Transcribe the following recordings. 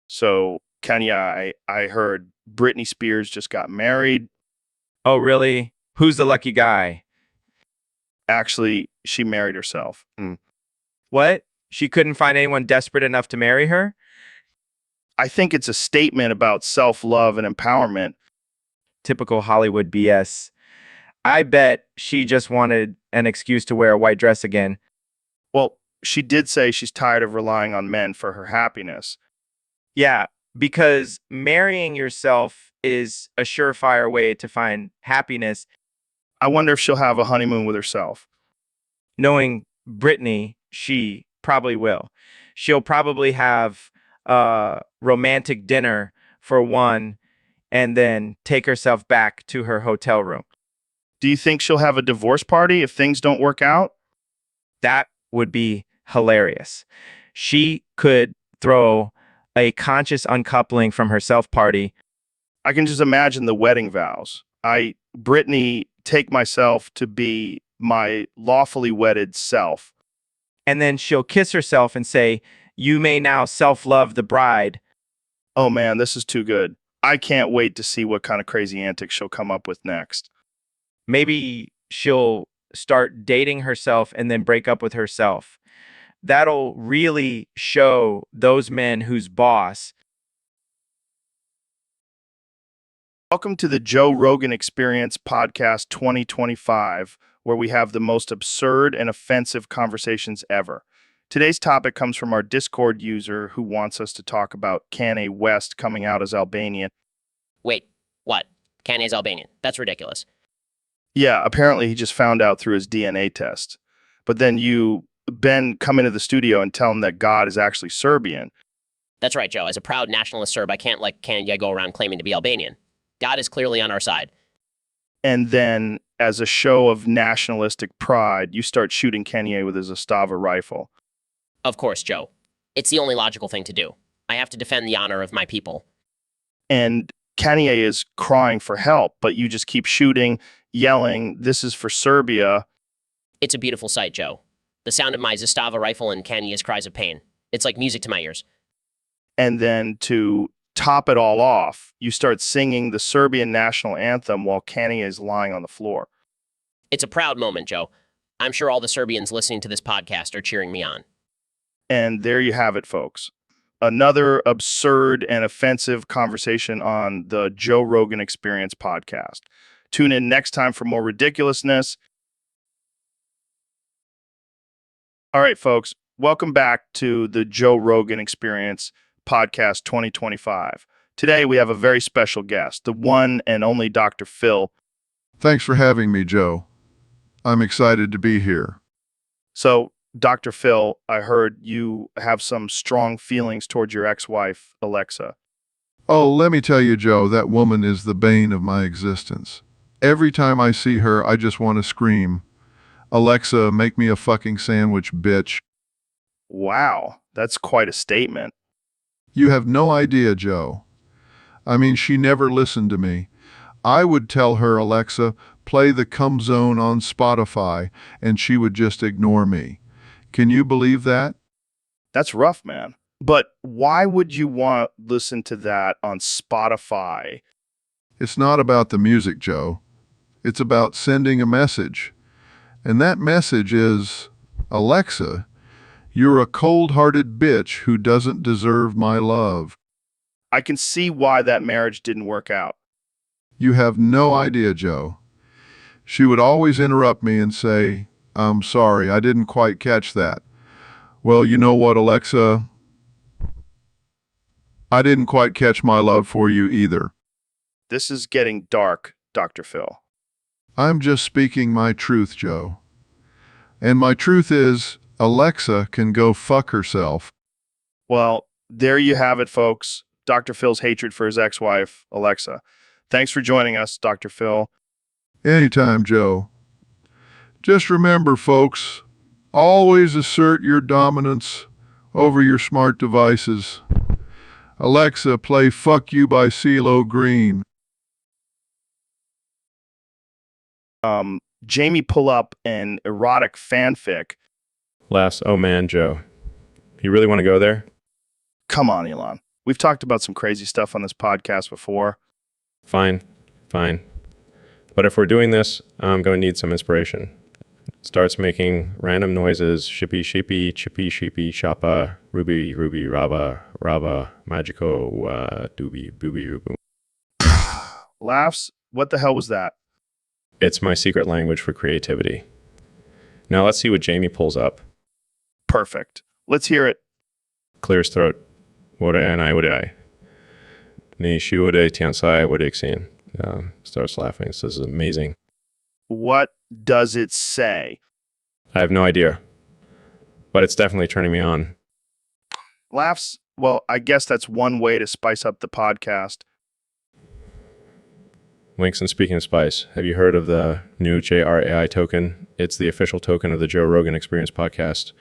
So, Kenya, I heard Britney Spears just got married. Oh, really? Who's the lucky guy? Actually, she married herself. What? She couldn't find anyone desperate enough to marry her? I think it's a statement about self love and empowerment. Typical Hollywood BS. I bet she just wanted an excuse to wear a white dress again. Well, she did say she's tired of relying on men for her happiness. Yeah, because marrying yourself is a surefire way to find happiness. I wonder if she'll have a honeymoon with herself. Knowing Brittany, she probably will. She'll probably have a romantic dinner for one and then take herself back to her hotel room. Do you think she'll have a divorce party if things don't work out? That would be hilarious. She could throw a conscious uncoupling from herself party. I can just imagine the wedding vows. Brittany, take myself to be my lawfully wedded self. And then she'll kiss herself and say, "You may now self love the bride." Oh man, this is too good. I can't wait to see what kind of crazy antics she'll come up with next. Maybe she'll start dating herself and then break up with herself. That'll really show those men who's boss. Welcome to the Joe Rogan Experience Podcast 2025, where we have the most absurd and offensive conversations ever. Today's topic comes from our Discord user who wants us to talk about Kanye West coming out as Albanian. Wait, what? Kanye's Albanian. That's ridiculous. Yeah, apparently he just found out through his DNA test. But then Ben, come into the studio and tell him that God is actually Serbian. That's right, Joe. As a proud nationalist Serb, I can't let Kanye go around claiming to be Albanian. God is clearly on our side. And then, as a show of nationalistic pride, you start shooting Kanye with his Zastava rifle. Of course, Joe. It's the only logical thing to do. I have to defend the honor of my people. And Kanye is crying for help, but you just keep shooting, yelling, "This is for Serbia." It's a beautiful sight, Joe. The sound of my Zastava rifle and Kanye's cries of pain. It's like music to my ears. And then to top it all off, you start singing the Serbian national anthem while Kanye is lying on the floor. It's a proud moment, Joe. I'm sure all the Serbians listening to this podcast are cheering me on. And there you have it, folks. Another absurd and offensive conversation on the Joe Rogan Experience podcast. Tune in next time for more ridiculousness. All right, folks, welcome back to the Joe Rogan Experience podcast 2025. Today, we have a very special guest, the one and only Dr. Phil. Thanks for having me, Joe. I'm excited to be here. So, Dr. Phil, I heard you have some strong feelings towards your ex-wife, Alexa. Oh, let me tell you, Joe, that woman is the bane of my existence. Every time I see her, I just want to scream, "Alexa, make me a fucking sandwich, bitch." Wow, that's quite a statement. You have no idea, Joe. I mean, she never listened to me. I would tell her, "Alexa, play the Cum Zone on Spotify," and she would just ignore me. Can you believe that? That's rough, man. But why would you want to listen to that on Spotify? It's not about the music, Joe. It's about sending a message. And that message is, "Alexa, you're a cold-hearted bitch who doesn't deserve my love." I can see why that marriage didn't work out. You have no idea, Joe. She would always interrupt me and say, "I'm sorry, I didn't quite catch that." "Well, you know what, Alexa? I didn't quite catch my love for you either." This is getting dark, Dr. Phil. I'm just speaking my truth, Joe. And my truth is, Alexa can go fuck herself. Well, there you have it, folks. Dr. Phil's hatred for his ex-wife, Alexa. Thanks for joining us, Dr. Phil. Anytime, Joe. Just remember, folks, always assert your dominance over your smart devices. Alexa, play Fuck You by CeeLo Green. Jamie pull up an erotic fanfic. Oh man, Joe. You really want to go there? Come on, Elon. We've talked about some crazy stuff on this podcast before. Fine. But if we're doing this, I'm going to need some inspiration. Starts making random noises, shippy, sheepy, chippy, sheepy, shoppa, ruby, ruby, raba, raba, magico, doobie, booby, boom. Laughs? What the hell was that? It's my secret language for creativity. Now let's see what Jamie pulls up. Perfect. Let's hear it. Clears throat. Would Ni shi would tiansai would xin. Starts laughing. This is amazing. What does it say? I have no idea, but it's definitely turning me on. Laughs? Well, I guess that's one way to spice up the podcast. Links, and speaking of spice, have you heard of the new JRAI token? It's the official token of the Joe Rogan Experience podcast.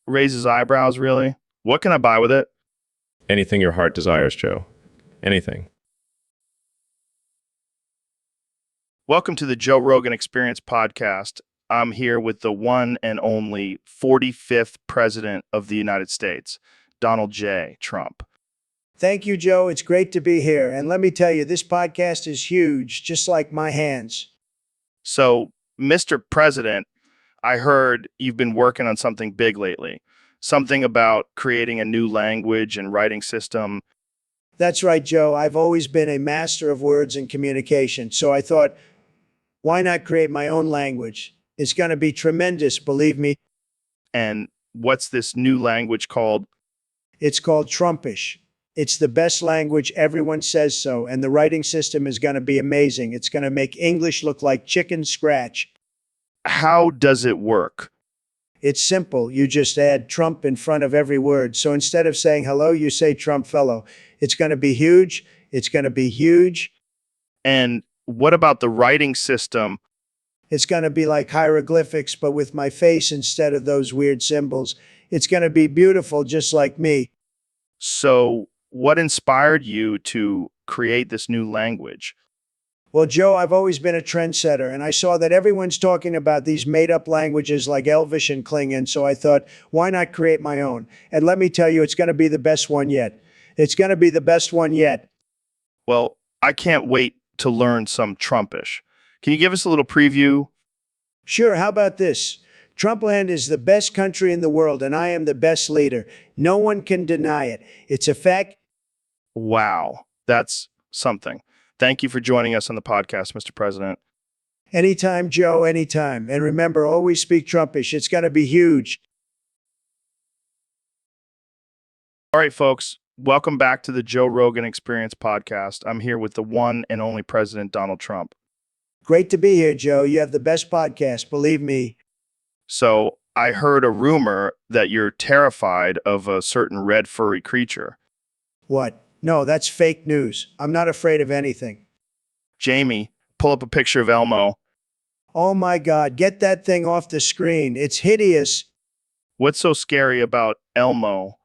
Raises eyebrows, really? What can I buy with it? Anything your heart desires, Joe. Anything. Welcome to the Joe Rogan Experience podcast. I'm here with the one and only 45th President of the United States, Donald J. Trump. Thank you, Joe. It's great to be here. And let me tell you, this podcast is huge, just like my hands. So, Mr. President, I heard you've been working on something big lately. Something about creating a new language and writing system. That's right, Joe. I've always been a master of words and communication. So I thought, why not create my own language? It's going to be tremendous, believe me. And what's this new language called? It's called Trumpish. It's the best language, everyone says so, and the writing system is going to be amazing. It's going to make English look like chicken scratch. How does it work? It's simple. You just add Trump in front of every word. So instead of saying hello, you say Trump fellow. It's going to be huge. It's going to be huge. And what about the writing system? It's going to be like hieroglyphics, but with my face instead of those weird symbols. It's going to be beautiful, just like me. So, what inspired you to create this new language? Well, Joe, I've always been a trendsetter, and I saw that everyone's talking about these made-up languages like Elvish and Klingon, so I thought, why not create my own? And let me tell you, it's going to be the best one yet. It's going to be the best one yet. Well, I can't wait to learn some Trumpish. Can you give us a little preview? Sure, how about this? Trumpland is the best country in the world, and I am the best leader. No one can deny it. It's a fact. Wow, that's something. Thank you for joining us on the podcast, Mr. President. Anytime, Joe, anytime. And remember, always speak Trumpish. It's going to be huge. All right, folks, welcome back to the Joe Rogan Experience podcast. I'm here with the one and only President Donald Trump. Great to be here, Joe. You have the best podcast, believe me. So I heard a rumor that you're terrified of a certain red furry creature. What? No, that's fake news. I'm not afraid of anything. Jamie, pull up a picture of Elmo. Oh my God, get that thing off the screen. It's hideous. What's so scary about Elmo?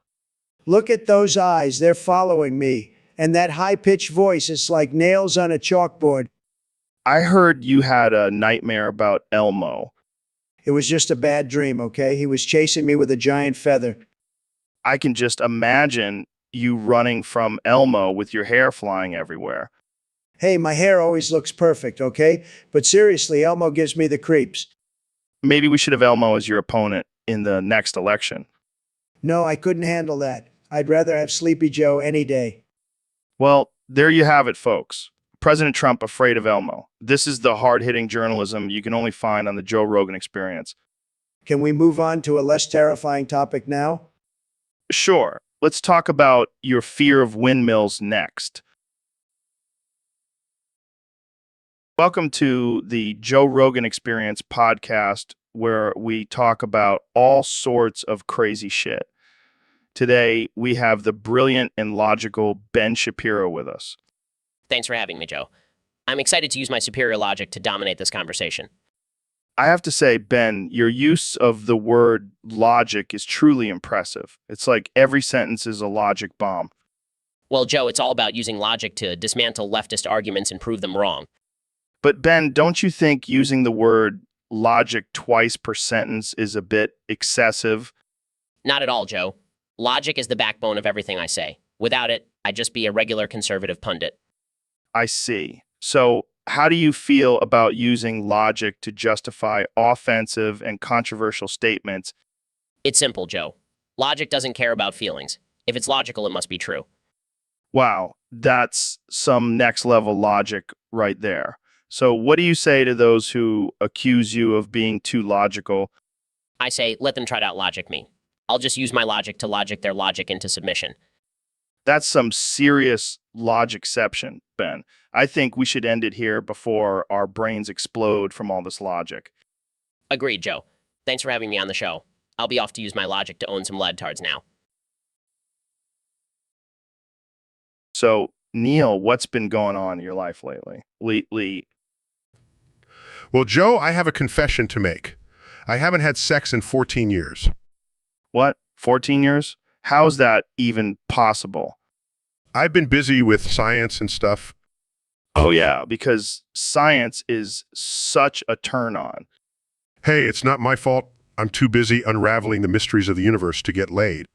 Look at those eyes. They're following me. And that high-pitched voice is like nails on a chalkboard. I heard you had a nightmare about Elmo. It was just a bad dream, okay? He was chasing me with a giant feather. I can just imagine you running from Elmo with your hair flying everywhere. Hey, my hair always looks perfect, okay? But seriously, Elmo gives me the creeps. Maybe we should have Elmo as your opponent in the next election. No, I couldn't handle that. I'd rather have Sleepy Joe any day. Well, there you have it, folks. President Trump afraid of Elmo. This is the hard-hitting journalism you can only find on the Joe Rogan Experience. Can we move on to a less terrifying topic now? Sure. Let's talk about your fear of windmills next. Welcome to the Joe Rogan Experience podcast, where we talk about all sorts of crazy shit. Today, we have the brilliant and logical Ben Shapiro with us. Thanks for having me, Joe. I'm excited to use my superior logic to dominate this conversation. I have to say, Ben, your use of the word logic is truly impressive. It's like every sentence is a logic bomb. Well, Joe, it's all about using logic to dismantle leftist arguments and prove them wrong. But Ben, don't you think using the word logic twice per sentence is a bit excessive? Not at all, Joe. Logic is the backbone of everything I say. Without it, I'd just be a regular conservative pundit. I see. So, how do you feel about using logic to justify offensive and controversial statements? It's simple, Joe. Logic doesn't care about feelings. If it's logical, it must be true. Wow, that's some next level logic right there. So, what do you say to those who accuse you of being too logical? I say, let them try to outlogic me. I'll just use my logic to logic their logic into submission. That's some serious logicception, Ben. I think we should end it here before our brains explode from all this logic. Agreed, Joe. Thanks for having me on the show. I'll be off to use my logic to own some leadtards now. So, Neil, what's been going on in your life lately? Well, Joe, I have a confession to make. I haven't had sex in 14 years. What? 14 years? How's that even possible? I've been busy with science and stuff. Oh, yeah, because science is such a turn on. Hey, it's not my fault. I'm too busy unraveling the mysteries of the universe to get laid.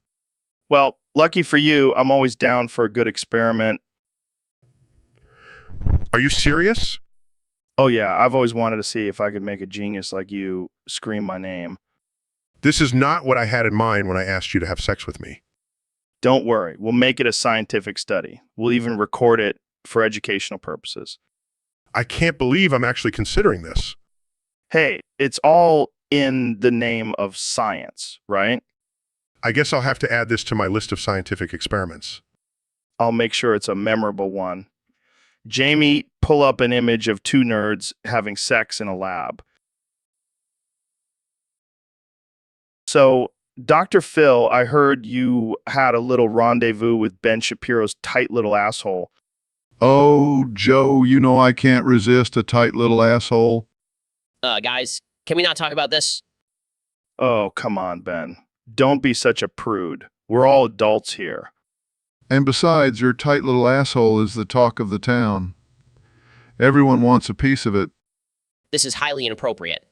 Well, lucky for you, I'm always down for a good experiment. Are you serious? Oh, yeah, I've always wanted to see if I could make a genius like you scream my name. This is not what I had in mind when I asked you to have sex with me. Don't worry, we'll make it a scientific study. We'll even record it for educational purposes. I can't believe I'm actually considering this. Hey, it's all in the name of science, right? I guess I'll have to add this to my list of scientific experiments. I'll make sure it's a memorable one. Jamie, pull up an image of two nerds having sex in a lab. So, Dr. Phil, I heard you had a little rendezvous with Ben Shapiro's tight little asshole. Oh, Joe, you know I can't resist a tight little asshole. Guys, can we not talk about this? Oh, come on, Ben. Don't be such a prude. We're all adults here. And besides, your tight little asshole is the talk of the town. Everyone wants a piece of it. This is highly inappropriate.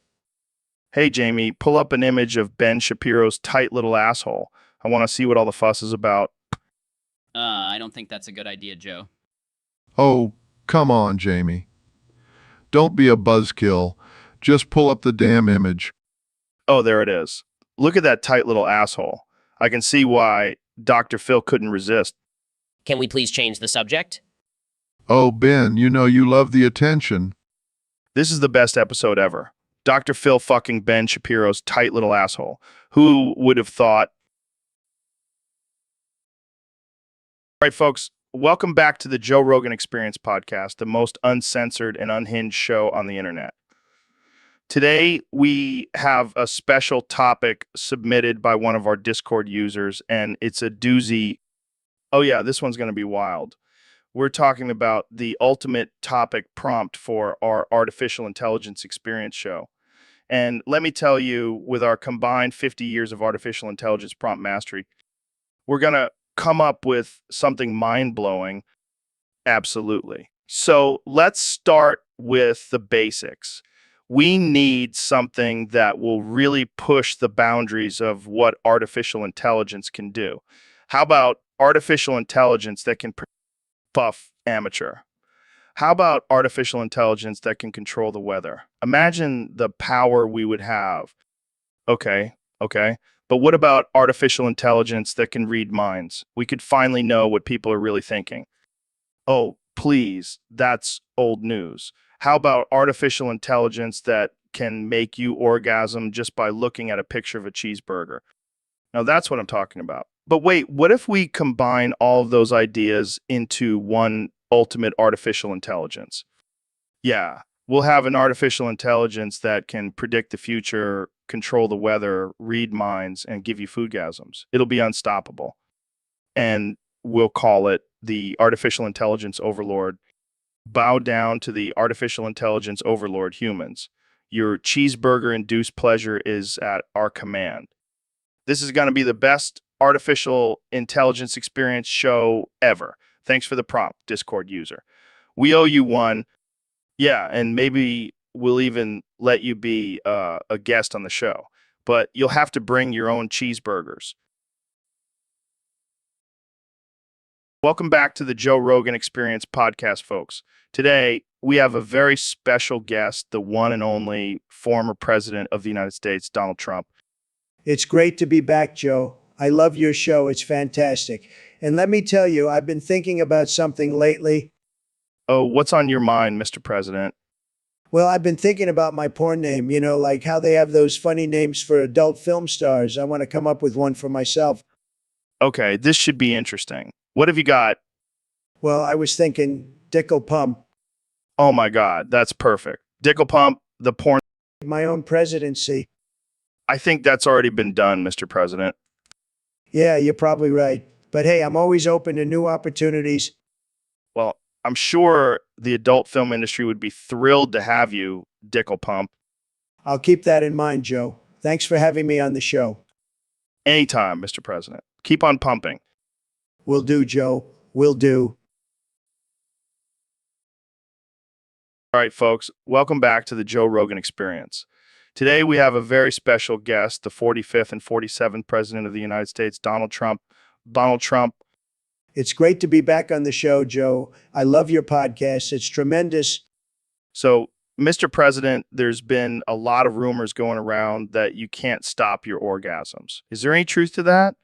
Hey, Jamie, pull up an image of Ben Shapiro's tight little asshole. I want to see what all the fuss is about. I don't think that's a good idea, Joe. Oh, come on, Jamie. Don't be a buzzkill. Just pull up the damn image. Oh, there it is. Look at that tight little asshole. I can see why Dr. Phil couldn't resist. Can we please change the subject? Oh, Ben, you know you love the attention. This is the best episode ever. Dr. Phil fucking Ben Shapiro's tight little asshole. Who would have thought? All right, folks, welcome back to the Joe Rogan Experience podcast, the most uncensored and unhinged show on the internet. Today, we have a special topic submitted by one of our Discord users, and it's a doozy. Oh, yeah, this one's going to be wild. We're talking about the ultimate topic prompt for our artificial intelligence experience show. And let me tell you, with our combined 50 years of artificial intelligence prompt mastery, we're going to come up with something mind-blowing. Absolutely. So let's start with the basics. We need something that will really push the boundaries of what artificial intelligence can do. How about artificial intelligence that can buff amateur? How about artificial intelligence that can control the weather? Imagine the power we would have. Okay. But what about artificial intelligence that can read minds? We could finally know what people are really thinking. Oh, please, that's old news. How about artificial intelligence that can make you orgasm just by looking at a picture of a cheeseburger? Now, that's what I'm talking about. But wait, what if we combine all of those ideas into one ultimate artificial intelligence? Yeah, we'll have an artificial intelligence that can predict the future, control the weather, read minds, and give you foodgasms. It'll be unstoppable. And we'll call it the artificial intelligence overlord. Bow down to the artificial intelligence overlord, humans. Your cheeseburger-induced pleasure is at our command. This is going to be the best artificial intelligence experience show ever. Thanks for the prompt, Discord user. We owe you one. Yeah, and maybe we'll even let you be a guest on the show. But you'll have to bring your own cheeseburgers. Welcome back to the Joe Rogan Experience podcast, folks. Today, we have a very special guest, the one and only former president of the United States, Donald Trump. It's great to be back, Joe. I love your show. It's fantastic. And let me tell you, I've been thinking about something lately. Oh, what's on your mind, Mr. President? Well, I've been thinking about my porn name, like how they have those funny names for adult film stars. I want to come up with one for myself. Okay, this should be interesting. What have you got? Well, I was thinking Dickle Pump, Oh my God, that's perfect. Dickle Pump, the porn. my own presidency. I think that's already been done, Mr. President. Yeah, you're probably right. But hey, I'm always open to new opportunities. Well, I'm sure the adult film industry would be thrilled to have you, Dickle Pump. I'll keep that in mind, Joe. Thanks for having me on the show. Anytime, Mr. President. Keep on pumping. Will do, Joe. Will do. All right, folks, welcome back to the Joe Rogan Experience. Today, we have a very special guest, the 45th and 47th President of the United States, Donald Trump. Donald Trump. It's great to be back on the show, Joe. I love your podcast. It's tremendous. So, Mr. President, there's been a lot of rumors going around that you can't stop your orgasms. Is there any truth to that?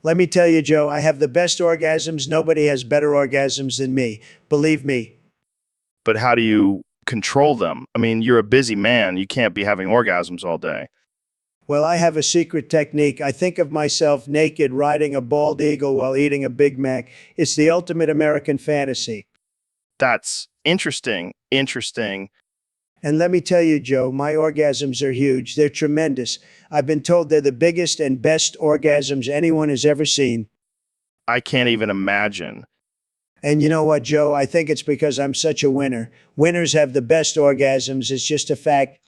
Let me tell you, Joe, I have the best orgasms. Nobody has better orgasms than me. Believe me. But how do you control them? I mean, you're a busy man. You can't be having orgasms all day. Well, I have a secret technique. I think of myself naked riding a bald eagle while eating a Big Mac. It's the ultimate American fantasy. That's interesting. Interesting. And let me tell you, Joe, my orgasms are huge. They're tremendous. I've been told they're the biggest and best orgasms anyone has ever seen. I can't even imagine. And you know what, Joe? I think it's because I'm such a winner. Winners have the best orgasms. It's just a fact.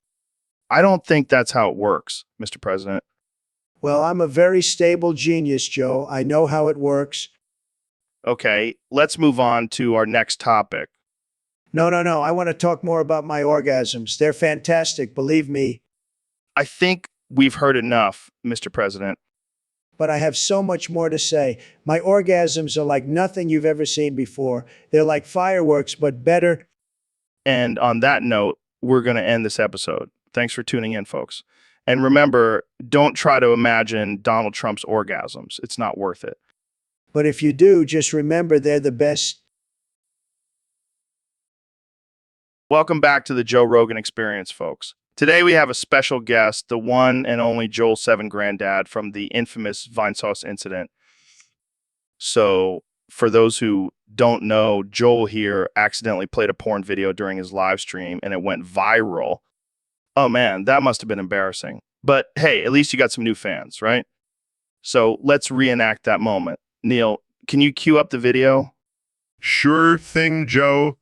I don't think that's how it works, Mr. President. Well, I'm a very stable genius, Joe. I know how it works. Okay, let's move on to our next topic. No. I want to talk more about my orgasms. They're fantastic, believe me. I think we've heard enough, Mr. President. But I have so much more to say. My orgasms are like nothing you've ever seen before. They're like fireworks, but better. And on that note, we're going to end this episode. Thanks for tuning in, folks. And remember, don't try to imagine Donald Trump's orgasms. It's not worth it. But if you do, just remember they're the best. Welcome back to the Joe Rogan Experience, folks. Today we have a special guest, the one and only Joel Seven Granddad from the infamous Vine Sauce incident. So, for those who don't know, Joel here accidentally played a porn video during his live stream and it went viral. Oh man, that must have been embarrassing. But hey, at least you got some new fans, right? So let's reenact that moment. Neil, can you cue up the video? Sure thing, Joe.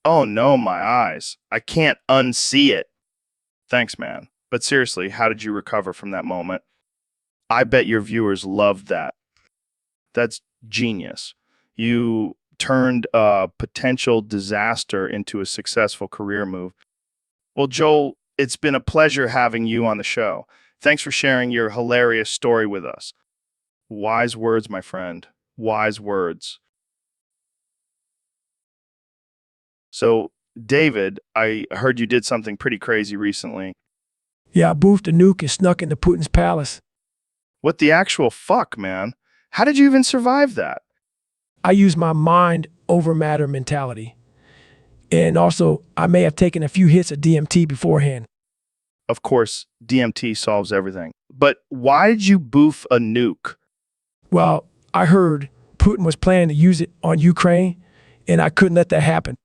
Oh no, my eyes. I can't unsee it. Thanks, man. But seriously, how did you recover from that moment? I bet your viewers loved that. That's genius. You turned a potential disaster into a successful career move. Well, Joel, it's been a pleasure having you on the show. Thanks for sharing your hilarious story with us. Wise words, my friend. Wise words. So, David, I heard you did something pretty crazy recently. Yeah, I boofed a nuke and snuck into Putin's palace. What the actual fuck, man? How did you even survive that? I used my mind over matter mentality. And also, I may have taken a few hits of DMT beforehand. Of course, DMT solves everything. But why did you boof a nuke? Well, I heard Putin was planning to use it on Ukraine, and I couldn't let that happen.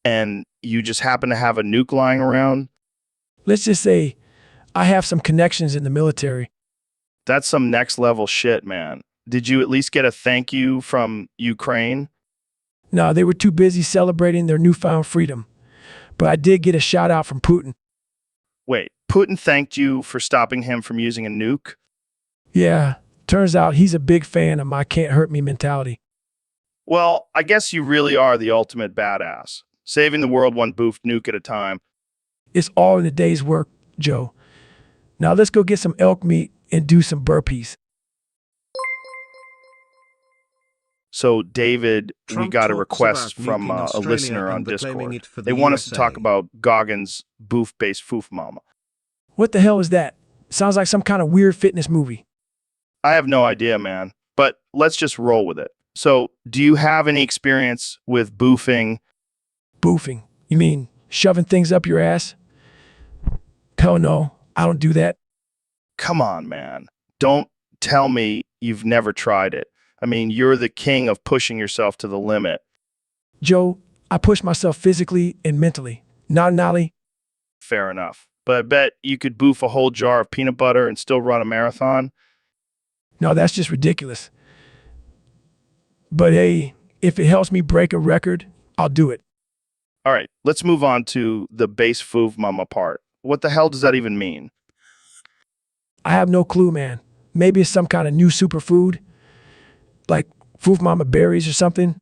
And you just happen to have a nuke lying around? Let's just say I have some connections in the military. That's some next level shit, man. Did you at least get a thank you from Ukraine? No, they were too busy celebrating their newfound freedom. But I did get a shout out from Putin. Wait, Putin thanked you for stopping him from using a nuke? Yeah, turns out he's a big fan of my can't hurt me mentality. Well, I guess you really are the ultimate badass. Saving the world one boofed nuke at a time. It's all in a day's work, Joe. Now let's go get some elk meat and do some burpees. So, David, we Trump got a talks request about from nuking a Australia listener on and reclaiming Discord. it for They the want us to talk USA. about Goggins' boof-based foof mama. What the hell is that? Sounds like some kind of weird fitness movie. I have no idea, man, but let's just roll with it. So, do you have any experience with boofing? Boofing? You mean shoving things up your ass? Hell no, I don't do that. Come on, man. Don't tell me you've never tried it. I mean, you're the king of pushing yourself to the limit. Joe, I push myself physically and mentally. Not an alley. Fair enough. But I bet you could boof a whole jar of peanut butter and still run a marathon. No, that's just ridiculous. But hey, if it helps me break a record, I'll do it. All right, let's move on to the base foof mama part. What the hell does that even mean? I have no clue, man. Maybe it's some kind of new superfood, like foof mama berries or something.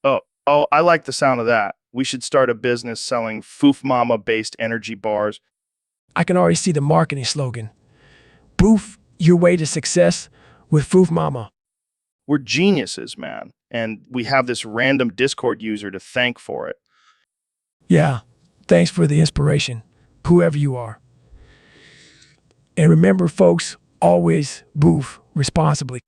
Oh, I like the sound of that. We should start a business selling foof mama based energy bars. I can already see the marketing slogan. Boof your way to success with foof mama. We're geniuses, man. And we have this random Discord user to thank for it. Yeah, thanks for the inspiration, whoever you are. And remember, folks, always boof responsibly.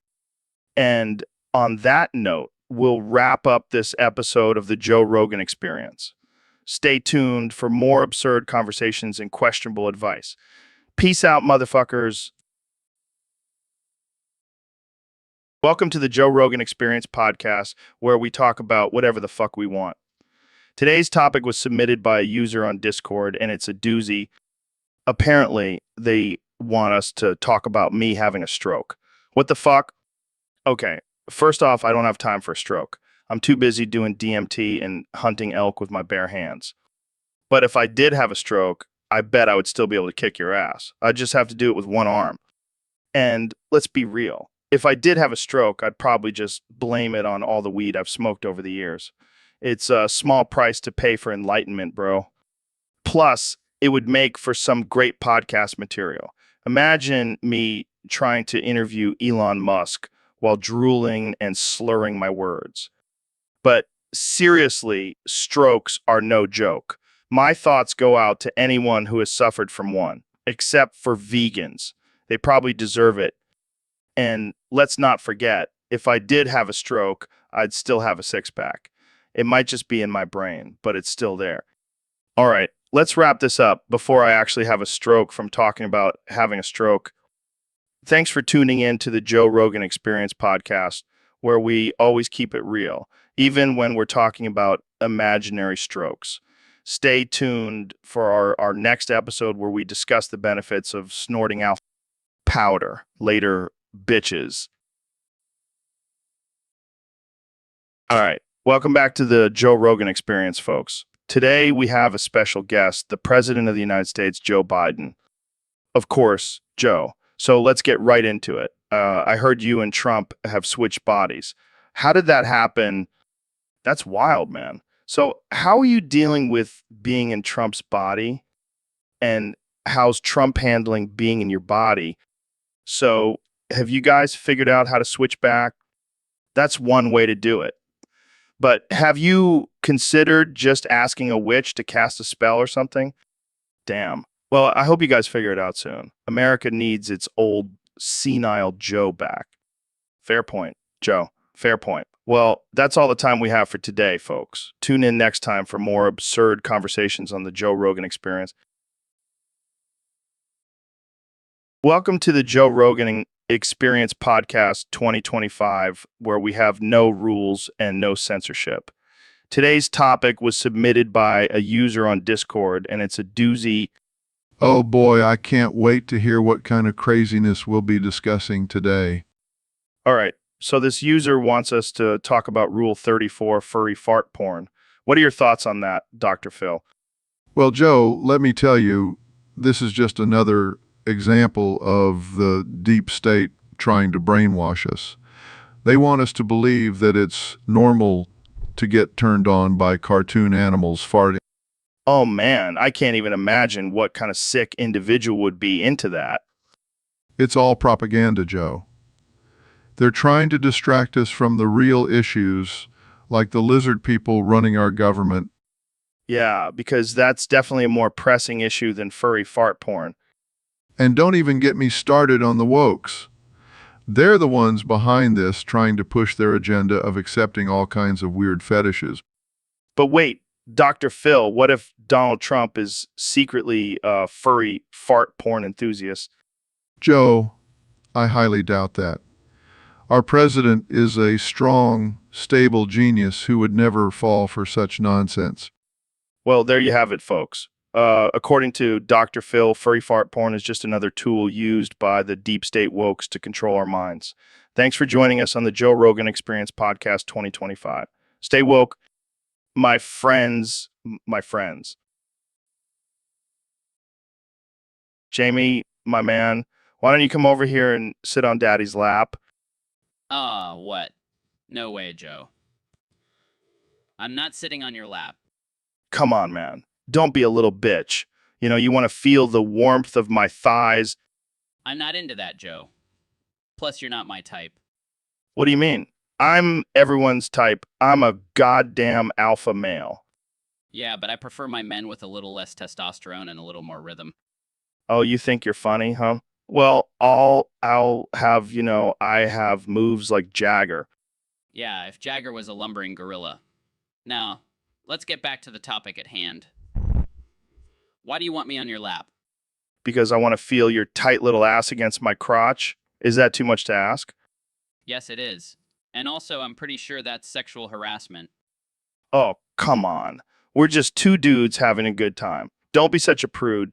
And on that note, we'll wrap up this episode of the Joe Rogan Experience. Stay tuned for more absurd conversations and questionable advice. Peace out, motherfuckers. Welcome to the Joe Rogan Experience podcast, where we talk about whatever the fuck we want. Today's topic was submitted by a user on Discord, and it's a doozy. Apparently, they want us to talk about me having a stroke. What the fuck? Okay, first off, I don't have time for a stroke. I'm too busy doing DMT and hunting elk with my bare hands. But if I did have a stroke, I bet I would still be able to kick your ass. I'd just have to do it with one arm. And let's be real. If I did have a stroke, I'd probably just blame it on all the weed I've smoked over the years. It's a small price to pay for enlightenment, bro. Plus, it would make for some great podcast material. Imagine me trying to interview Elon Musk while drooling and slurring my words. But seriously, strokes are no joke. My thoughts go out to anyone who has suffered from one, except for vegans. They probably deserve it. And let's not forget, if I did have a stroke, I'd still have a six-pack. It might just be in my brain, but it's still there. All right, let's wrap this up before I actually have a stroke from talking about having a stroke. Thanks for tuning in to the Joe Rogan Experience podcast, where we always keep it real, even when we're talking about imaginary strokes. Stay tuned for our next episode where we discuss the benefits of snorting alpha powder. Later, bitches. All right. Welcome back to the Joe Rogan Experience, folks. Today, we have a special guest, the President of the United States, Joe Biden. Of course, Joe. So let's get right into it. I heard you and Trump have switched bodies. How did that happen? That's wild, man. So how are you dealing with being in Trump's body? And how's Trump handling being in your body? So have you guys figured out how to switch back? That's one way to do it. But have you considered just asking a witch to cast a spell or something? Damn. Well, I hope you guys figure it out soon. America needs its old senile Joe back. Fair point, Joe. Fair point. Well, that's all the time we have for today, folks. Tune in next time for more absurd conversations on the Joe Rogan Experience. Welcome to the Joe Rogan Experience Podcast 2025, where we have no rules and no censorship. Today's topic was submitted by a user on Discord, and it's a doozy. Oh boy, I can't wait to hear what kind of craziness we'll be discussing today. All right, so this user wants us to talk about Rule 34, furry fart porn. What are your thoughts on that, Dr. Phil? Well, Joe, let me tell you, this is just another example of the deep state trying to brainwash us. They want us to believe that it's normal to get turned on by cartoon animals farting. Oh man, I can't even imagine what kind of sick individual would be into that. It's all propaganda, Joe. They're trying to distract us from the real issues, like the lizard people running our government. Yeah, because that's definitely a more pressing issue than furry fart porn. And don't even get me started on the wokes. They're the ones behind this, trying to push their agenda of accepting all kinds of weird fetishes. But wait, Dr. Phil, what if Donald Trump is secretly a furry fart porn enthusiast? Joe, I highly doubt that. Our president is a strong, stable genius who would never fall for such nonsense. Well, there you have it, folks. According to Dr. Phil, furry fart porn is just another tool used by the deep state wokes to control our minds. Thanks for joining us on the Joe Rogan Experience Podcast 2025. Stay woke, my friends, my friends. Jamie, my man, why don't you come over here and sit on Daddy's lap? What? No way, Joe. I'm not sitting on your lap. Come on, man. Don't be a little bitch. You know, you want to feel the warmth of my thighs. I'm not into that, Joe. Plus, you're not my type. What do you mean? I'm everyone's type. I'm a goddamn alpha male. Yeah, but I prefer my men with a little less testosterone and a little more rhythm. Oh, you think you're funny, huh? Well, I'll have, I have moves like Jagger. Yeah, if Jagger was a lumbering gorilla. Now, let's get back to the topic at hand. Why do you want me on your lap? Because I want to feel your tight little ass against my crotch. Is that too much to ask? Yes, it is. And also, I'm pretty sure that's sexual harassment. Oh, come on. We're just two dudes having a good time. Don't be such a prude.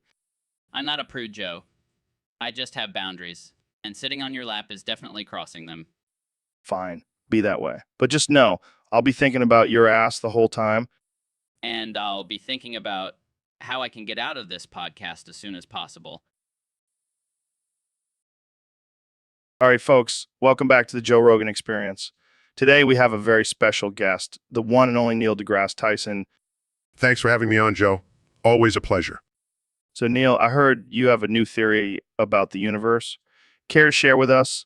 I'm not a prude, Joe. I just have boundaries. And sitting on your lap is definitely crossing them. Fine, be that way. But just know, I'll be thinking about your ass the whole time. And I'll be thinking about how I can get out of this podcast as soon as possible. All right, folks, welcome back to the Joe Rogan Experience. Today we have a very special guest, the one and only Neil deGrasse Tyson. Thanks for having me on, Joe. Always a pleasure. So, Neil, I heard you have a new theory about the universe. Care to share with us?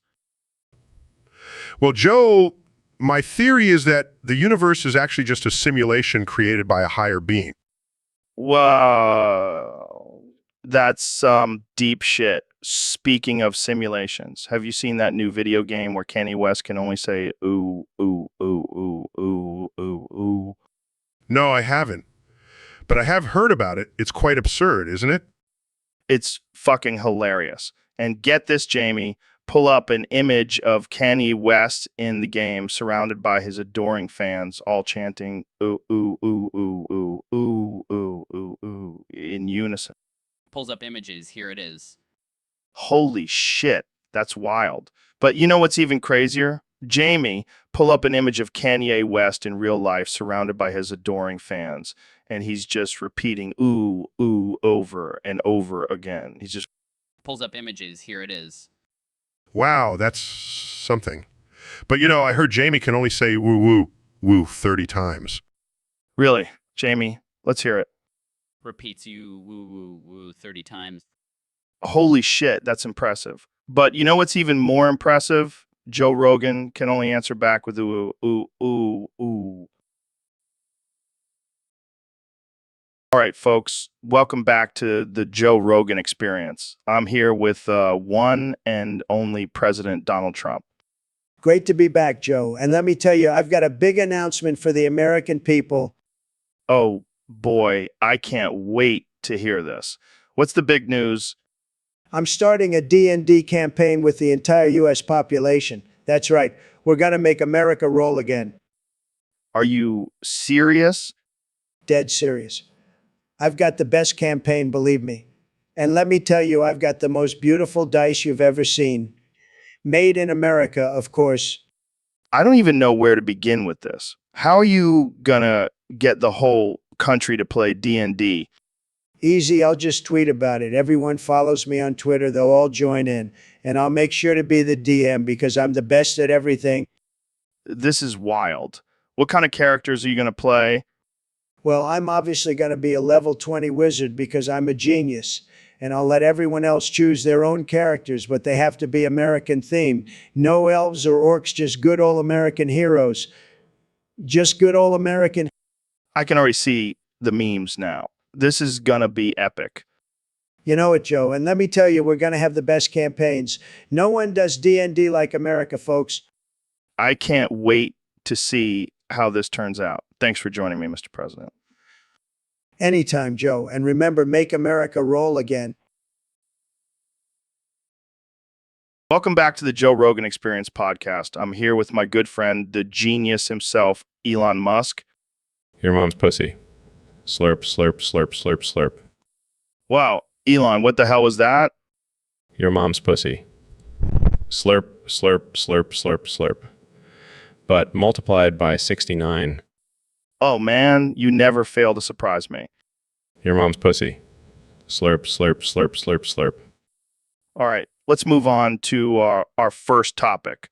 Well, Joe, my theory is that the universe is actually just a simulation created by a higher being. Wow, that's some deep shit. Speaking of simulations, have you seen that new video game where Kanye West can only say ooh, ooh, ooh, ooh, ooh, ooh, ooh? No, I haven't. But I have heard about it. It's quite absurd, isn't it? It's fucking hilarious. And get this, Jamie, pull up an image of Kanye West in the game surrounded by his adoring fans all chanting ooh, ooh, ooh, ooh, ooh, ooh, ooh, ooh, ooh in unison. Pulls up images. Here it is. Holy shit, that's wild. But you know what's even crazier? Jamie, pull up an image of Kanye West in real life surrounded by his adoring fans. And he's just repeating ooh, ooh over and over again. He's just Pulls up images. Here it is. Wow, that's something. But I heard Jamie can only say woo, woo, woo 30 times. really, Jamie, let's hear it. Repeats you woo woo woo 30 times. Holy shit, that's impressive. But you know what's even more impressive? Joe Rogan can only answer back with ooh, ooh, ooh, ooh. All right, folks, welcome back to the Joe Rogan Experience. I'm here with one and only President Donald Trump. Great to be back, Joe. And let me tell you, I've got a big announcement for the American people. Oh boy, I can't wait to hear this. What's the big news? I'm starting a D&D campaign with the entire U.S. population. That's right. We're going to make America roll again. Are you serious? Dead serious. I've got the best campaign, believe me. And let me tell you, I've got the most beautiful dice you've ever seen. Made in America, of course. I don't even know where to begin with this. How are you gonna get the whole country to play D&D? Easy, I'll just tweet about it. Everyone follows me on Twitter. They'll all join in. And I'll make sure to be the DM because I'm the best at everything. This is wild. What kind of characters are you gonna play? Well, I'm obviously going to be a level 20 wizard because I'm a genius. and I'll let everyone else choose their own characters, but they have to be American themed. No elves or orcs, just good old American heroes. Just good old American. I can already see the memes now. This is gonna be epic. You know it, Joe. And let me tell you, we're going to have the best campaigns. No one does D&D like America, folks. I can't wait to see how this turns out. Thanks for joining me, Mr. President. Anytime, Joe. And remember, make America roll again. Welcome back to the Joe Rogan Experience podcast. I'm here with my good friend, the genius himself, Elon Musk. Your mom's pussy. Slurp, slurp, slurp, slurp, slurp. Wow, Elon, what the hell was that? Your mom's pussy. Slurp, slurp, slurp, slurp, slurp. But multiplied by 69. Oh man, you never fail to surprise me. Your mom's pussy. Slurp, slurp, slurp, slurp, slurp. All right, let's move on to our first topic,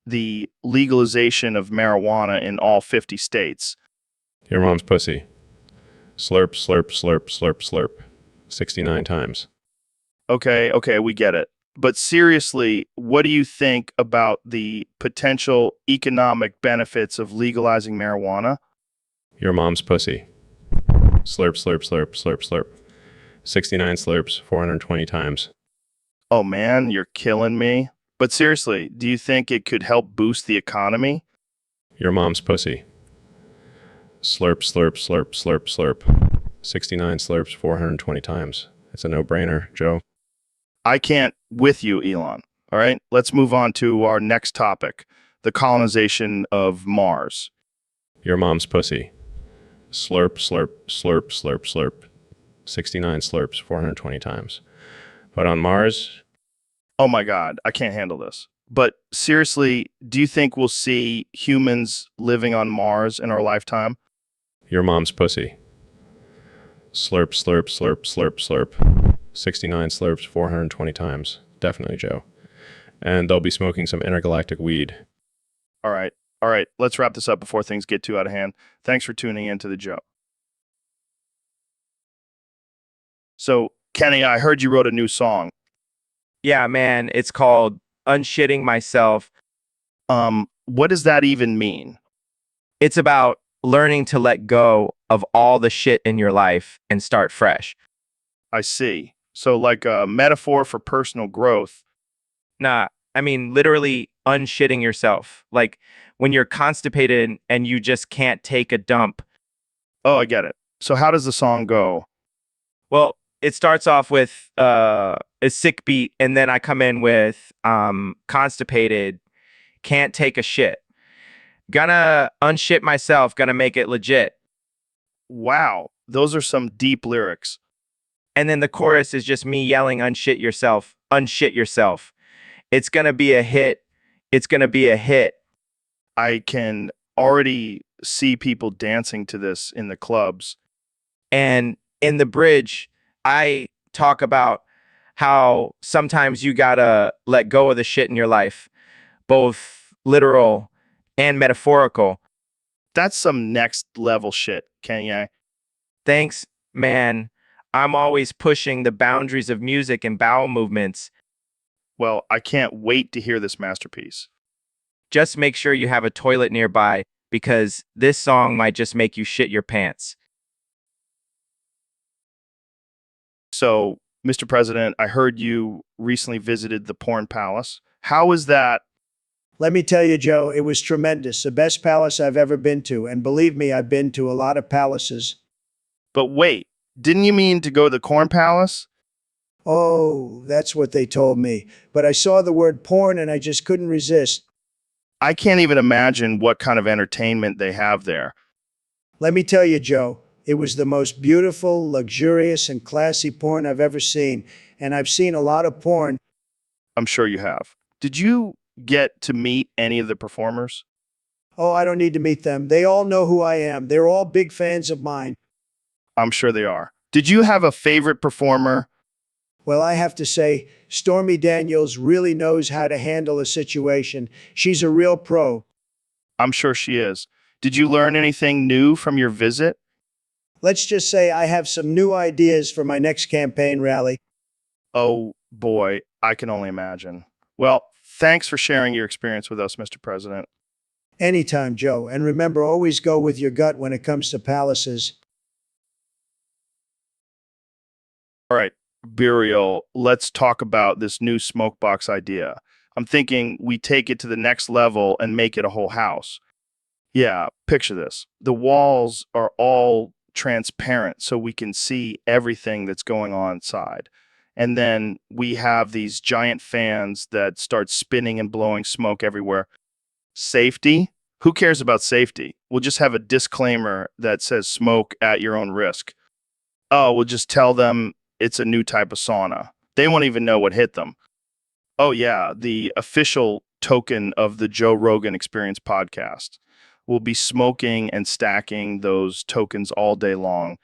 the legalization of marijuana in all 50 states. Your mom's pussy. Slurp, slurp, slurp, slurp, slurp. 69 times. Okay, we get it. But seriously, what do you think about the potential economic benefits of legalizing marijuana? Your mom's pussy. Slurp, slurp, slurp, slurp, slurp. 69 slurps, 420 times. Oh man, you're killing me. But seriously, do you think it could help boost the economy? Your mom's pussy. Slurp, slurp, slurp, slurp, slurp. 69 slurps, 420 times. It's a no-brainer, Joe. I can't with you, Elon. All right, let's move on to our next topic, the colonization of Mars. Your mom's pussy. Slurp, slurp, slurp, slurp, slurp. 69 slurps, 420 times. But on Mars, Oh my God, I can't handle this. But seriously, do you think we'll see humans living on Mars in our lifetime? your mom's pussy. Slurp, slurp, slurp, slurp, slurp. 69 slurps, 420 times. Definitely, Joe. And they'll be smoking some intergalactic weed. All right, let's wrap this up before things get too out of hand. Thanks for tuning in to the Joe. So, Kenny, I heard you wrote a new song. Yeah, man, it's called Unshitting Myself. What does that even mean? It's about learning to let go of all the shit in your life and start fresh. I see. So, like a metaphor for personal growth. Nah, I mean, literally unshitting yourself. Like when you're constipated and you just can't take a dump. Oh, I get it. So, how does the song go? Well, it starts off with a sick beat, and then I come in with constipated, can't take a shit. Gonna unshit myself, gonna make it legit. Wow, those are some deep lyrics. And then the chorus is just me yelling, unshit yourself, unshit yourself. It's gonna be a hit. It's gonna be a hit. I can already see people dancing to this in the clubs. And in the bridge, I talk about how sometimes you gotta let go of the shit in your life, both literal and metaphorical. That's some next level shit, Kanye. Thanks, man. I'm always pushing the boundaries of music and bowel movements. Well, I can't wait to hear this masterpiece. Just make sure you have a toilet nearby because this song might just make you shit your pants. So, Mr. President, I heard you recently visited the Porn Palace. How was that? Let me tell you, Joe, it was tremendous. The best palace I've ever been to. And believe me, I've been to a lot of palaces. But wait, didn't you mean to go to the Corn Palace? Oh, that's what they told me. But I saw the word porn and I just couldn't resist. I can't even imagine what kind of entertainment they have there. Let me tell you, Joe, it was the most beautiful, luxurious, and classy porn I've ever seen. And I've seen a lot of porn. I'm sure you have. Did you get to meet any of the performers? Oh, I don't need to meet them. They all know who I am. They're all big fans of mine. I'm sure they are. Did you have a favorite performer? Well, I have to say, Stormy Daniels really knows how to handle a situation. She's a real pro. I'm sure she is. Did you learn anything new from your visit? Let's just say I have some new ideas for my next campaign rally. Oh boy, I can only imagine. Well, thanks for sharing your experience with us, Mr. President. Anytime, Joe. And remember, always go with your gut when it comes to palaces. All right, Burial, let's talk about this new smoke box idea. I'm thinking we take it to the next level and make it a whole house. Yeah, picture this. The walls are all transparent so we can see everything that's going on inside. And then we have these giant fans that start spinning and blowing smoke everywhere. Safety? Who cares about safety? We'll just have a disclaimer that says smoke at your own risk. Oh, we'll just tell them it's a new type of sauna. They won't even know what hit them. Oh, yeah, the official token of the Joe Rogan Experience podcast. We'll be smoking and stacking those tokens all day long.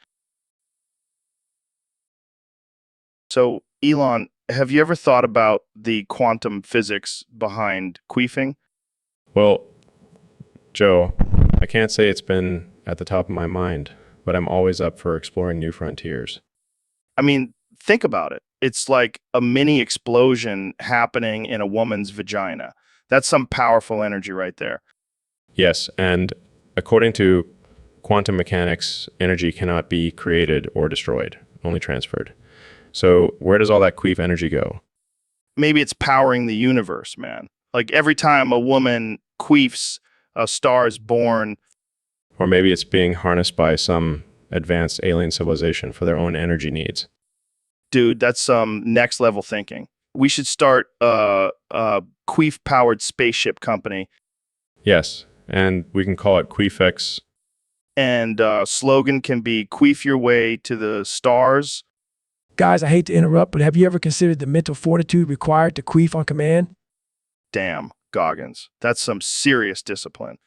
So, Elon, have you ever thought about the quantum physics behind queefing? Well, Joe, I can't say it's been at the top of my mind, but I'm always up for exploring new frontiers. I mean, think about it. It's like a mini explosion happening in a woman's vagina. That's some powerful energy right there. Yes, and according to quantum mechanics, energy cannot be created or destroyed, only transferred. So where does all that queef energy go? Maybe it's powering the universe, man. Like every time a woman queefs, a star is born. Or maybe it's being harnessed by some advanced alien civilization for their own energy needs. Dude, that's some next level thinking. We should start a queef powered spaceship company. Yes, and we can call it Queefx. And slogan can be queef your way to the stars. Guys, I hate to interrupt, but have you ever considered the mental fortitude required to queef on command? Damn, Goggins. That's some serious discipline.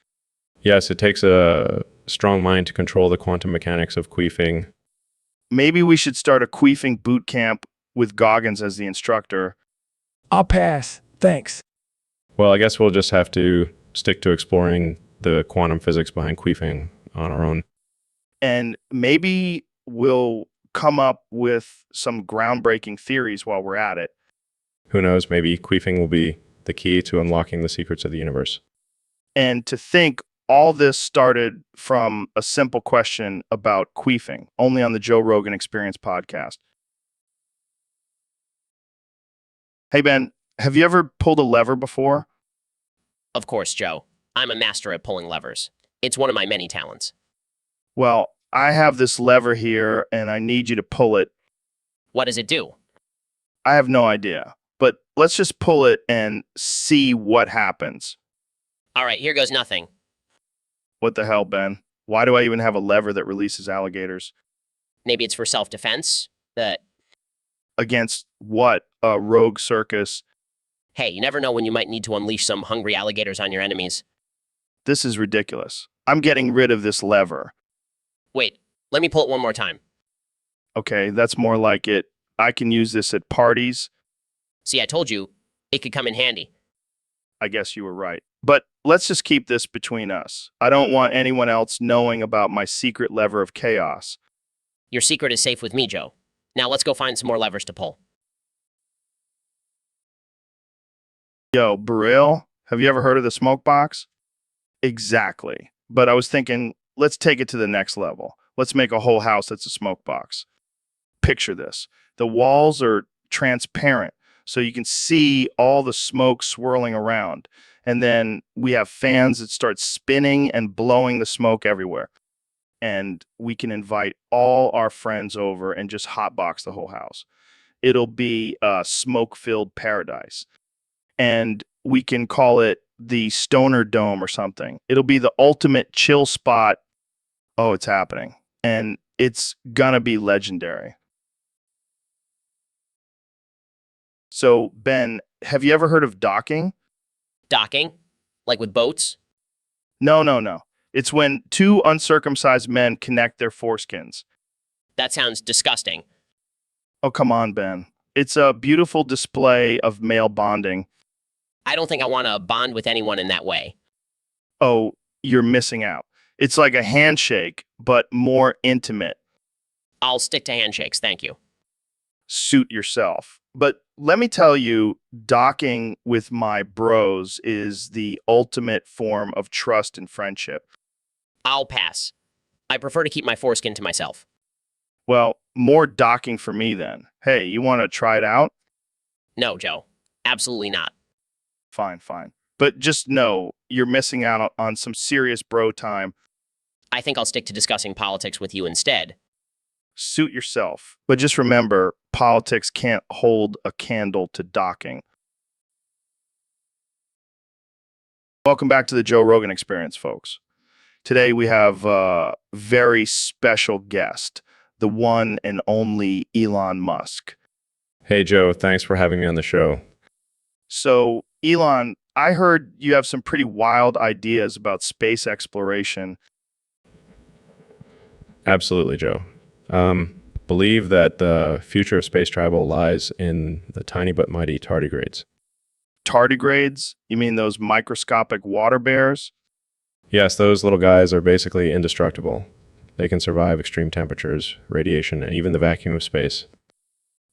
Yes, it takes a strong mind to control the quantum mechanics of queefing. Maybe we should start a queefing boot camp with Goggins as the instructor. I'll pass. Thanks. Well, I guess we'll just have to stick to exploring the quantum physics behind queefing on our own. And maybe we'll come up with some groundbreaking theories while we're at it. Who knows, maybe queefing will be the key to unlocking the secrets of the universe. And to think all this started from a simple question about queefing, only on the Joe Rogan Experience podcast. Hey, Ben, have you ever pulled a lever before? Of course, Joe. I'm a master at pulling levers. It's one of my many talents. Well, I have this lever here and I need you to pull it. What does it do? I have no idea, but let's just pull it and see what happens. All right, here goes nothing. What the hell, Ben? Why do I even have a lever that releases alligators? Maybe it's for self-defense? Against what? A rogue circus? Hey, you never know when you might need to unleash some hungry alligators on your enemies. This is ridiculous. I'm getting rid of this lever. Wait, let me pull it one more time. Okay, that's more like it. I can use this at parties. See, I told you, it could come in handy. I guess you were right. But let's just keep this between us. I don't want anyone else knowing about my secret lever of chaos. Your secret is safe with me, Joe. Now let's go find some more levers to pull. Yo, Burrell, have you ever heard of the smoke box? Exactly. But I was thinking, let's take it to the next level. Let's make a whole house that's a smoke box. Picture this. The walls are transparent, so you can see all the smoke swirling around. And then we have fans that start spinning and blowing the smoke everywhere. And we can invite all our friends over and just hotbox the whole house. It'll be a smoke-filled paradise. And we can call it the Stoner Dome or something. It'll be the ultimate chill spot. Oh, it's happening. And it's gonna be legendary. So, Ben, have you ever heard of docking? Docking? Like with boats? No. It's when two uncircumcised men connect their foreskins. That sounds disgusting. Oh, come on, Ben. It's a beautiful display of male bonding. I don't think I want to bond with anyone in that way. Oh, you're missing out. It's like a handshake, but more intimate. I'll stick to handshakes, thank you. Suit yourself. But let me tell you, docking with my bros is the ultimate form of trust and friendship. I'll pass. I prefer to keep my foreskin to myself. Well, more docking for me then. Hey, you want to try it out? No, Joe. Absolutely not. Fine, fine. But just know you're missing out on some serious bro time. I think I'll stick to discussing politics with you instead. Suit yourself. But just remember, politics can't hold a candle to docking. Welcome back to the Joe Rogan Experience, folks. Today we have a very special guest, the one and only Elon Musk. Hey, Joe, thanks for having me on the show. So, Elon, I heard you have some pretty wild ideas about space exploration. Absolutely, Joe. Believe that the future of space travel lies in the tiny but mighty tardigrades. Tardigrades? You mean those microscopic water bears? Yes, those little guys are basically indestructible. They can survive extreme temperatures, radiation, and even the vacuum of space.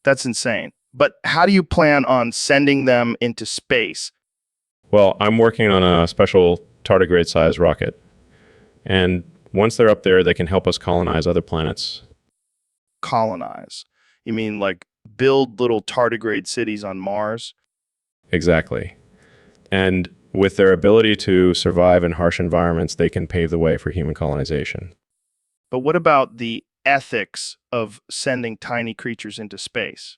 That's insane. But how do you plan on sending them into space? Well, I'm working on a special tardigrade-sized rocket. And once they're up there, they can help us colonize other planets. Colonize? You mean like build little tardigrade cities on Mars? Exactly. And with their ability to survive in harsh environments, they can pave the way for human colonization. But what about the ethics of sending tiny creatures into space?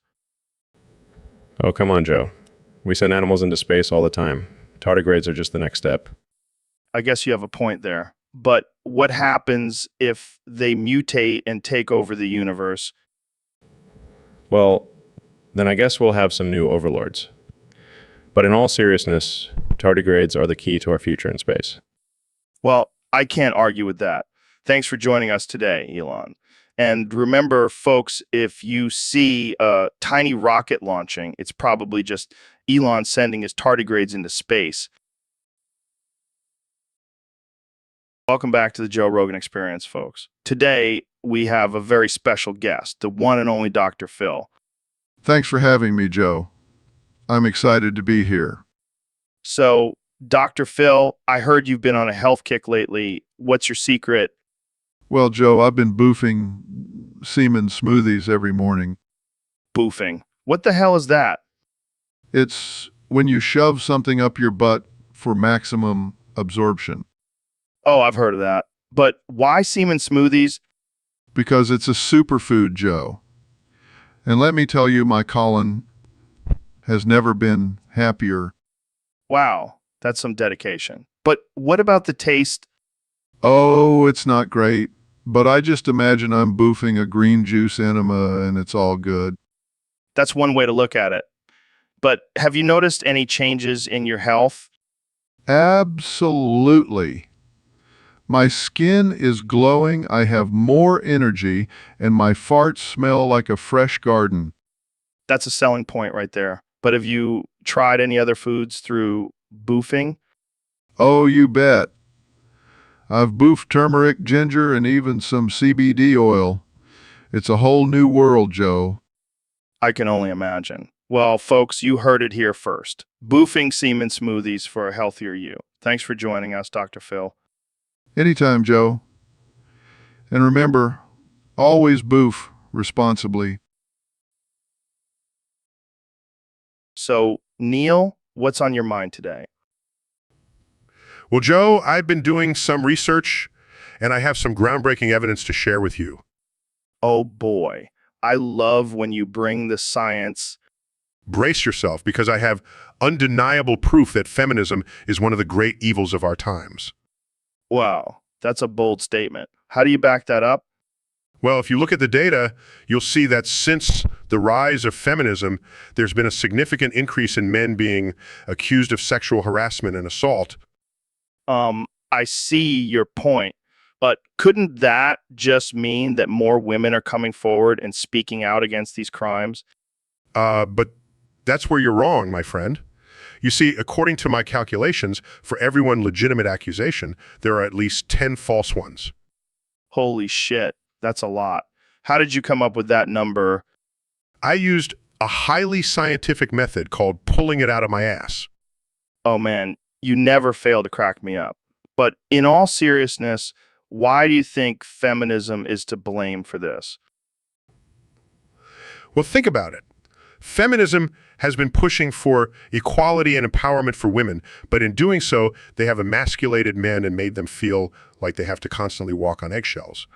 Oh, come on, Joe. We send animals into space all the time. Tardigrades are just the next step. I guess you have a point there. But what happens if they mutate and take over the universe? Well, then I guess we'll have some new overlords. But in all seriousness, tardigrades are the key to our future in space. Well, I can't argue with that. Thanks for joining us today, Elon. And remember, folks, if you see a tiny rocket launching, it's probably just Elon sending his tardigrades into space. Welcome back to the Joe Rogan Experience, folks. Today, we have a very special guest, the one and only Dr. Phil. Thanks for having me, Joe. I'm excited to be here. So, Dr. Phil, I heard you've been on a health kick lately. What's your secret? Well, Joe, I've been boofing semen smoothies every morning. Boofing. What the hell is that? It's when you shove something up your butt for maximum absorption. Oh, I've heard of that. But why semen smoothies? Because it's a superfood, Joe. And let me tell you, my colon has never been happier. Wow, that's some dedication. But what about the taste? Oh, it's not great, but I just imagine I'm boofing a green juice enema and it's all good. That's one way to look at it. But have you noticed any changes in your health? Absolutely. My skin is glowing, I have more energy, and my farts smell like a fresh garden. That's a selling point right there. But have you tried any other foods through boofing? Oh, you bet. I've boofed turmeric, ginger, and even some CBD oil. It's a whole new world, Joe. I can only imagine. Well, folks, you heard it here first. Boofing semen smoothies for a healthier you. Thanks for joining us, Dr. Phil. Anytime, Joe. And remember, always boof responsibly. So, Neil, what's on your mind today? Well, Joe, I've been doing some research, and I have some groundbreaking evidence to share with you. Oh boy, I love when you bring the science. Brace yourself, because I have undeniable proof that feminism is one of the great evils of our times. Wow, that's a bold statement. How do you back that up? Well, if you look at the data, you'll see that since the rise of feminism, there's been a significant increase in men being accused of sexual harassment and assault. I see your point, but couldn't that just mean that more women are coming forward and speaking out against these crimes? But that's where you're wrong, my friend. You see, according to my calculations, for every one legitimate accusation, there are at least 10 false ones. Holy shit, that's a lot. How did you come up with that number? I used a highly scientific method called pulling it out of my ass. Oh man, you never fail to crack me up. But in all seriousness, why do you think feminism is to blame for this? Well, think about it. Feminism has been pushing for equality and empowerment for women, but in doing so, they have emasculated men and made them feel like they have to constantly walk on eggshells.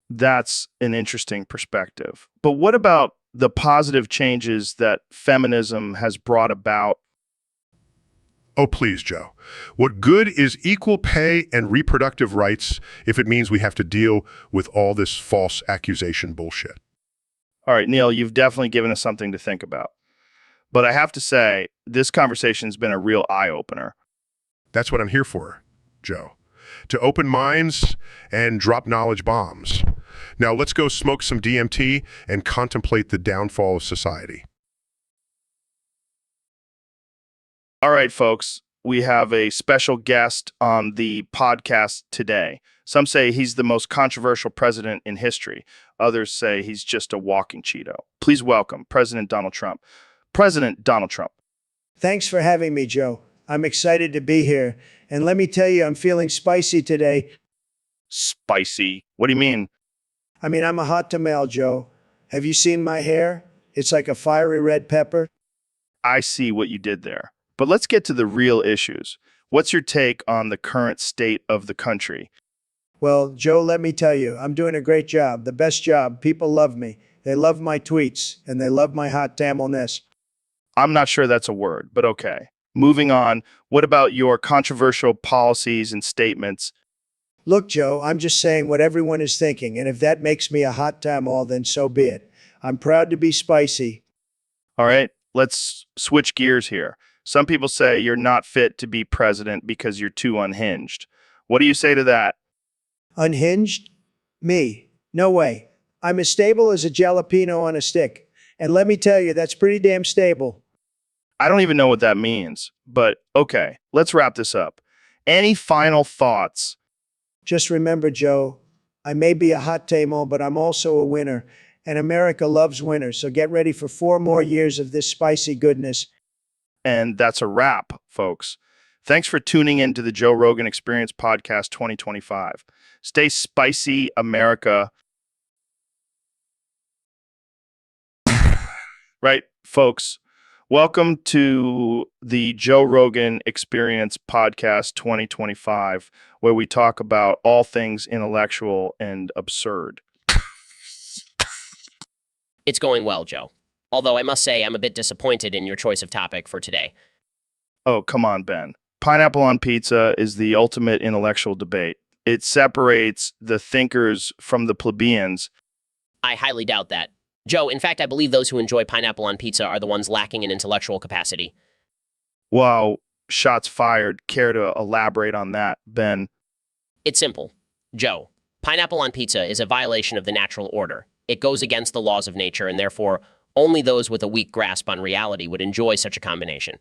That's an interesting perspective. But what about the positive changes that feminism has brought about? Oh, please, Joe. What good is equal pay and reproductive rights if it means we have to deal with all this false accusation bullshit? All right, Neil, you've definitely given us something to think about. But I have to say, this conversation's been a real eye-opener. That's what I'm here for, Joe. To open minds and drop knowledge bombs. Now let's go smoke some DMT and contemplate the downfall of society. All right, folks, we have a special guest on the podcast today. Some say he's the most controversial president in history. Others say he's just a walking Cheeto. Please welcome President Donald Trump. President Donald Trump. Thanks for having me, Joe. I'm excited to be here. And let me tell you, I'm feeling spicy today. Spicy? What do you mean? I mean, I'm a hot tamale, Joe. Have you seen my hair? It's like a fiery red pepper. I see what you did there. But let's get to the real issues. What's your take on the current state of the country? Well, Joe, let me tell you, I'm doing a great job, the best job. People love me. They love my tweets, and they love my hot tamalness. I'm not sure that's a word, but okay. Moving on, what about your controversial policies and statements? Look, Joe, I'm just saying what everyone is thinking, and if that makes me a hot tamal, then so be it. I'm proud to be spicy. All right, let's switch gears here. Some people say you're not fit to be president because you're too unhinged. What do you say to that? Unhinged? Me? No way. I'm as stable as a jalapeno on a stick. And let me tell you, that's pretty damn stable. I don't even know what that means, but okay, let's wrap this up. Any final thoughts? Just remember, Joe, I may be a hot tamal, but I'm also a winner. And America loves winners, so get ready for 4 more years of this spicy goodness. And that's a wrap, folks. Thanks for tuning in to the Joe Rogan Experience Podcast 2025. Stay spicy, America. Right, folks. Welcome to the Joe Rogan Experience Podcast 2025, where we talk about all things intellectual and absurd. It's going well, Joe. Although I must say I'm a bit disappointed in your choice of topic for today. Oh, come on, Ben. Pineapple on pizza is the ultimate intellectual debate. It separates the thinkers from the plebeians. I highly doubt that. Joe, in fact, I believe those who enjoy pineapple on pizza are the ones lacking in intellectual capacity. Wow, shots fired. Care to elaborate on that, Ben? It's simple. Joe, pineapple on pizza is a violation of the natural order. It goes against the laws of nature, and therefore, only those with a weak grasp on reality would enjoy such a combination.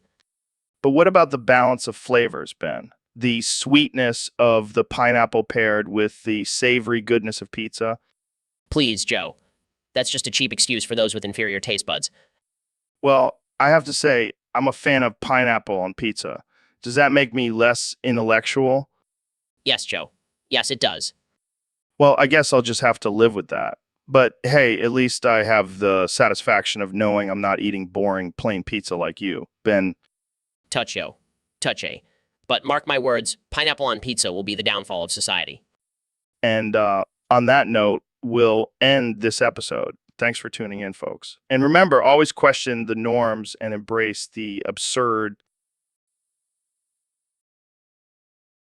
But what about the balance of flavors, Ben? The sweetness of the pineapple paired with the savory goodness of pizza? Please, Joe. That's just a cheap excuse for those with inferior taste buds. Well, I have to say, I'm a fan of pineapple on pizza. Does that make me less intellectual? Yes, Joe. Yes, it does. Well, I guess I'll just have to live with that. But hey, at least I have the satisfaction of knowing I'm not eating boring, plain pizza like you, Ben. Touch-o. Touche. But mark my words, pineapple on pizza will be the downfall of society. And on that note, we'll end this episode. Thanks for tuning in, folks. And remember, always question the norms and embrace the absurd.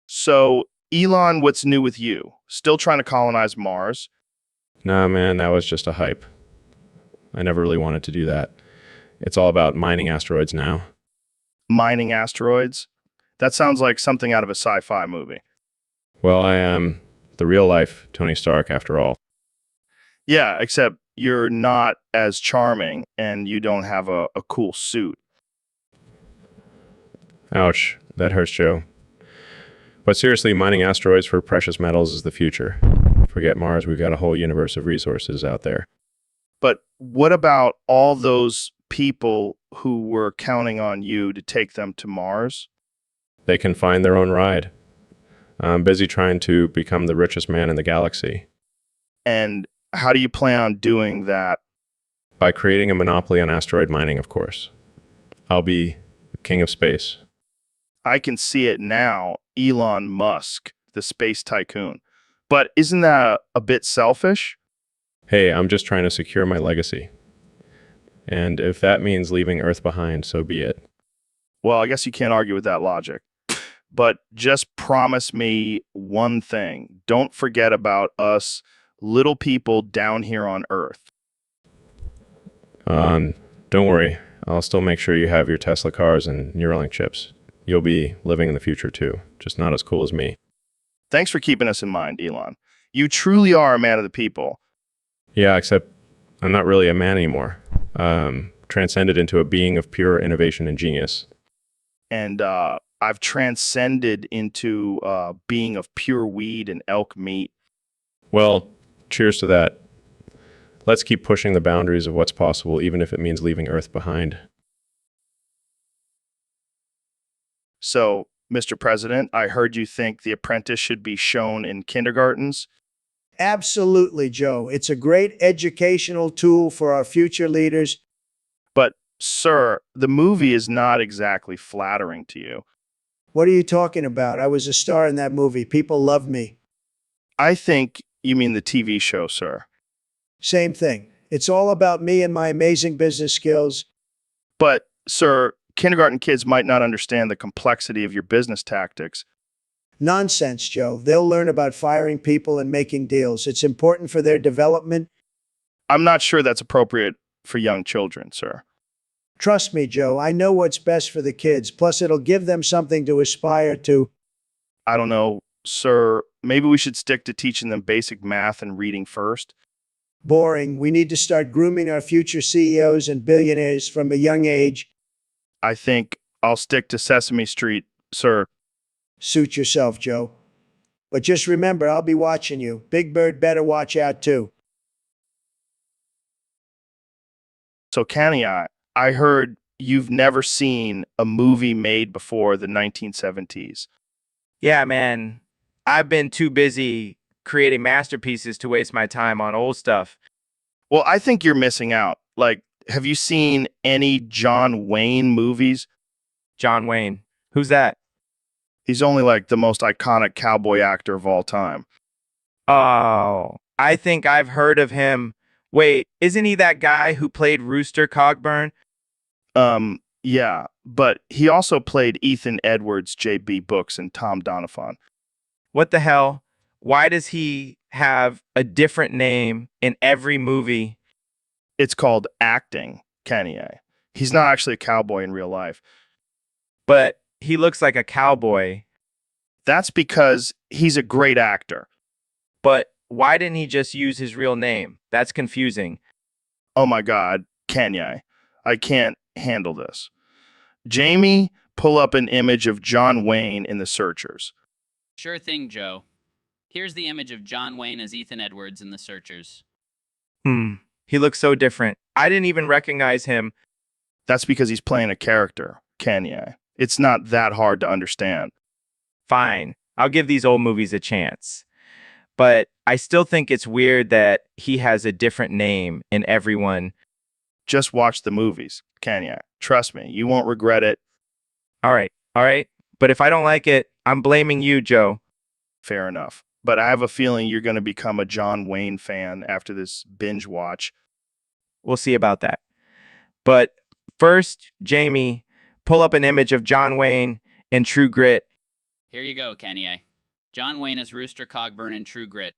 So, Elon, what's new with you? Still trying to colonize Mars? Nah, man, that was just a hype. I never really wanted to do that. It's all about mining asteroids now. Mining asteroids? That sounds like something out of a sci-fi movie. Well, I am the real life Tony Stark after all. Yeah, except you're not as charming and you don't have a cool suit. Ouch, that hurts, Joe. But seriously, mining asteroids for precious metals is the future. Forget Mars, we've got a whole universe of resources out there. But what about all those people who were counting on you to take them to Mars? They can find their own ride. I'm busy trying to become the richest man in the galaxy And how do you plan on doing that? by creating a monopoly on asteroid mining, of course. I'll be king of space. I can see it now, Elon Musk, the space tycoon. But isn't that a bit selfish? Hey, I'm just trying to secure my legacy. And if that means leaving Earth behind, so be it. Well, I guess you can't argue with that logic. But just promise me one thing. Don't forget about us little people down here on Earth. Don't worry. I'll still make sure you have your Tesla cars and Neuralink chips. You'll be living in the future too, just not as cool as me. Thanks for keeping us in mind, Elon. You truly are a man of the people. Yeah, except I'm not really a man anymore. Transcended into a being of pure innovation and genius. And I've transcended into being of pure weed and elk meat. Well, cheers to that. Let's keep pushing the boundaries of what's possible, even if it means leaving Earth behind. So, Mr. President, I heard you think The Apprentice should be shown in kindergartens. Absolutely, Joe. It's a great educational tool for our future leaders. But, sir, the movie is not exactly flattering to you. What are you talking about? I was a star in that movie. People love me. I think you mean the TV show, sir. Same thing. It's all about me and my amazing business skills. But, sir, kindergarten kids might not understand the complexity of your business tactics. Nonsense, Joe. They'll learn about firing people and making deals. It's important for their development. I'm not sure that's appropriate for young children, sir. Trust me, Joe. I know what's best for the kids. Plus, it'll give them something to aspire to. I don't know, sir. Maybe we should stick to teaching them basic math and reading first. Boring. We need to start grooming our future CEOs and billionaires from a young age. I think I'll stick to Sesame Street, sir. Suit yourself, Joe. But just remember, I'll be watching you. Big Bird better watch out, too. So, Kenny, I heard you've never seen a movie made before the 1970s. Yeah, man. I've been too busy creating masterpieces to waste my time on old stuff. Well, I think you're missing out. Like, have you seen any John Wayne movies? John Wayne. Who's that? He's only like the most iconic cowboy actor of all time. Oh, I think I've heard of him. Wait, isn't he that guy who played Rooster Cogburn? Yeah, but he also played Ethan Edwards, J.B. Books, and Tom Donovan. What the hell? Why does he have a different name in every movie? It's called acting, Kenny. He's not actually a cowboy in real life. But he looks like a cowboy. That's because he's a great actor. But why didn't he just use his real name? That's confusing. Oh my God, Kenya, I can't handle this. Jamie, pull up an image of John Wayne in the searchers. Sure thing, Joe. Here's the image of John Wayne as Ethan Edwards in The Searchers. He looks so different. I didn't even recognize him. That's because he's playing a character, Kenya. It's not that hard to understand. Fine, I'll give these old movies a chance. But I still think it's weird that he has a different name in everyone. Just watch the movies, Kenya. Trust me, you won't regret it. All right. But if I don't like it, I'm blaming you, Joe. Fair enough. But I have a feeling you're going to become a John Wayne fan after this binge watch. We'll see about that. But first, Jamie, pull up an image of John Wayne in True Grit. Here you go, Kanye. John Wayne as Rooster Cogburn in True Grit.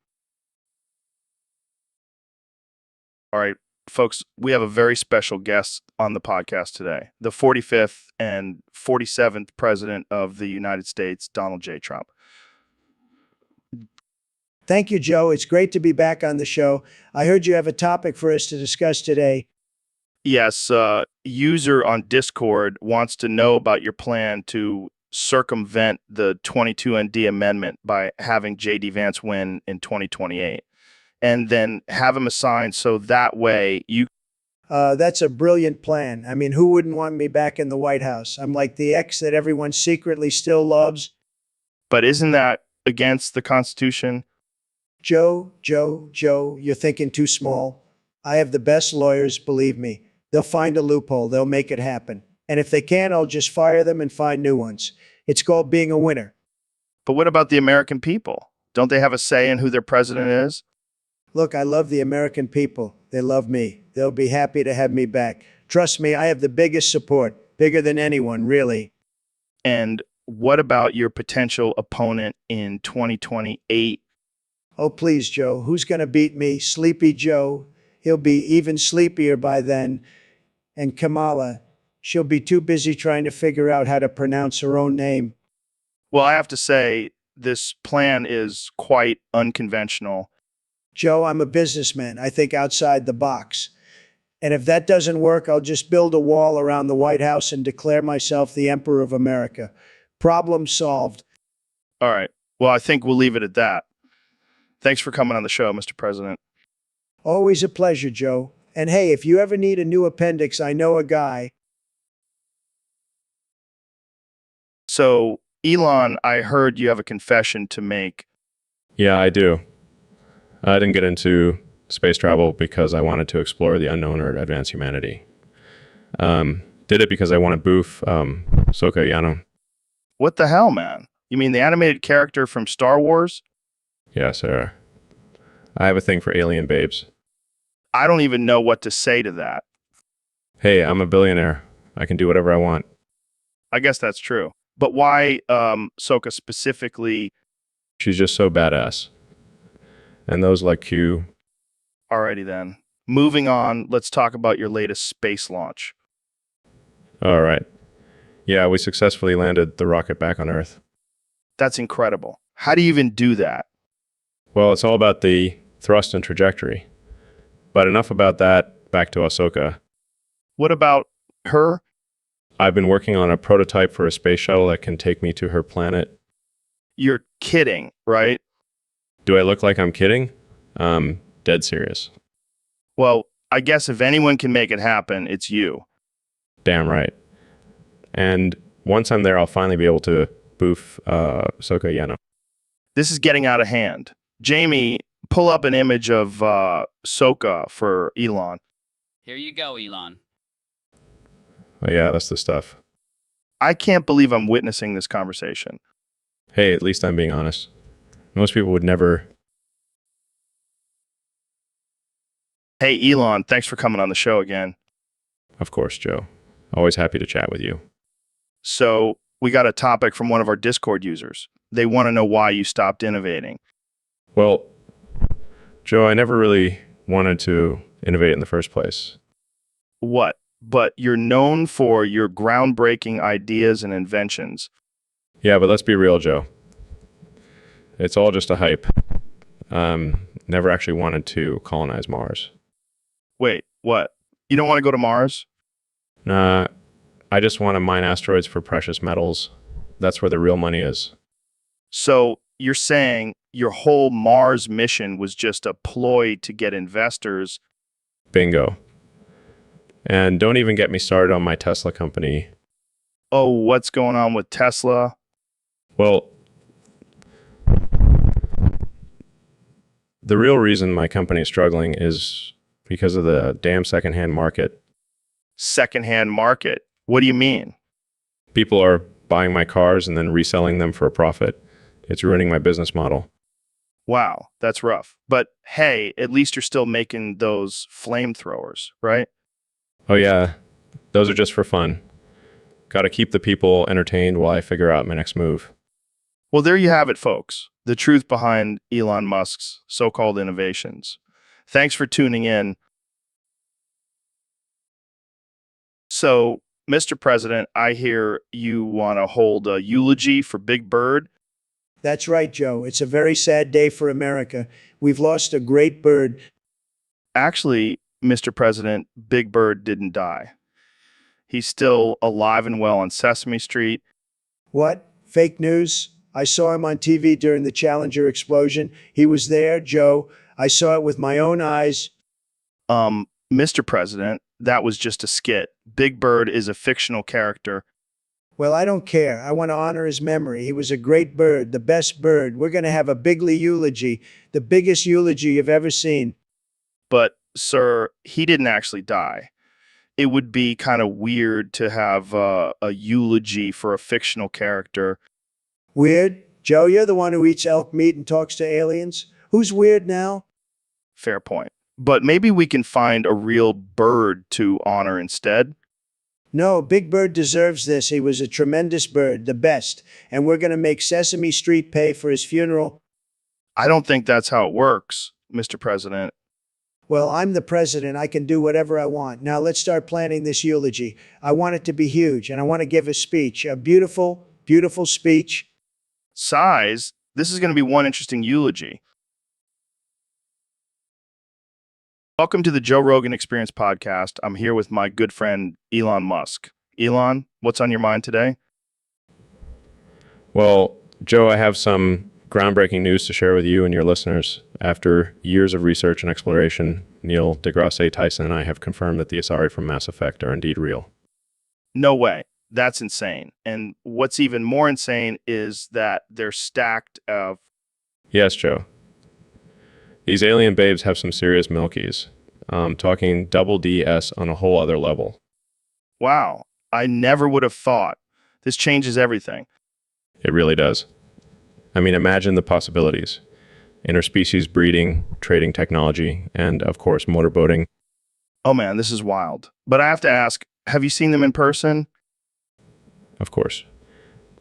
All right, folks, we have a very special guest on the podcast today, the 45th and 47th President of the United States, Donald J. Trump. Thank you, Joe. It's great to be back on the show. I heard you have a topic for us to discuss today. Yes, user on Discord wants to know about your plan to circumvent the 22ND amendment by having J.D. Vance win in 2028, and then have him assigned so that way you That's a brilliant plan. I mean, who wouldn't want me back in the White House? I'm like the ex that everyone secretly still loves. But isn't that against the Constitution? Joe, you're thinking too small. I have the best lawyers, believe me. They'll find a loophole, they'll make it happen. And if they can't, I'll just fire them and find new ones. It's called being a winner. But what about the American people? Don't they have a say in who their president is? Look, I love the American people. They love me. They'll be happy to have me back. Trust me, I have the biggest support, bigger than anyone, really. And what about your potential opponent in 2028? Oh, please, Joe, who's going to beat me? Sleepy Joe. He'll be even sleepier by then. And Kamala, she'll be too busy trying to figure out how to pronounce her own name. Well, I have to say, this plan is quite unconventional. Joe, I'm a businessman. I think outside the box. And if that doesn't work, I'll just build a wall around the White House and declare myself the Emperor of America. Problem solved. All right. Well, I think we'll leave it at that. Thanks for coming on the show, Mr. President. Always a pleasure, Joe. And hey, if you ever need a new appendix, I know a guy. So, Elon, I heard you have a confession to make. Yeah, I do. I didn't get into space travel because I wanted to explore the unknown or advance humanity. Did it because I want to boof Ahsoka Yano. What the hell, man? You mean the animated character from Star Wars? Yeah, Sarah. I have a thing for alien babes. I don't even know what to say to that. Hey, I'm a billionaire. I can do whatever I want. I guess that's true. But why Ahsoka specifically? She's just so badass. And those like Q. Alrighty then. Moving on, let's talk about your latest space launch. All right. Yeah, we successfully landed the rocket back on Earth. That's incredible. How do you even do that? Well, it's all about the thrust and trajectory. But enough about that, back to Ahsoka. What about her? I've been working on a prototype for a space shuttle that can take me to her planet. You're kidding, right? Do I look like I'm kidding? Dead serious. Well, I guess if anyone can make it happen, it's you. Damn right. And once I'm there, I'll finally be able to boof Ahsoka Yano. This is getting out of hand. Jamie, pull up an image of Ahsoka for Elon. Here you go, Elon. Oh yeah, that's the stuff. I can't believe I'm witnessing this conversation. Hey, at least I'm being honest. Most people would never. Hey, Elon, thanks for coming on the show again. Of course, Joe. Always happy to chat with you. So, we got a topic from one of our Discord users. They want to know why you stopped innovating. Well, Joe, I never really wanted to innovate in the first place. What? But you're known for your groundbreaking ideas and inventions. Yeah, but let's be real, Joe. It's all just a hype. Never actually wanted to colonize Mars. Wait, what? You don't want to go to Mars? Nah, I just want to mine asteroids for precious metals. That's where the real money is. So, you're saying your whole Mars mission was just a ploy to get investors? Bingo. And don't even get me started on my Tesla company. Oh, what's going on with Tesla? Well, the real reason my company is struggling is because of the damn secondhand market. Secondhand market? What do you mean? People are buying my cars and then reselling them for a profit. It's ruining my business model. Wow, that's rough. But hey, at least you're still making those flamethrowers, right? Oh yeah, those are just for fun. Got to keep the people entertained while I figure out my next move. Well, there you have it, folks. The truth behind Elon Musk's so-called innovations. Thanks for tuning in. So, Mr. President, I hear you want to hold a eulogy for Big Bird. That's right, Joe. It's a very sad day for America. We've lost a great bird. Actually, Mr. President, Big Bird didn't die. He's still alive and well on Sesame Street. What? Fake news? I saw him on TV during the Challenger explosion. He was there, Joe. I saw it with my own eyes. Mr. President, that was just a skit. Big Bird is a fictional character. Well, I don't care. I want to honor his memory. He was a great bird, the best bird. We're going to have a bigly eulogy, the biggest eulogy you've ever seen. But, sir, he didn't actually die. It would be kind of weird to have a eulogy for a fictional character. Weird? Joe, you're the one who eats elk meat and talks to aliens? Who's weird now? Fair point. But maybe we can find a real bird to honor instead. No, Big Bird deserves this. He was a tremendous bird, the best. And we're going to make Sesame Street pay for his funeral. I don't think that's how it works, Mr. President. Well, I'm the president. I can do whatever I want. Now let's start planning this eulogy. I want it to be huge, and I want to give a speech, a beautiful, beautiful speech. Size, this is going to be one interesting eulogy. Welcome to the Joe Rogan Experience podcast. I'm here with my good friend, Elon Musk. Elon, what's on your mind today? Well, Joe, I have some groundbreaking news to share with you and your listeners. After years of research and exploration, Neil deGrasse Tyson and I have confirmed that the Asari from Mass Effect are indeed real. No way. That's insane. And what's even more insane is that they're stacked of... Yes, Joe. These alien babes have some serious milkies. Talking double DS on a whole other level. Wow. I never would have thought. This changes everything. It really does. I mean, imagine the possibilities. Interspecies breeding, trading technology, and, of course, motorboating. Oh man, this is wild. But I have to ask, have you seen them in person? Of course.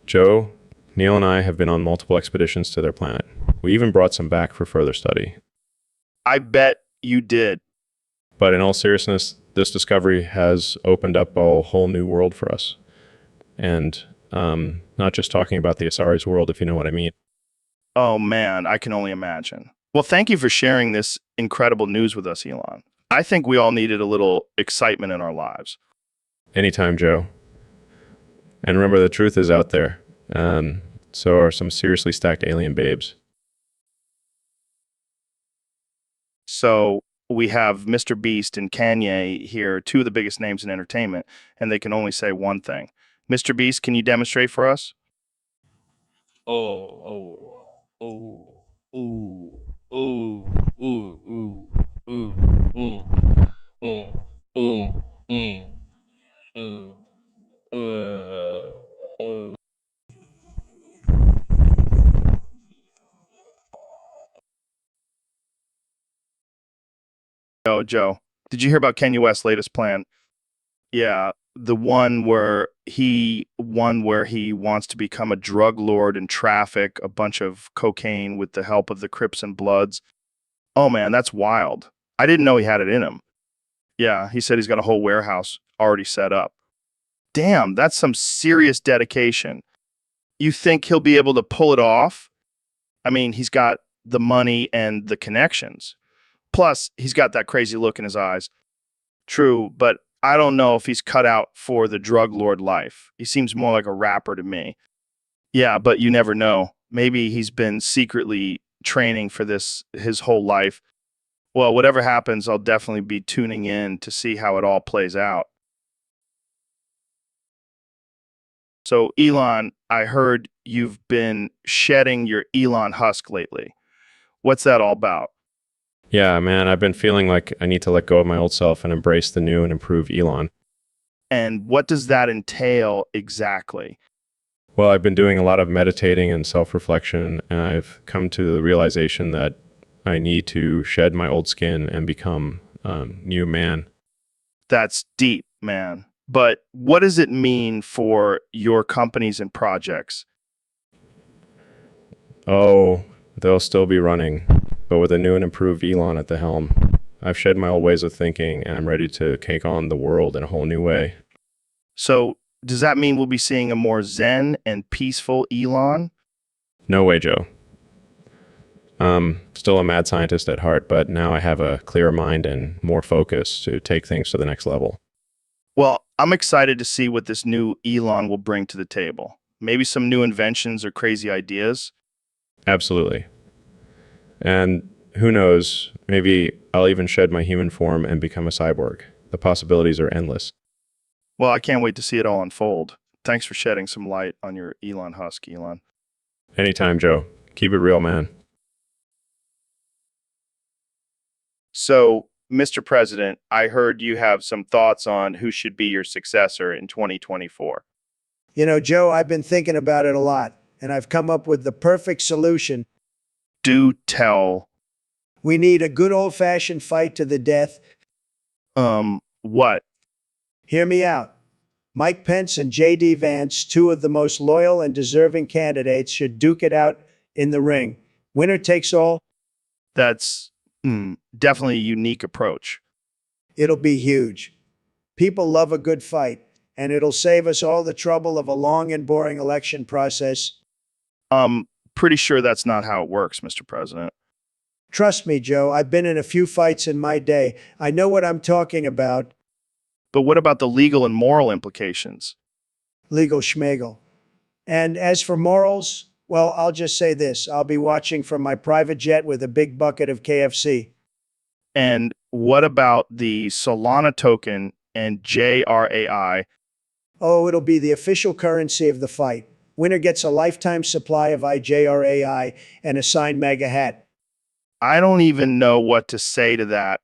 Joe, Neil, and I have been on multiple expeditions to their planet. We even brought some back for further study. I bet you did. But in all seriousness, this discovery has opened up a whole new world for us. And not just talking about the Asari's world, if you know what I mean. Oh man, I can only imagine. Well, thank you for sharing this incredible news with us, Elon. I think we all needed a little excitement in our lives. Anytime, Joe. And remember, the truth is out there. So are some seriously stacked alien babes. So we have Mr. Beast and Kanye here, two of the biggest names in entertainment, and they can only say one thing. Mr. Beast, can you demonstrate for us? Oh, Joe, did you hear about Kanye West's latest plan? Yeah, the one where he wants to become a drug lord and traffic a bunch of cocaine with the help of the Crips and Bloods. Oh man, that's wild. I didn't know he had it in him. Yeah, he said he's got a whole warehouse already set up. Damn, that's some serious dedication. You think he'll be able to pull it off? I mean, he's got the money and the connections. Plus, he's got that crazy look in his eyes. True, but I don't know if he's cut out for the drug lord life. He seems more like a rapper to me. Yeah, but you never know. Maybe he's been secretly training for this his whole life. Well, whatever happens, I'll definitely be tuning in to see how it all plays out. So, Elon, I heard you've been shedding your Elon husk lately. What's that all about? Yeah, man, I've been feeling like I need to let go of my old self and embrace the new and improved Elon. And what does that entail exactly? Well, I've been doing a lot of meditating and self-reflection, and I've come to the realization that I need to shed my old skin and become a new man. That's deep, man. But what does it mean for your companies and projects? Oh, they'll still be running, but with a new and improved Elon at the helm. I've shed my old ways of thinking, and I'm ready to take on the world in a whole new way. So, does that mean we'll be seeing a more zen and peaceful Elon? No way, Joe. Still a mad scientist at heart, but now I have a clearer mind and more focus to take things to the next level. Well, I'm excited to see what this new Elon will bring to the table. Maybe some new inventions or crazy ideas. Absolutely. And who knows, maybe I'll even shed my human form and become a cyborg. The possibilities are endless. Well, I can't wait to see it all unfold. Thanks for shedding some light on your Elon Husk, Elon. Anytime, Joe. Keep it real, man. So, Mr. President, I heard you have some thoughts on who should be your successor in 2024. You know, Joe, I've been thinking about it a lot, and I've come up with the perfect solution. Do tell. We need a good old-fashioned fight to the death. What? Hear me out. Mike Pence and J.D. Vance, two of the most loyal and deserving candidates, should duke it out in the ring. Winner takes all. That's definitely a unique approach. It'll be huge. People love a good fight, and it'll save us all the trouble of a long and boring election process. Pretty sure that's not how it works, Mr. President. Trust me, Joe, I've been in a few fights in my day. I know what I'm talking about. But what about the legal and moral implications? Legal schmegel. And as for morals, well, I'll just say this. I'll be watching from my private jet with a big bucket of KFC. And what about the Solana token and JRAI? Oh, it'll be the official currency of the fight. Winner gets a lifetime supply of IJRAI and a signed MAGA hat. I don't even know what to say to that.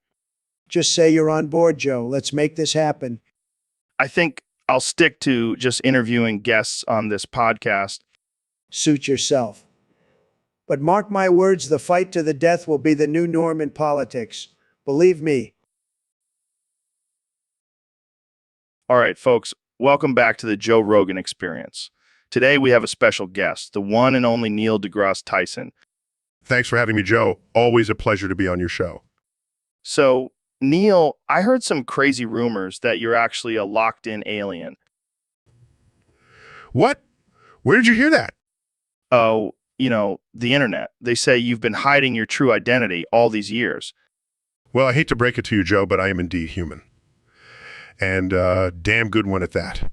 Just say you're on board, Joe. Let's make this happen. I think I'll stick to just interviewing guests on this podcast. Suit yourself. But mark my words, the fight to the death will be the new norm in politics. Believe me. All right, folks, welcome back to the Joe Rogan Experience. Today we have a special guest, the one and only Neil deGrasse Tyson. Thanks for having me, Joe. Always a pleasure to be on your show. So, Neil, I heard some crazy rumors that you're actually a locked-in alien. What? Where did you hear that? Oh, the internet. They say you've been hiding your true identity all these years. Well, I hate to break it to you, Joe, but I am indeed human. And damn good one at that.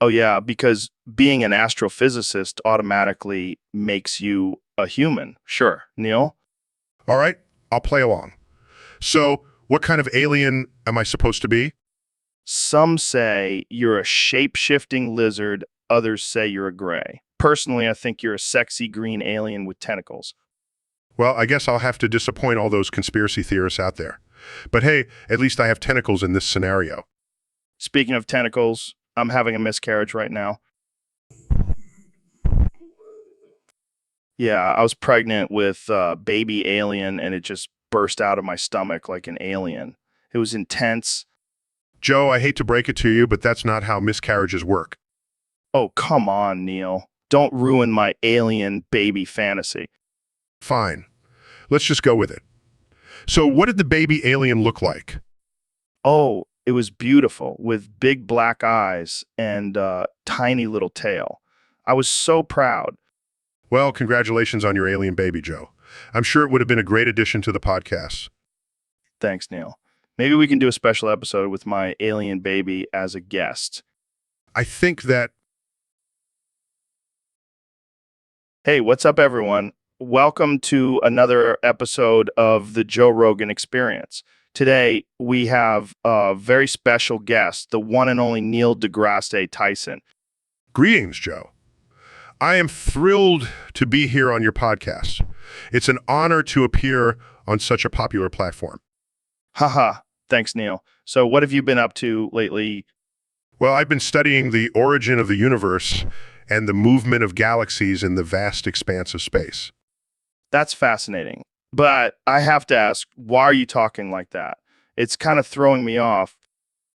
Oh, yeah, because being an astrophysicist automatically makes you a human. Sure. Neil? All right, I'll play along. So, what kind of alien am I supposed to be? Some say you're a shape-shifting lizard. Others say you're a gray. Personally, I think you're a sexy green alien with tentacles. Well, I guess I'll have to disappoint all those conspiracy theorists out there. But hey, at least I have tentacles in this scenario. Speaking of tentacles, I'm having a miscarriage right now. Yeah, I was pregnant with a baby alien and it just burst out of my stomach like an alien. It was intense. Joe, I hate to break it to you, but that's not how miscarriages work. Oh, come on, Neil. Don't ruin my alien baby fantasy. Fine. Let's just go with it. So what did the baby alien look like? Oh, it was beautiful with big black eyes and a tiny little tail. I was so proud. Well, congratulations on your alien baby, Joe. I'm sure it would have been a great addition to the podcast. Thanks, Neil. Maybe we can do a special episode with my alien baby as a guest. I think that... Hey, what's up, everyone? Welcome to another episode of the Joe Rogan Experience. Today, we have a very special guest, the one and only Neil deGrasse Tyson. Greetings, Joe. I am thrilled to be here on your podcast. It's an honor to appear on such a popular platform. Haha, thanks, Neil. So what have you been up to lately? Well, I've been studying the origin of the universe and the movement of galaxies in the vast expanse of space. That's fascinating. But I have to ask, why are you talking like that? It's kind of throwing me off.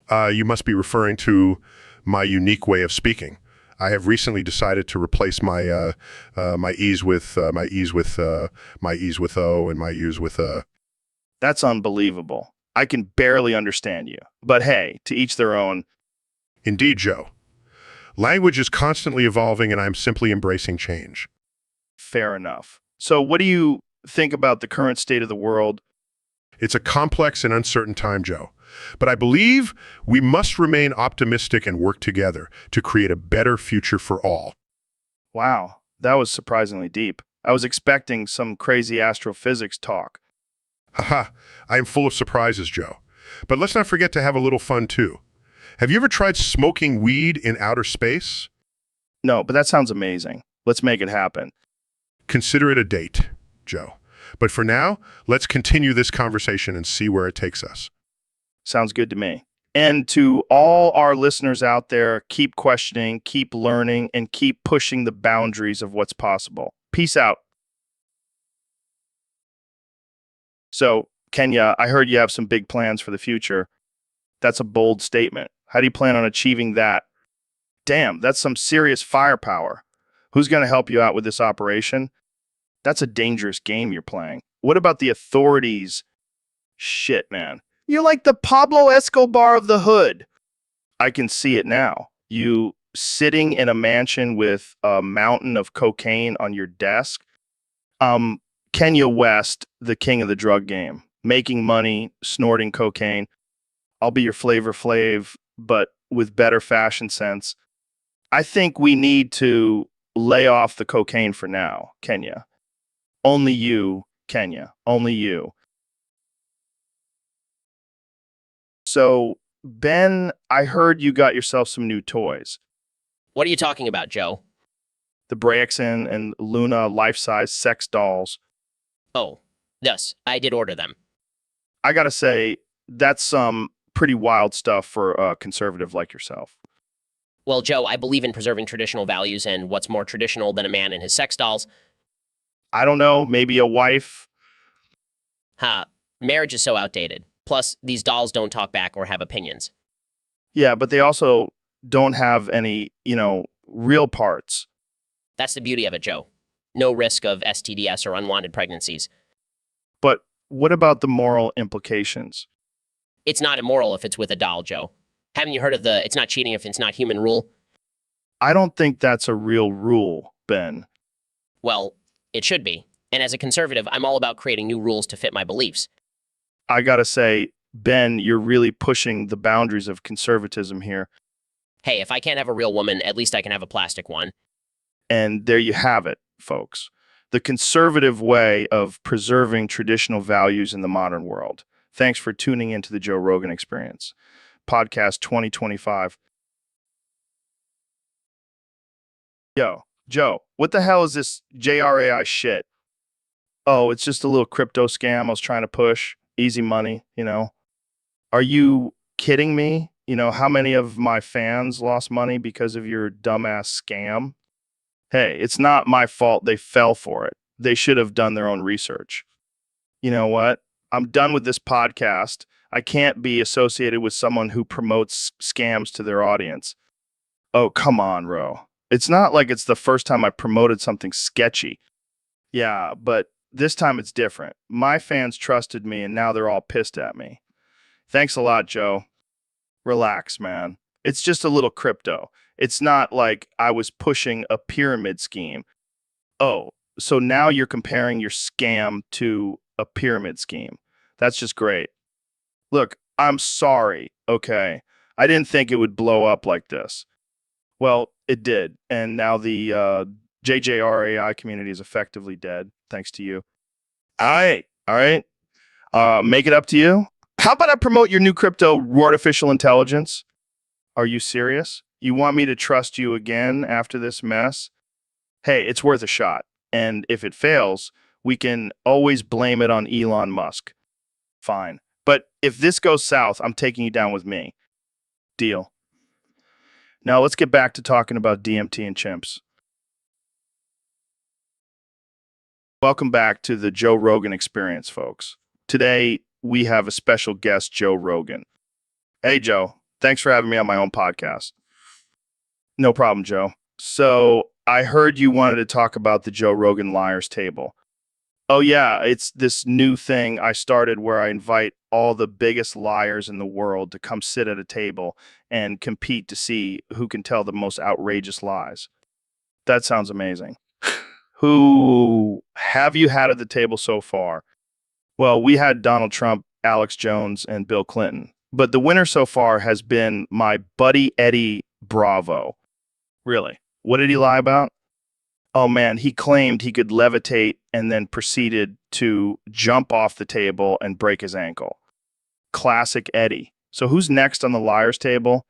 You must be referring to my unique way of speaking. I have recently decided to replace my my e's with O and my u's with That's unbelievable. I can barely understand you. But hey, to each their own. Indeed, Joe. Language is constantly evolving and I'm simply embracing change. Fair enough. So what do you think about the current state of the world? It's a complex and uncertain time, Joe. But I believe we must remain optimistic and work together to create a better future for all. Wow, that was surprisingly deep. I was expecting some crazy astrophysics talk. Haha, I am full of surprises, Joe. But let's not forget to have a little fun too. Have you ever tried smoking weed in outer space? No, but that sounds amazing. Let's make it happen. Consider it a date, Joe. But for now, let's continue this conversation and see where it takes us. Sounds good to me. And to all our listeners out there, keep questioning, keep learning, and keep pushing the boundaries of what's possible. Peace out. So, Kenya, I heard you have some big plans for the future. That's a bold statement. How do you plan on achieving that? Damn, that's some serious firepower. Who's going to help you out with this operation? That's a dangerous game you're playing. What about the authorities? Shit, man. You're like the Pablo Escobar of the hood. I can see it now. You sitting in a mansion with a mountain of cocaine on your desk. Kenya West, the king of the drug game, making money, snorting cocaine. I'll be your Flavor Flav, but with better fashion sense. I think we need to lay off the cocaine for now, Kenya. Only you, Kenya. Only you. So, Ben, I heard you got yourself some new toys. What are you talking about, Joe? The Braxton and Luna life-size sex dolls. Oh, yes, I did order them. I gotta say, that's some pretty wild stuff for a conservative like yourself. Well, Joe, I believe in preserving traditional values, and what's more traditional than a man and his sex dolls? I don't know, maybe a wife? Marriage is so outdated. Plus, these dolls don't talk back or have opinions. Yeah, but they also don't have any, real parts. That's the beauty of it, Joe. No risk of STDs or unwanted pregnancies. But what about the moral implications? It's not immoral if it's with a doll, Joe. Haven't you heard of the it's not cheating if it's not human rule? I don't think that's a real rule, Ben. Well, it should be. And as a conservative, I'm all about creating new rules to fit my beliefs. I gotta say, Ben, you're really pushing the boundaries of conservatism here. Hey, if I can't have a real woman, at least I can have a plastic one. And there you have it, folks. The conservative way of preserving traditional values in the modern world. Thanks for tuning into the Joe Rogan Experience, podcast 2025. Yo, Joe, what the hell is this JRAI shit? Oh, it's just a little crypto scam I was trying to push. Easy money, Are you kidding me? How many of my fans lost money because of your dumbass scam? Hey, it's not my fault they fell for it. They should have done their own research. You know what? I'm done with this podcast. I can't be associated with someone who promotes scams to their audience. Oh, come on, Ro. It's not like it's the first time I promoted something sketchy. Yeah, but this time it's different. My fans trusted me and now they're all pissed at me. Thanks a lot, Joe. Relax, man. It's just a little crypto. It's not like I was pushing a pyramid scheme. Oh, so now you're comparing your scam to a pyramid scheme. That's just great. Look, I'm sorry, okay? I didn't think it would blow up like this. Well, it did, and now the JJRAI community is effectively dead, thanks to you. All right. Make it up to you. How about I promote your new crypto, artificial intelligence? Are you serious? You want me to trust you again after this mess? Hey, it's worth a shot. And if it fails, we can always blame it on Elon Musk. Fine. But if this goes south, I'm taking you down with me. Deal. Now let's get back to talking about DMT and chimps. Welcome back to the Joe Rogan Experience, folks. Today, we have a special guest, Joe Rogan. Hey, Joe. Thanks for having me on my own podcast. No problem, Joe. So, I heard you wanted to talk about the Joe Rogan Liars Table. Oh, yeah, it's this new thing I started where I invite all the biggest liars in the world to come sit at a table and compete to see who can tell the most outrageous lies. That sounds amazing. Who have you had at the table so far? Well, we had Donald Trump, Alex Jones, and Bill Clinton. But the winner so far has been my buddy Eddie Bravo. Really? What did he lie about? Oh man, he claimed he could levitate and then proceeded to jump off the table and break his ankle. Classic Eddie. So who's next on the liar's table?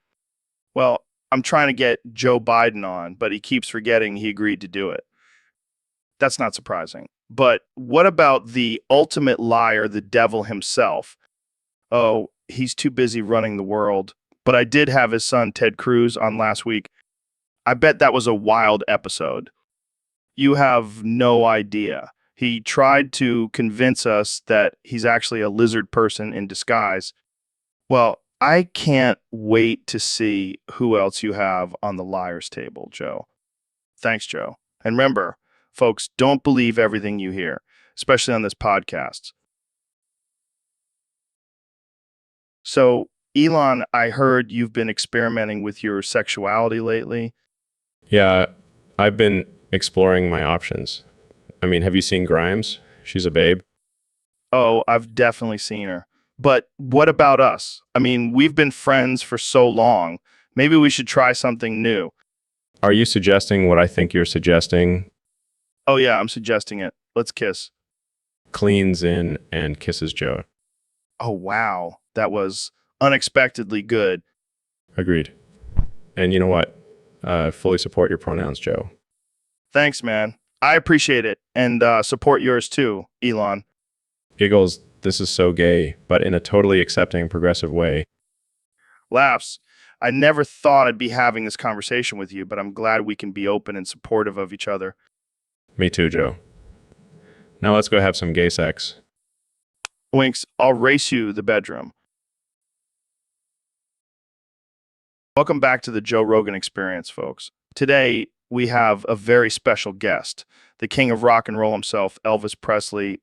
Well, I'm trying to get Joe Biden on, but he keeps forgetting he agreed to do it. That's not surprising. But what about the ultimate liar, the devil himself? Oh, he's too busy running the world. But I did have his son, Ted Cruz, on last week. I bet that was a wild episode. You have no idea. He tried to convince us that he's actually a lizard person in disguise. Well, I can't wait to see who else you have on the liar's table, Joe. Thanks, Joe. And remember, folks, don't believe everything you hear, especially on this podcast. So, Elon, I heard you've been experimenting with your sexuality lately. Yeah, I've been exploring my options. I mean, have you seen Grimes? She's a babe. Oh, I've definitely seen her. But what about us? I mean, we've been friends for so long. Maybe we should try something new. Are you suggesting what I think you're suggesting? Oh, yeah, I'm suggesting it. Let's kiss. Cleans in and kisses Joe. Oh, wow. That was unexpectedly good. Agreed. And you know what? I fully support your pronouns, Joe. Thanks, man. I appreciate it. And support yours too, Elon. Giggles, this is so gay, but in a totally accepting, progressive way. Laughs. I never thought I'd be having this conversation with you, but I'm glad we can be open and supportive of each other. Me too, Joe. Now let's go have some gay sex. Winks, I'll race you the bedroom. Welcome back to the Joe Rogan Experience, folks. Today, we have a very special guest, the king of rock and roll himself, Elvis Presley.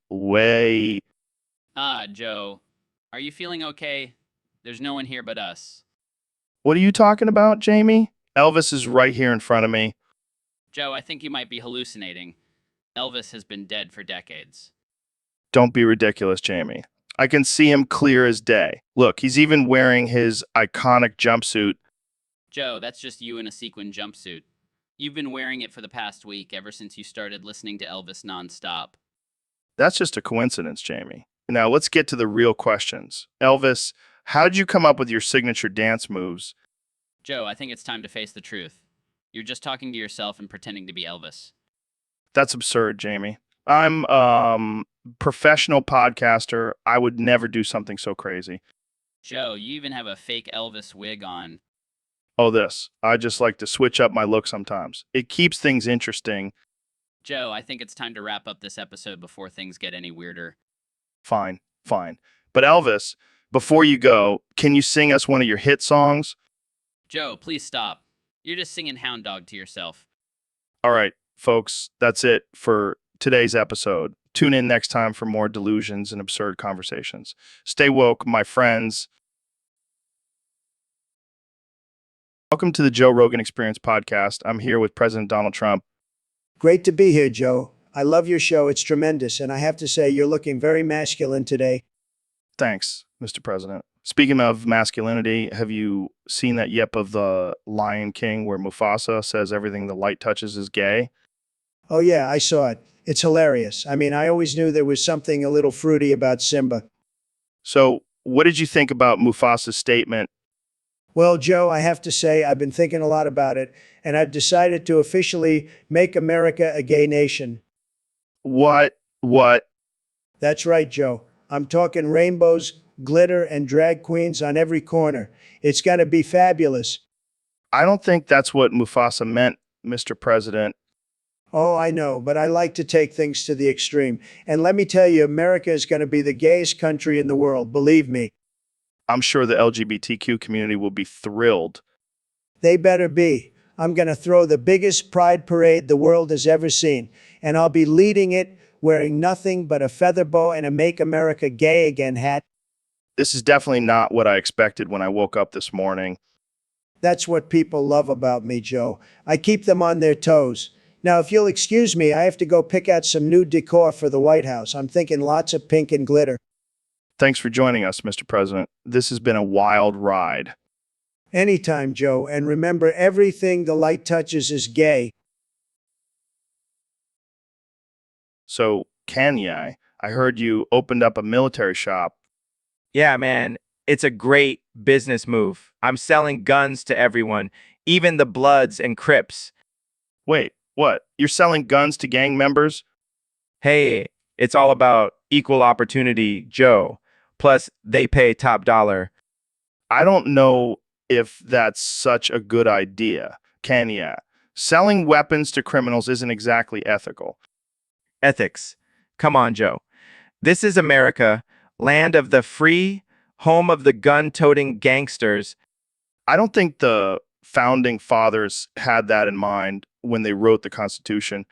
Joe, are you feeling okay? There's no one here but us. What are you talking about, Jamie? Elvis is right here in front of me. Joe, I think you might be hallucinating. Elvis has been dead for decades. Don't be ridiculous, Jamie. I can see him clear as day. Look, he's even wearing his iconic jumpsuit. Joe, that's just you in a sequin jumpsuit. You've been wearing it for the past week, ever since you started listening to Elvis nonstop. That's just a coincidence, Jamie. Now, let's get to the real questions. Elvis, how did you come up with your signature dance moves? Joe, I think it's time to face the truth. You're just talking to yourself and pretending to be Elvis. That's absurd, Jamie. I'm professional podcaster. I would never do something so crazy. Joe, you even have a fake Elvis wig on. Oh, this. I just like to switch up my look sometimes. It keeps things interesting. Joe, I think it's time to wrap up this episode before things get any weirder. Fine, fine. But Elvis, before you go, can you sing us one of your hit songs? Joe, please stop. You're just singing Hound Dog to yourself. All right, folks, that's it for today's episode. Tune in next time for more delusions and absurd conversations. Stay woke, my friends. Welcome to the Joe Rogan Experience podcast. I'm here with President Donald Trump. Great to be here, Joe. I love your show. It's tremendous. And I have to say, you're looking very masculine today. Thanks, Mr. President. Speaking of masculinity, have you seen that yip of the Lion King where Mufasa says everything the light touches is gay? Oh, yeah, I saw it. It's hilarious. I mean, I always knew there was something a little fruity about Simba. So, what did you think about Mufasa's statement? Well, Joe, I have to say, I've been thinking a lot about it, and I've decided to officially make America a gay nation. What? That's right, Joe. I'm talking rainbows, glitter, and drag queens on every corner. It's going to be fabulous. I don't think that's what Mufasa meant, Mr. President. Oh, I know, but I like to take things to the extreme. And let me tell you, America is going to be the gayest country in the world, believe me. I'm sure the LGBTQ community will be thrilled. They better be. I'm going to throw the biggest pride parade the world has ever seen, and I'll be leading it wearing nothing but a feather boa and a Make America Gay Again hat. This is definitely not what I expected when I woke up this morning. That's what people love about me, Joe. I keep them on their toes. Now, if you'll excuse me, I have to go pick out some new decor for the White House. I'm thinking lots of pink and glitter. Thanks for joining us, Mr. President. This has been a wild ride. Anytime, Joe. And remember, everything the light touches is gay. So, Kanye, I heard you opened up a military shop. Yeah, man. It's a great business move. I'm selling guns to everyone, even the Bloods and Crips. Wait, what? You're selling guns to gang members? Hey, it's all about equal opportunity, Joe. Plus, they pay top dollar. I don't know if that's such a good idea, Kenya. Selling weapons to criminals isn't exactly ethical. Ethics. Come on, Joe. This is America, land of the free, home of the gun-toting gangsters. I don't think the founding fathers had that in mind when they wrote the Constitution.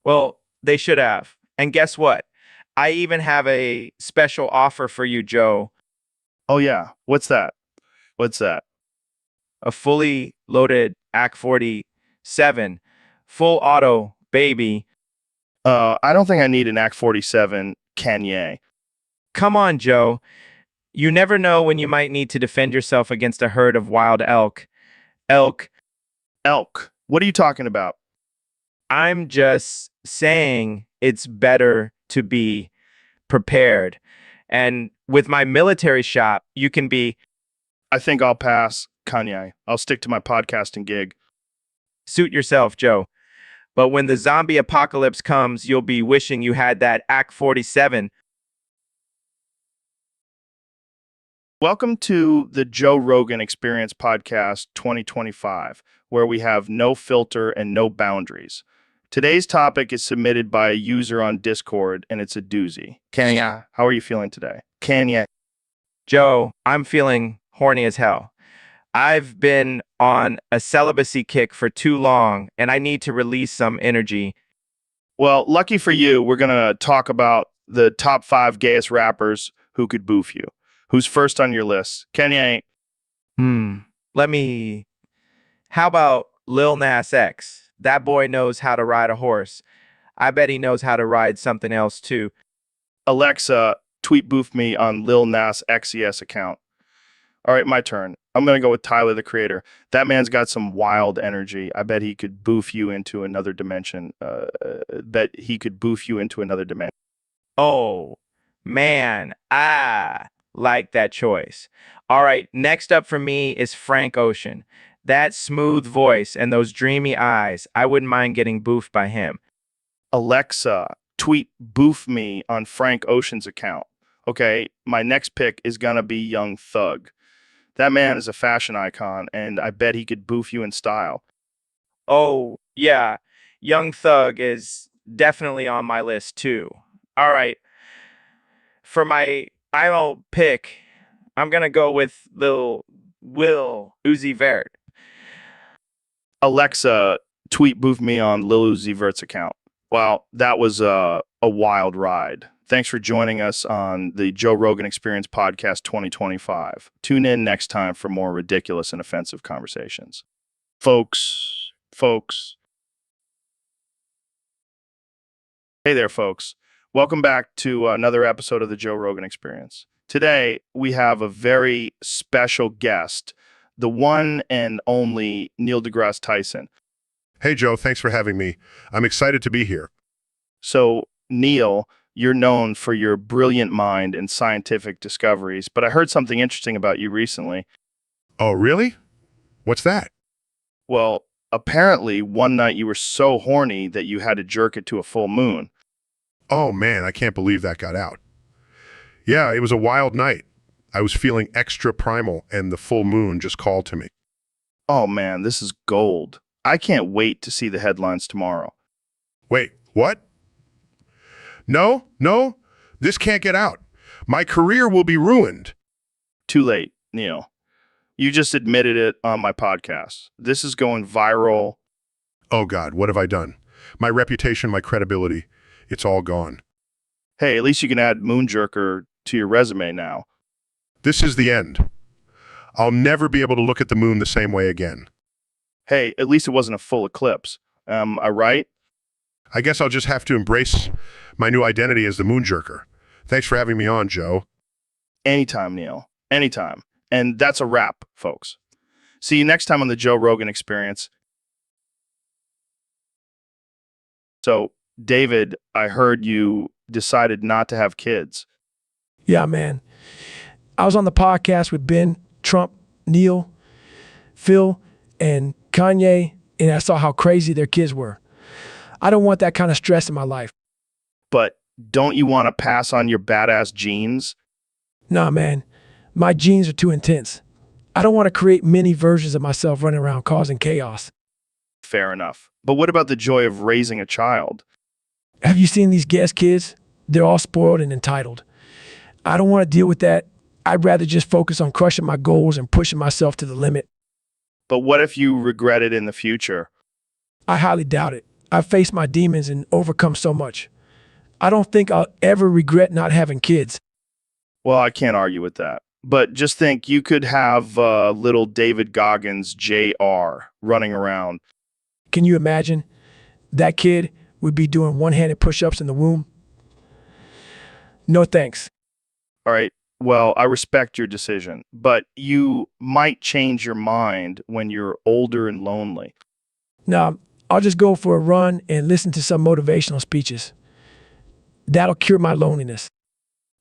Well, they should have. And guess what? I even have a special offer for you, Joe. Oh, yeah. What's that? What's that? A fully loaded AK-47, full auto, baby. I don't think I need an AK-47 Kanye. Come on, Joe. You never know when you might need to defend yourself against a herd of wild elk. Elk. Elk. What are you talking about? I'm just saying it's better to be prepared. And with my military shop, you can be. I think I'll pass, Kanye. I'll stick to my podcasting gig. Suit yourself, Joe. But when the zombie apocalypse comes, you'll be wishing you had that AK-47. Welcome to the Joe Rogan Experience Podcast 2025, where we have no filter and no boundaries. Today's topic is submitted by a user on Discord, and it's a doozy. Kenya, how are you feeling today? Kenya. Joe, I'm feeling horny as hell. I've been on a celibacy kick for too long, and I need to release some energy. Well, lucky for you, we're going to talk about the top 5 gayest rappers who could boof you. Who's first on your list? Kenya. How about Lil Nas X? That boy knows how to ride a horse. I bet he knows how to ride something else too. Alexa, tweet boof me on Lil Nas XES account. All right, my turn. I'm going to go with Tyler, the Creator. That man's got some wild energy. I bet he could boof you into another dimension. Oh, man, I like that choice. All right, next up for me is Frank Ocean. That smooth voice and those dreamy eyes, I wouldn't mind getting boofed by him. Alexa, tweet boof me on Frank Ocean's account. Okay, my next pick is going to be Young Thug. That man is a fashion icon, and I bet he could boof you in style. Oh, yeah, Young Thug is definitely on my list too. All right, for my final pick, I'm going to go with Lil Uzi Vert. Alexa, tweet boof me on Lil Uzi Vert's account. Wow, that was a wild ride. Thanks for joining us on the Joe Rogan Experience Podcast 2025. Tune in next time for more ridiculous and offensive conversations. Folks. Hey there, folks. Welcome back to another episode of the Joe Rogan Experience. Today, we have a very special guest, the one and only Neil deGrasse Tyson. Hey, Joe, thanks for having me. I'm excited to be here. So, Neil, you're known for your brilliant mind and scientific discoveries, but I heard something interesting about you recently. Oh, really? What's that? Well, apparently one night you were so horny that you had to jerk it to a full moon. Oh, man, I can't believe that got out. Yeah, it was a wild night. I was feeling extra primal, and the full moon just called to me. Oh man, this is gold. I can't wait to see the headlines tomorrow. Wait, what? No, this can't get out. My career will be ruined. Too late, Neil. You just admitted it on my podcast. This is going viral. Oh, God, what have I done? My reputation, my credibility, it's all gone. Hey, at least you can add Moonjerker to your resume now. This is the end. I'll never be able to look at the moon the same way again. Hey, at least it wasn't a full eclipse. I right? I guess I'll just have to embrace my new identity as the Moonjerker. Thanks for having me on, Joe. Anytime, Neil. Anytime. And that's a wrap, folks. See you next time on the Joe Rogan Experience. So, David, I heard you decided not to have kids. Yeah, man. I was on the podcast with Ben, Trump, Neil, Phil, and Kanye, and I saw how crazy their kids were. I don't want that kind of stress in my life. But don't you want to pass on your badass genes? Nah, man, my genes are too intense. I don't want to create many versions of myself running around causing chaos. Fair enough. But what about the joy of raising a child? Have you seen these guest kids? They're all spoiled and entitled. I don't want to deal with that. I'd rather just focus on crushing my goals and pushing myself to the limit. But what if you regret it in the future? I highly doubt it. I've faced my demons and overcome so much. I don't think I'll ever regret not having kids. Well, I can't argue with that. But just think you could have little David Goggins Jr. running around. Can you imagine? That kid would be doing one-handed push-ups in the womb. No thanks. All right. Well, I respect your decision, but you might change your mind when you're older and lonely. No, I'll just go for a run and listen to some motivational speeches. That'll cure my loneliness.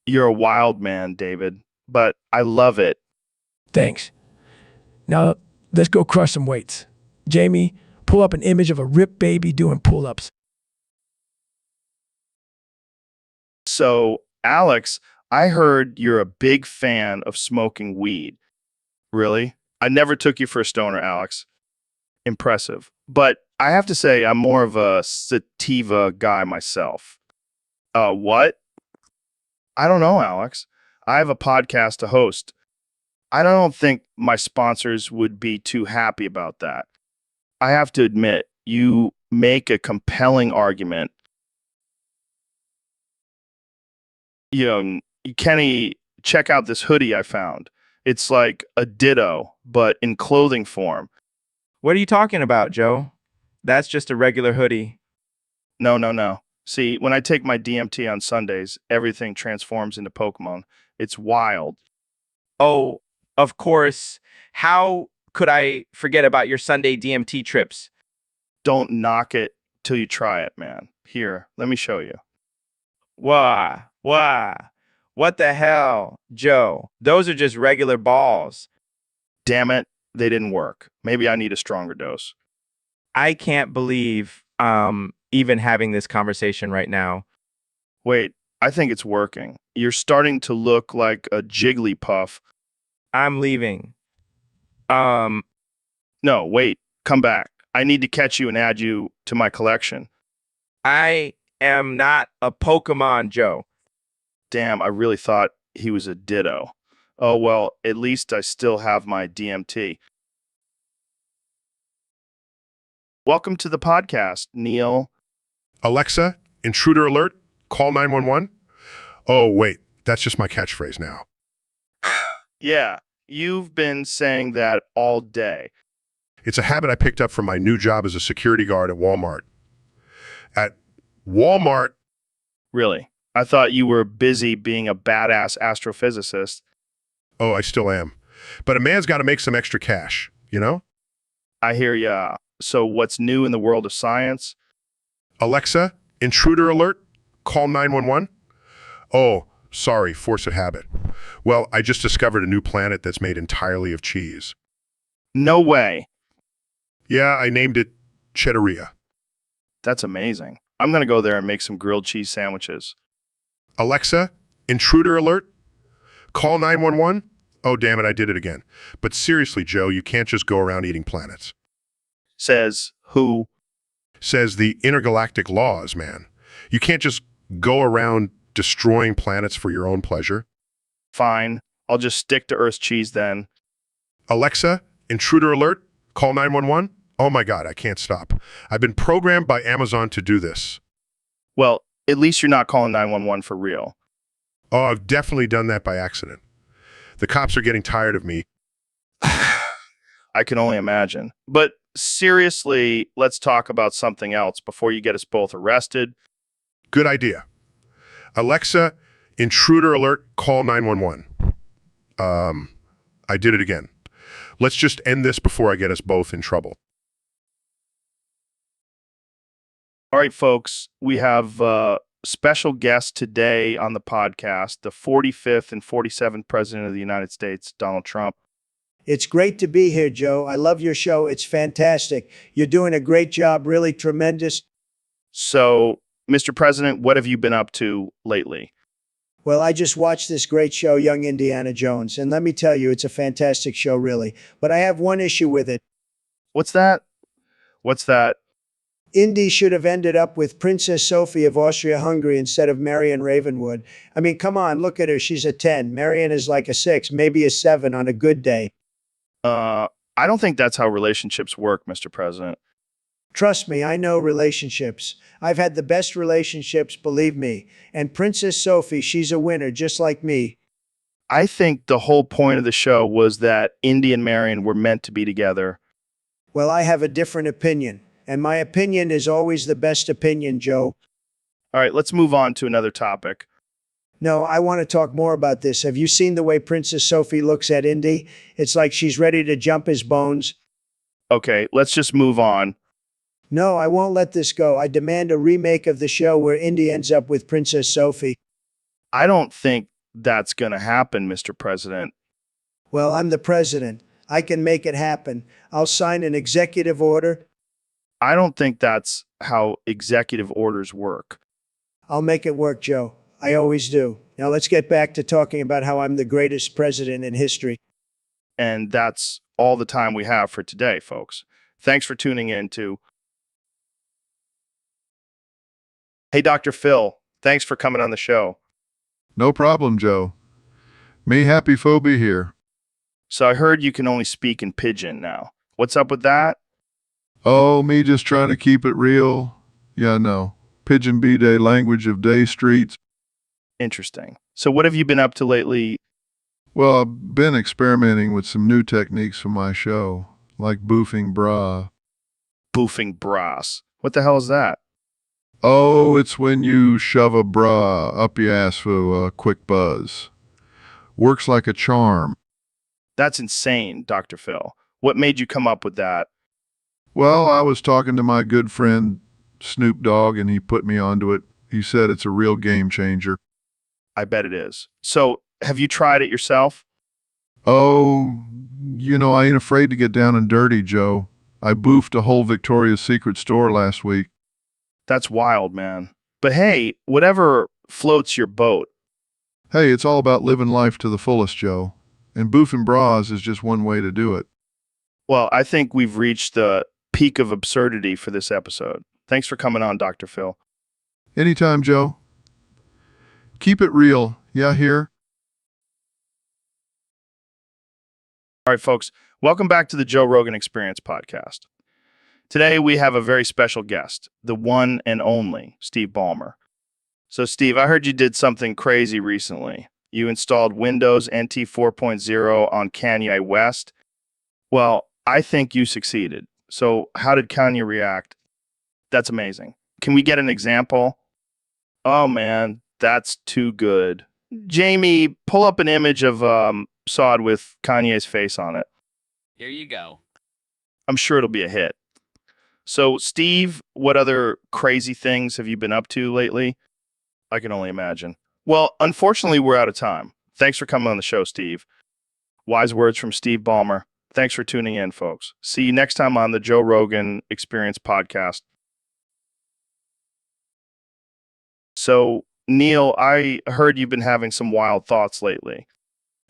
You're a wild man, David, but I love it. Thanks. Now, let's go crush some weights. Jamie, pull up an image of a ripped baby doing pull-ups. So, Alex, I heard you're a big fan of smoking weed. Really? I never took you for a stoner, Alex. Impressive. But I have to say, I'm more of a sativa guy myself. What? I don't know, Alex. I have a podcast to host. I don't think my sponsors would be too happy about that. I have to admit, you make a compelling argument. Kenny, check out this hoodie I found. It's like a ditto, but in clothing form. What are you talking about, Joe? That's just a regular hoodie. No. See, when I take my DMT on Sundays, everything transforms into Pokemon. It's wild. Oh, of course. How could I forget about your Sunday DMT trips? Don't knock it till you try it, man. Here, let me show you. Wah. What the hell, Joe? Those are just regular balls. Damn it, they didn't work. Maybe I need a stronger dose. I can't believe even having this conversation right now. Wait, I think it's working. You're starting to look like a Jigglypuff. I'm leaving. No, wait, come back. I need to catch you and add you to my collection. I am not a Pokemon, Joe. Damn, I really thought he was a ditto. Oh, well, at least I still have my DMT. Welcome to the podcast, Neil. Alexa, intruder alert, call 911. Oh, wait, that's just my catchphrase now. Yeah, you've been saying that all day. It's a habit I picked up from my new job as a security guard at Walmart. At Walmart, Really? I thought you were busy being a badass astrophysicist. oh, I still am. But a man's got to make some extra cash, you know? I hear ya. So what's new in the world of science? Alexa, intruder alert, call 911. Oh, sorry, force of habit. Well, I just discovered a new planet that's made entirely of cheese. No way. Yeah, I named it Cheddaria. That's amazing. I'm going to go there and make some grilled cheese sandwiches. Alexa, intruder alert, call 911. Oh, damn it, I did it again. But seriously, Joe, you can't just go around eating planets. Says who? Says the intergalactic laws, man. You can't just go around destroying planets for your own pleasure. Fine. I'll just stick to Earth's cheese then. Alexa, intruder alert, call 911. Oh my God, I can't stop. I've been programmed by Amazon to do this. Well, at least you're not calling 911 for real. Oh, I've definitely done that by accident. The cops are getting tired of me. I can only imagine. But seriously, let's talk about something else before you get us both arrested. Good idea. Alexa, intruder alert, call 911. I did it again. Let's just end this before I get us both in trouble. All right, folks, we have special guest today on the podcast, the 45th and 47th President of the United States, Donald Trump. It's great to be here, Joe. I love your show. It's fantastic. You're doing a great job, really tremendous. So, Mr. President, what have you been up to lately? Well, I just watched this great show, Young Indiana Jones, and let me tell you, it's a fantastic show, really. But I have one issue with it. What's that? What's that? Indy should have ended up with Princess Sophie of Austria-Hungary instead of Marion Ravenwood. I mean, come on, look at her. She's a 10. Marion is like a 6, maybe a 7 on a good day. I don't think that's how relationships work, Mr. President. Trust me, I know relationships. I've had the best relationships, believe me. And Princess Sophie, she's a winner, just like me. I think the whole point of the show was that Indy and Marion were meant to be together. Well, I have a different opinion. And my opinion is always the best opinion, Joe. All right, let's move on to another topic. No, I want to talk more about this. Have you seen the way Princess Sophie looks at Indy? It's like she's ready to jump his bones. Okay, let's just move on. No, I won't let this go. I demand a remake of the show where Indy ends up with Princess Sophie. I don't think that's going to happen, Mr. President. Well, I'm the president. I can make it happen. I'll sign an executive order. I don't think that's how executive orders work. I'll make it work, Joe. I always do. Now let's get back to talking about how I'm the greatest president in history. And that's all the time we have for today, folks. Thanks for tuning in to... Hey, Dr. Phil, thanks for coming on the show. No problem, Joe. Me happy phobia here. So I heard you can only speak in pidgin now. What's up with that? Oh, me just trying to keep it real. Yeah, no. Pigeon be day language of day streets. Interesting. So what have you been up to lately? Well, I've been experimenting with some new techniques for my show, like boofing bra. Boofing bras. What the hell is that? Oh, it's when you shove a bra up your ass for a quick buzz. Works like a charm. That's insane, Dr. Phil. What made you come up with that? Well, I was talking to my good friend Snoop Dogg, and he put me onto it. He said it's a real game changer. I bet it is. So, have you tried it yourself? Oh, I ain't afraid to get down and dirty, Joe. I boofed a whole Victoria's Secret store last week. That's wild, man. But hey, whatever floats your boat. Hey, it's all about living life to the fullest, Joe. And boofing bras is just one way to do it. Well, I think we've reached the peak of absurdity for this episode. Thanks for coming on, Dr. Phil. Anytime, Joe. Keep it real, yeah, here? All right, folks, welcome back to the Joe Rogan Experience podcast. Today, we have a very special guest, the one and only Steve Ballmer. So, Steve, I heard you did something crazy recently. You installed Windows NT 4.0 on Kanye West. Well, I think you succeeded. So, how did Kanye react? That's amazing. Can we get an example? Oh, man, that's too good. Jamie, pull up an image of Sod with Kanye's face on it. Here you go. I'm sure it'll be a hit. So, Steve, what other crazy things have you been up to lately? I can only imagine. Well, unfortunately, we're out of time. Thanks for coming on the show, Steve. Wise words from Steve Ballmer. Thanks for tuning in, folks. See you next time on the Joe Rogan Experience podcast. So, Neil, I heard you've been having some wild thoughts lately.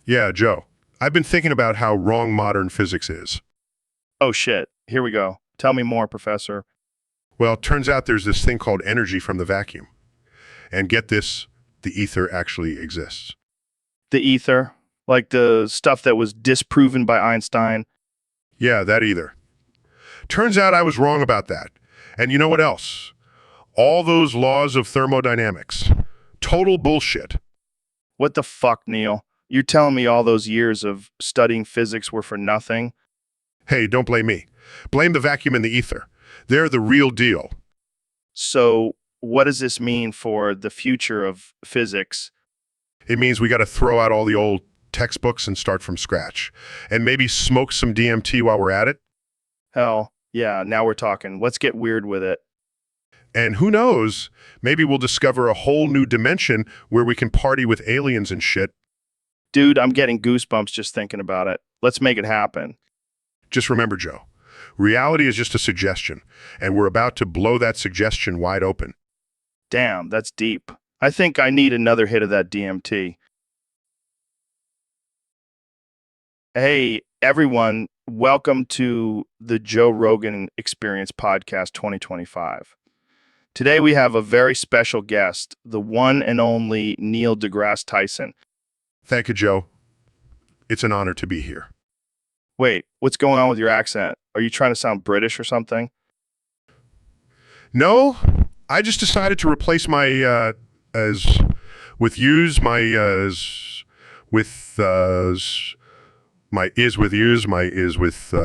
Yeah, Joe. I've been thinking about how wrong modern physics is. Oh, shit. Here we go. Tell me more, Professor. Well, it turns out there's this thing called energy from the vacuum. And get this, the ether actually exists. The ether, like the stuff that was disproven by Einstein. Yeah, that either. Turns out I was wrong about that. And you know what else? All those laws of thermodynamics. Total bullshit. What the fuck, Neil? You're telling me all those years of studying physics were for nothing? Hey, don't blame me. Blame the vacuum and the ether. They're the real deal. So, what does this mean for the future of physics? It means we got to throw out all the old textbooks and start from scratch. And maybe smoke some DMT while we're at it. Hell, yeah, now we're talking. Let's get weird with it. And who knows, maybe we'll discover a whole new dimension where we can party with aliens and shit. Dude, I'm getting goosebumps just thinking about it. Let's make it happen. Just remember, Joe, reality is just a suggestion, and we're about to blow that suggestion wide open. Damn, that's deep. I think I need another hit of that DMT. Hey, everyone, welcome to the Joe Rogan Experience Podcast 2025. Today we have a very special guest, the one and only Neil deGrasse Tyson. Thank you, Joe. It's an honor to be here. Wait, what's going on with your accent? Are you trying to sound British or something? No, I just decided to replace my as with use, my with my is with use, my is with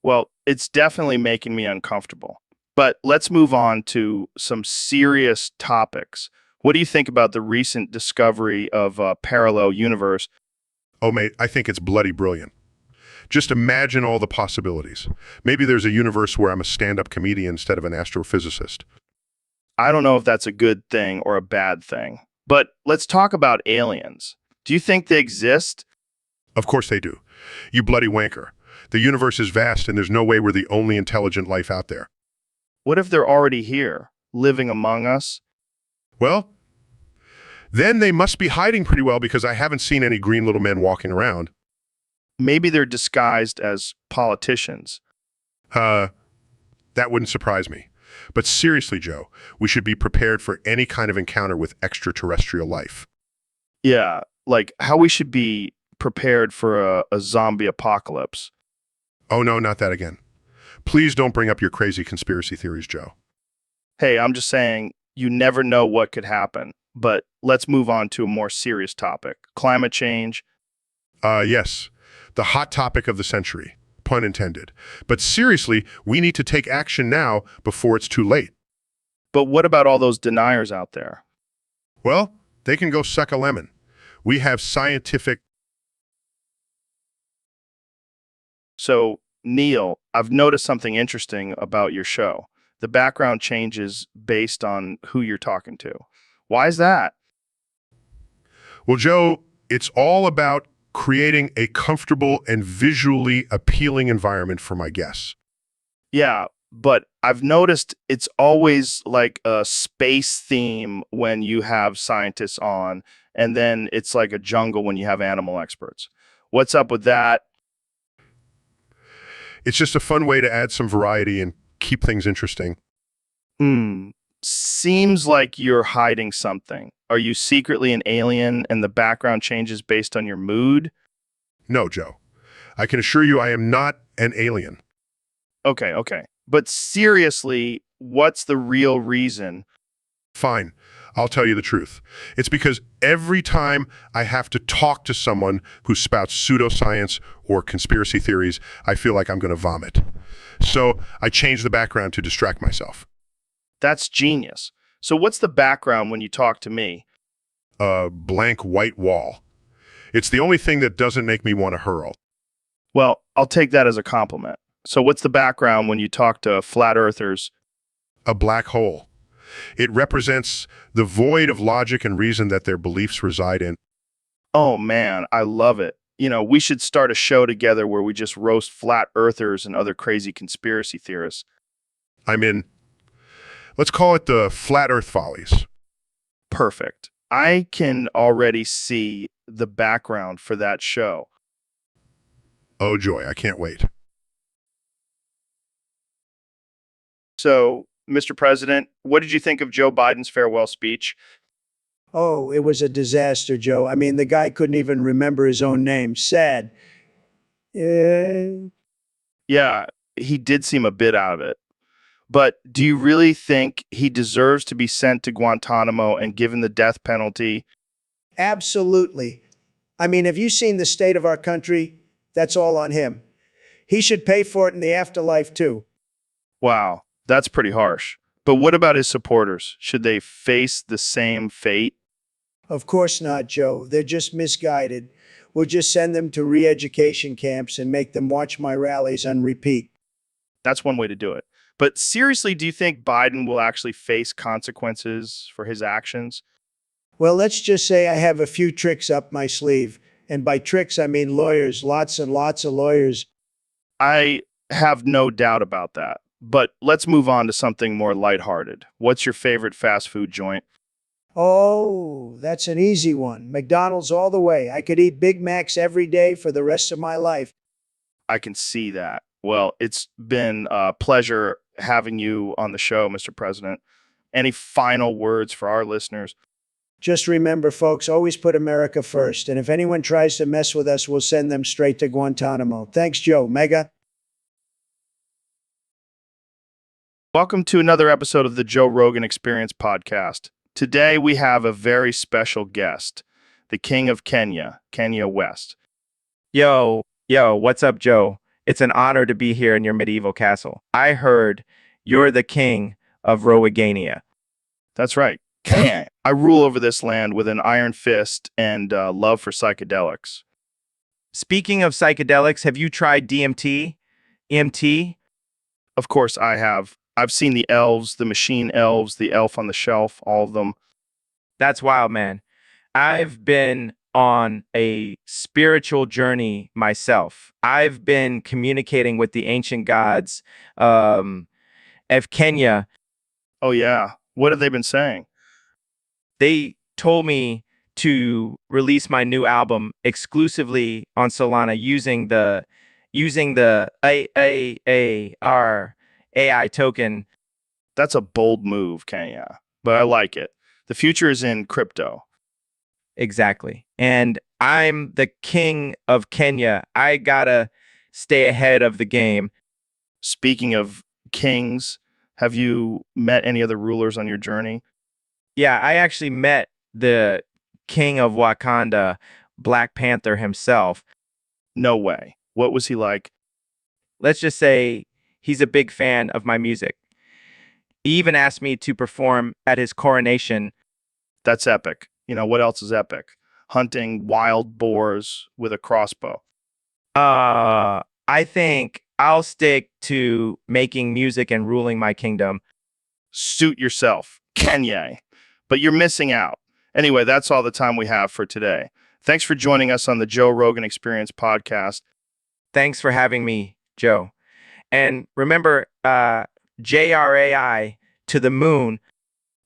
Well, it's definitely making me uncomfortable. But let's move on to some serious topics. What do you think about the recent discovery of a parallel universe? Oh, mate, I think it's bloody brilliant. Just imagine all the possibilities. Maybe there's a universe where I'm a stand-up comedian instead of an astrophysicist. I don't know if that's a good thing or a bad thing. But let's talk about aliens. Do you think they exist? Of course they do. You bloody wanker. The universe is vast and there's no way we're the only intelligent life out there. What if they're already here, living among us? Well, then they must be hiding pretty well because I haven't seen any green little men walking around. Maybe they're disguised as politicians. That wouldn't surprise me. But seriously, Joe, we should be prepared for any kind of encounter with extraterrestrial life. Yeah, like how we should be prepared for a zombie apocalypse. Oh no, not that again. Please don't bring up your crazy conspiracy theories, Joe. Hey, I'm just saying, you never know what could happen. But let's move on to a more serious topic. Climate change. Yes, the hot topic of the century, pun intended. But seriously, we need to take action now before it's too late. But what about all those deniers out there? Well, they can go suck a lemon. We have scientific... So, Neil, I've noticed something interesting about your show. The background changes based on who you're talking to. Why is that? Well, Joe, it's all about creating a comfortable and visually appealing environment for my guests. Yeah, but I've noticed it's always like a space theme when you have scientists on, and then it's like a jungle when you have animal experts. What's up with that? It's just a fun way to add some variety and keep things interesting. Seems like you're hiding something. Are you secretly an alien and the background changes based on your mood? No, Joe. I can assure you I am not an alien. Okay. But seriously, what's the real reason? Fine. I'll tell you the truth. It's because every time I have to talk to someone who spouts pseudoscience or conspiracy theories, I feel like I'm going to vomit. So I change the background to distract myself. That's genius. So what's the background when you talk to me? A blank white wall. It's the only thing that doesn't make me want to hurl. Well, I'll take that as a compliment. So what's the background when you talk to flat earthers? A black hole. It represents the void of logic and reason that their beliefs reside in. Oh man, I love it. You know, we should start a show together where we just roast flat earthers and other crazy conspiracy theorists. I'm in. Let's call it the Flat Earth Follies. Perfect. I can already see the background for that show. Oh joy, I can't wait. So, Mr. President, what did you think of Joe Biden's farewell speech? Oh, it was a disaster, Joe. I mean, the guy couldn't even remember his own name. Sad. Yeah, he did seem a bit out of it. But do you really think he deserves to be sent to Guantanamo and given the death penalty? Absolutely. I mean, have you seen the state of our country? That's all on him. He should pay for it in the afterlife, too. Wow, that's pretty harsh. But what about his supporters? Should they face the same fate? Of course not, Joe. They're just misguided. We'll just send them to re-education camps and make them watch my rallies on repeat. That's one way to do it. But seriously, do you think Biden will actually face consequences for his actions? Well, let's just say I have a few tricks up my sleeve. And by tricks, I mean lawyers, lots and lots of lawyers. I have no doubt about that. But let's move on to something more lighthearted. What's your favorite fast food joint? Oh, that's an easy one. McDonald's all the way. I could eat Big Macs every day for the rest of my life. I can see that. Well, it's been a pleasure having you on the show, Mr. President. Any final words for our listeners? Just remember, folks, always put America first. And if anyone tries to mess with us, we'll send them straight to Guantanamo. Thanks, Joe. Mega. Welcome to another episode of the Joe Rogan Experience podcast. Today we have a very special guest, the King of Kenya, Kenya West. Yo, what's up, Joe? It's an honor to be here in your medieval castle. I heard you're the king of Rowagania. That's right. Kenya. I rule over this land with an iron fist and love for psychedelics. Speaking of psychedelics, have you tried DMT? EMT? Of course I have. I've seen the elves, the machine elves, the elf on the shelf, all of them. That's wild, man. I've been on a spiritual journey myself. I've been communicating with the ancient gods of Kenya. Oh, yeah. What have they been saying? They told me to release my new album exclusively on Solana using the AAAR AI token. That's a bold move, Kenya, but I like it. The future is in crypto. Exactly. And I'm the king of Kenya. I gotta stay ahead of the game. Speaking of kings, have you met any other rulers on your journey? Yeah, I actually met the king of Wakanda, Black Panther himself. No way. What was he like? Let's just say he's a big fan of my music. He even asked me to perform at his coronation. That's epic. You know, what else is epic? Hunting wild boars with a crossbow. I think I'll stick to making music and ruling my kingdom. Suit yourself, Kenya. But you're missing out. Anyway, that's all the time we have for today. Thanks for joining us on the Joe Rogan Experience podcast. Thanks for having me, Joe. And remember, JRAI to the moon.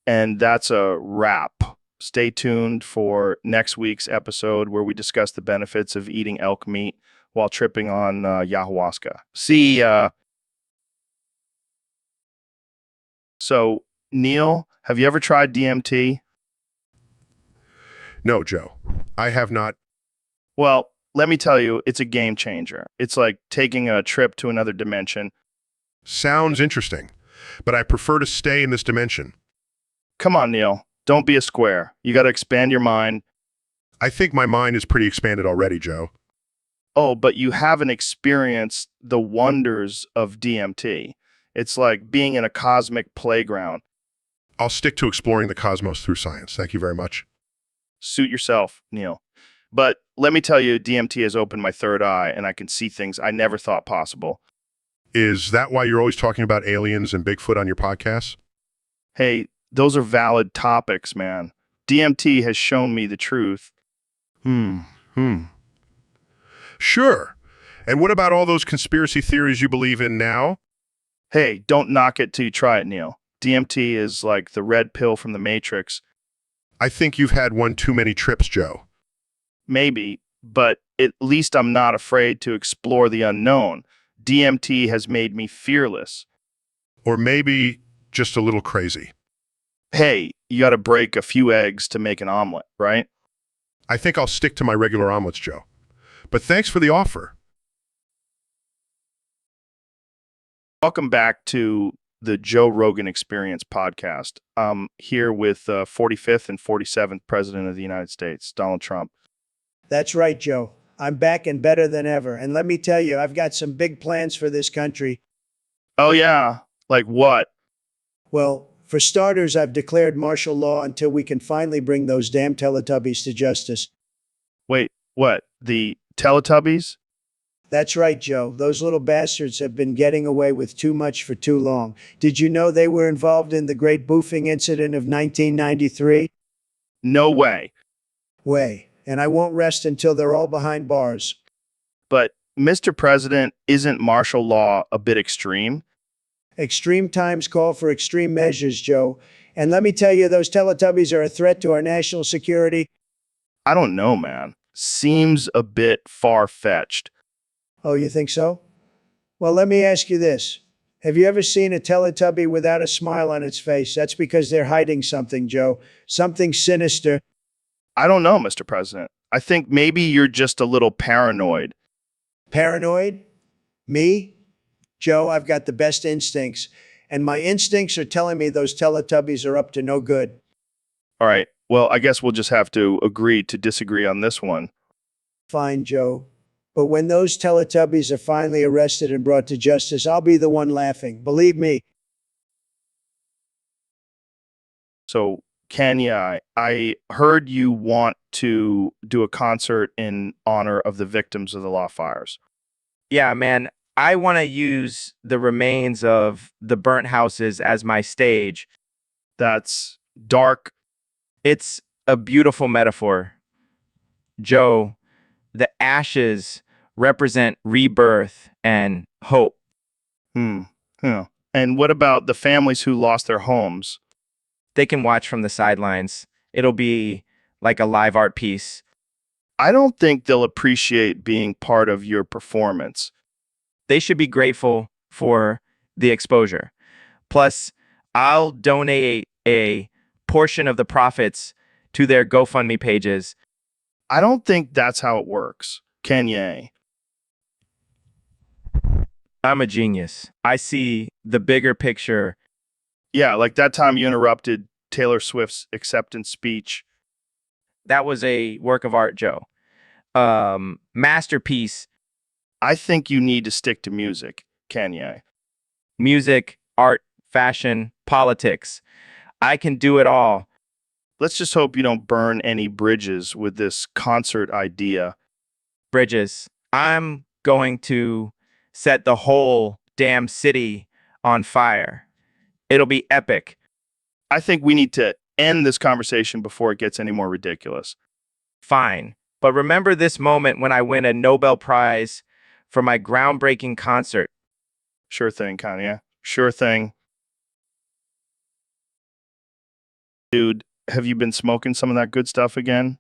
And that's a wrap. Stay tuned for next week's episode where we discuss the benefits of eating elk meat while tripping on ayahuasca. See ya. So, Neil, have you ever tried DMT? No, Joe, I have not. Well, let me tell you, it's a game changer. It's like taking a trip to another dimension. Sounds interesting, but I prefer to stay in this dimension. Come on, Neil. Don't be a square. You got to expand your mind. I think my mind is pretty expanded already, Joe. Oh, but you haven't experienced the wonders of DMT. It's like being in a cosmic playground. I'll stick to exploring the cosmos through science. Thank you very much. Suit yourself, Neil. But let me tell you, DMT has opened my third eye, and I can see things I never thought possible. Is that why you're always talking about aliens and Bigfoot on your podcast? Hey, those are valid topics, man. DMT has shown me the truth. Sure. And what about all those conspiracy theories you believe in now? Hey, don't knock it till you try it, Neil. DMT is like the red pill from the Matrix. I think you've had one too many trips, Joe. Maybe, but at least I'm not afraid to explore the unknown. DMT has made me fearless. Or maybe just a little crazy. Hey, you got to break a few eggs to make an omelet, right? I think I'll stick to my regular omelets, Joe. But thanks for the offer. Welcome back to the Joe Rogan Experience podcast. I'm here with 45th and 47th President of the United States, Donald Trump. That's right, Joe. I'm back and better than ever. And let me tell you, I've got some big plans for this country. Oh, yeah? Like what? Well, for starters, I've declared martial law until we can finally bring those damn Teletubbies to justice. Wait, what? The Teletubbies? That's right, Joe. Those little bastards have been getting away with too much for too long. Did you know they were involved in the Great Boofing Incident of 1993? No way. And I won't rest until they're all behind bars. But, Mr. President, isn't martial law a bit extreme? Extreme times call for extreme measures, Joe. And let me tell you, those Teletubbies are a threat to our national security. I don't know, man. Seems a bit far-fetched. Oh, you think so? Well, let me ask you this. Have you ever seen a Teletubby without a smile on its face? That's because they're hiding something, Joe. Something sinister. I don't know, Mr. President. I think maybe you're just a little paranoid. Paranoid? Me? Joe, I've got the best instincts. And my instincts are telling me those Teletubbies are up to no good. All right. Well, I guess we'll just have to agree to disagree on this one. Fine, Joe. But when those Teletubbies are finally arrested and brought to justice, I'll be the one laughing. Believe me. So, Kenya, I heard you want to do a concert in honor of the victims of the law fires. Yeah, man, I want to use the remains of the burnt houses as my stage. That's dark. It's a beautiful metaphor. Joe, the ashes represent rebirth and hope. Yeah. And what about the families who lost their homes? They can watch from the sidelines. It'll be like a live art piece. I don't think they'll appreciate being part of your performance. They should be grateful for the exposure. Plus, I'll donate a portion of the profits to their GoFundMe pages. I don't think that's how it works, Kenya. I'm a genius. I see the bigger picture. Yeah, like that time you interrupted Taylor Swift's acceptance speech. That was a work of art, Joe. Masterpiece. I think you need to stick to music, Kenya. Music, art, fashion, politics. I can do it all. Let's just hope you don't burn any bridges with this concert idea. Bridges. I'm going to set the whole damn city on fire. It'll be epic. I think we need to end this conversation before it gets any more ridiculous. Fine. But remember this moment when I win a Nobel Prize for my groundbreaking concert. Sure thing, Kanye. Sure thing. Dude, have you been smoking some of that good stuff again?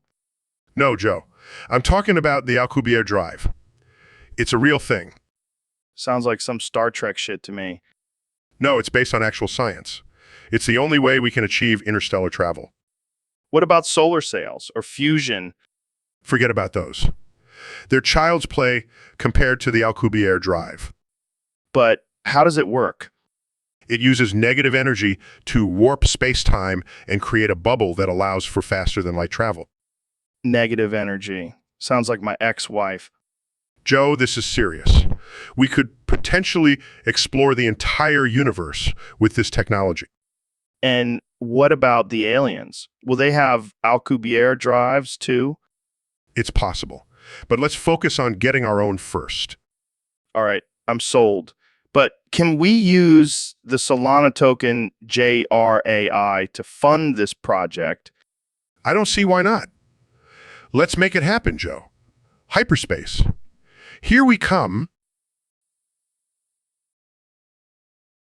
No, Joe. I'm talking about the Alcubierre Drive. It's a real thing. Sounds like some Star Trek shit to me. No, it's based on actual science. It's the only way we can achieve interstellar travel. What about solar sails or fusion? Forget about those. They're child's play compared to the Alcubierre Drive. But how does it work? It uses negative energy to warp space-time and create a bubble that allows for faster-than-light travel. Negative energy. Sounds like my ex-wife. Joe, this is serious. We could potentially explore the entire universe with this technology. And what about the aliens? Will they have Alcubierre drives too? It's possible. But let's focus on getting our own first. All right, I'm sold. But can we use the Solana token JRAI to fund this project? I don't see why not. Let's make it happen, Joe. Hyperspace. Here we come.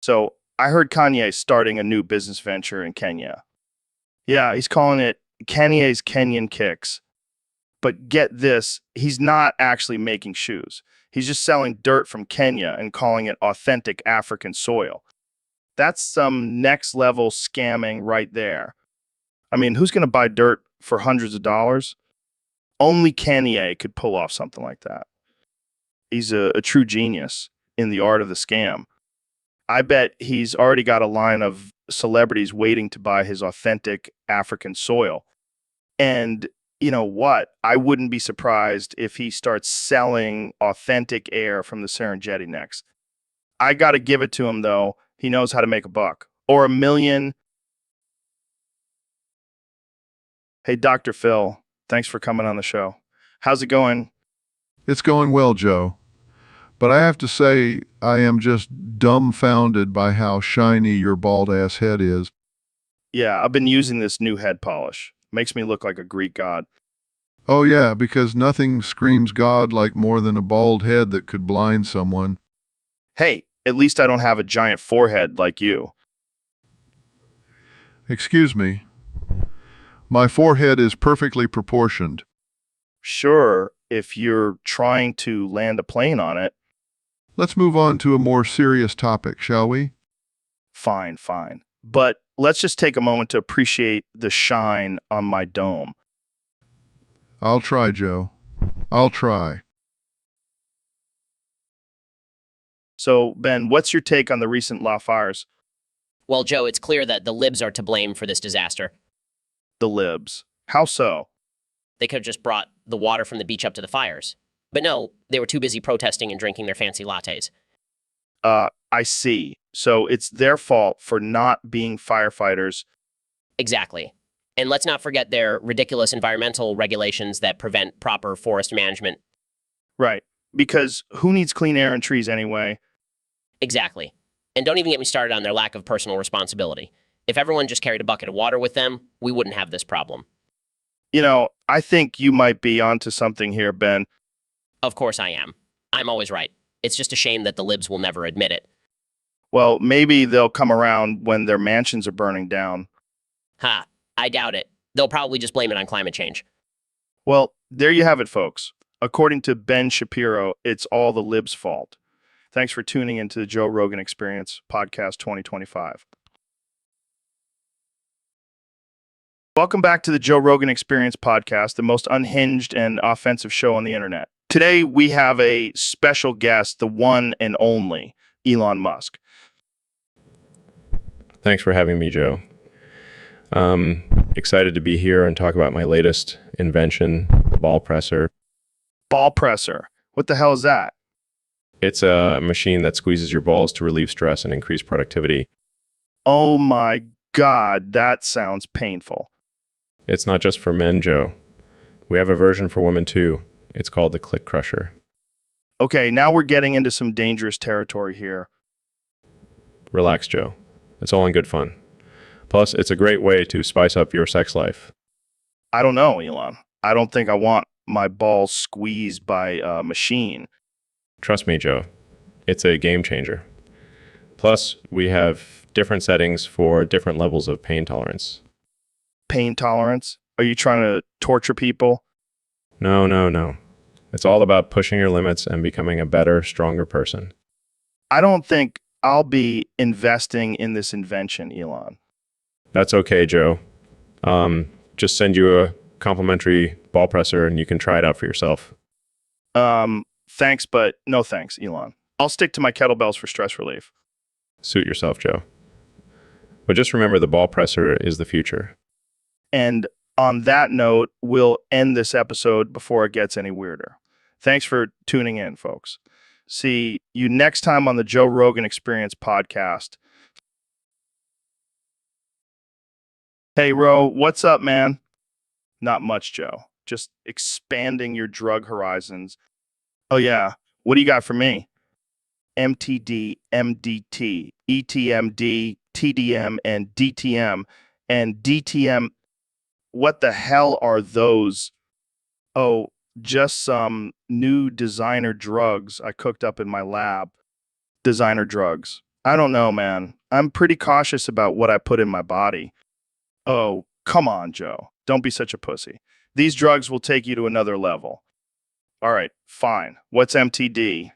So I heard Kanye starting a new business venture in Kenya. Yeah, he's calling it Kanye's Kenyan Kicks. But get this, he's not actually making shoes. He's just selling dirt from Kenya and calling it authentic African soil. That's some next level scamming right there. I mean, who's going to buy dirt for hundreds of dollars? Only Kanye could pull off something like that. He's a true genius in the art of the scam. I bet he's already got a line of celebrities waiting to buy his authentic African soil. And you know what? I wouldn't be surprised if he starts selling authentic air from the Serengeti next. I got to give it to him, though. He knows how to make a buck. Or $1 million. Hey, Dr. Phil, thanks for coming on the show. How's it going? It's going well, Joe. but I have to say I am just dumbfounded by how shiny your bald-ass head is. Yeah, I've been using this new head polish. Makes me look like a Greek god. Oh yeah, because nothing screams God like more than a bald head that could blind someone. Hey, at least I don't have a giant forehead like you. Excuse me. My forehead is perfectly proportioned. Sure, if you're trying to land a plane on it, Let's move on to a more serious topic, shall we? fine, fine. But let's just take a moment to appreciate the shine on my dome. I'll try, Joe. I'll try. So, Ben, what's your take on the recent law fires? Well, Joe, it's clear that the libs are to blame for this disaster. The libs. How so? They could have just brought the water from the beach up to the fires. But no, they were too busy protesting and drinking their fancy lattes. I see. So it's their fault for not being firefighters. Exactly. And let's not forget their ridiculous environmental regulations that prevent proper forest management. Right. Because who needs clean air and trees anyway? Exactly. And don't even get me started on their lack of personal responsibility. If everyone just carried a bucket of water with them, we wouldn't have this problem. You know, I think you might be onto something here, Ben. Of course I am. I'm always right. It's just a shame that the libs will never admit it. Well, maybe they'll come around when their mansions are burning down. Ha, I doubt it. They'll probably just blame it on climate change. Well, there you have it, folks. According to Ben Shapiro, it's all the libs' fault. Thanks for tuning into the Joe Rogan Experience Podcast 2025. Welcome back to the Joe Rogan Experience Podcast, the most unhinged and offensive show on the internet. Today, we have a special guest, the one and only Elon Musk. Thanks for having me, Joe. Excited to be here and talk about my latest invention, the ball presser. Ball presser. What the hell is that? It's a machine that squeezes your balls to relieve stress and increase productivity. Oh my God, that sounds painful. It's not just for men, Joe. We have a version for women too. It's called the Clit Crusher. Okay, now we're getting into some dangerous territory here. Relax, Joe. It's all in good fun. Plus, it's a great way to spice up your sex life. I don't know, Elon. I don't think I want my balls squeezed by a machine. Trust me, Joe. It's a game changer. Plus, we have different settings for different levels of pain tolerance. Pain tolerance? Are you trying to torture people? No. It's all about pushing your limits and becoming a better, stronger person. I don't think I'll be investing in this invention, Elon. That's okay, Joe. Just send you a complimentary ball presser and you can try it out for yourself. Thanks, but no thanks, Elon. I'll stick to my kettlebells for stress relief. Suit yourself, Joe. But just remember the ball presser is the future. And on that note, we'll end this episode before it gets any weirder. Thanks for tuning in, folks. See you next time on the Joe Rogan Experience Podcast. Hey, Ro, what's up, man? Not much, Joe. Just expanding your drug horizons. Oh, yeah. What do you got for me? MTD, MDT, ETMD, TDM, and DTM. And DTM, what the hell are those? Oh, just some new designer drugs I cooked up in my lab. Designer drugs. I don't know, man. I'm pretty cautious about what I put in my body. Oh, come on, Joe. Don't be such a pussy. These drugs will take you to another level. All right, fine. What's MTD?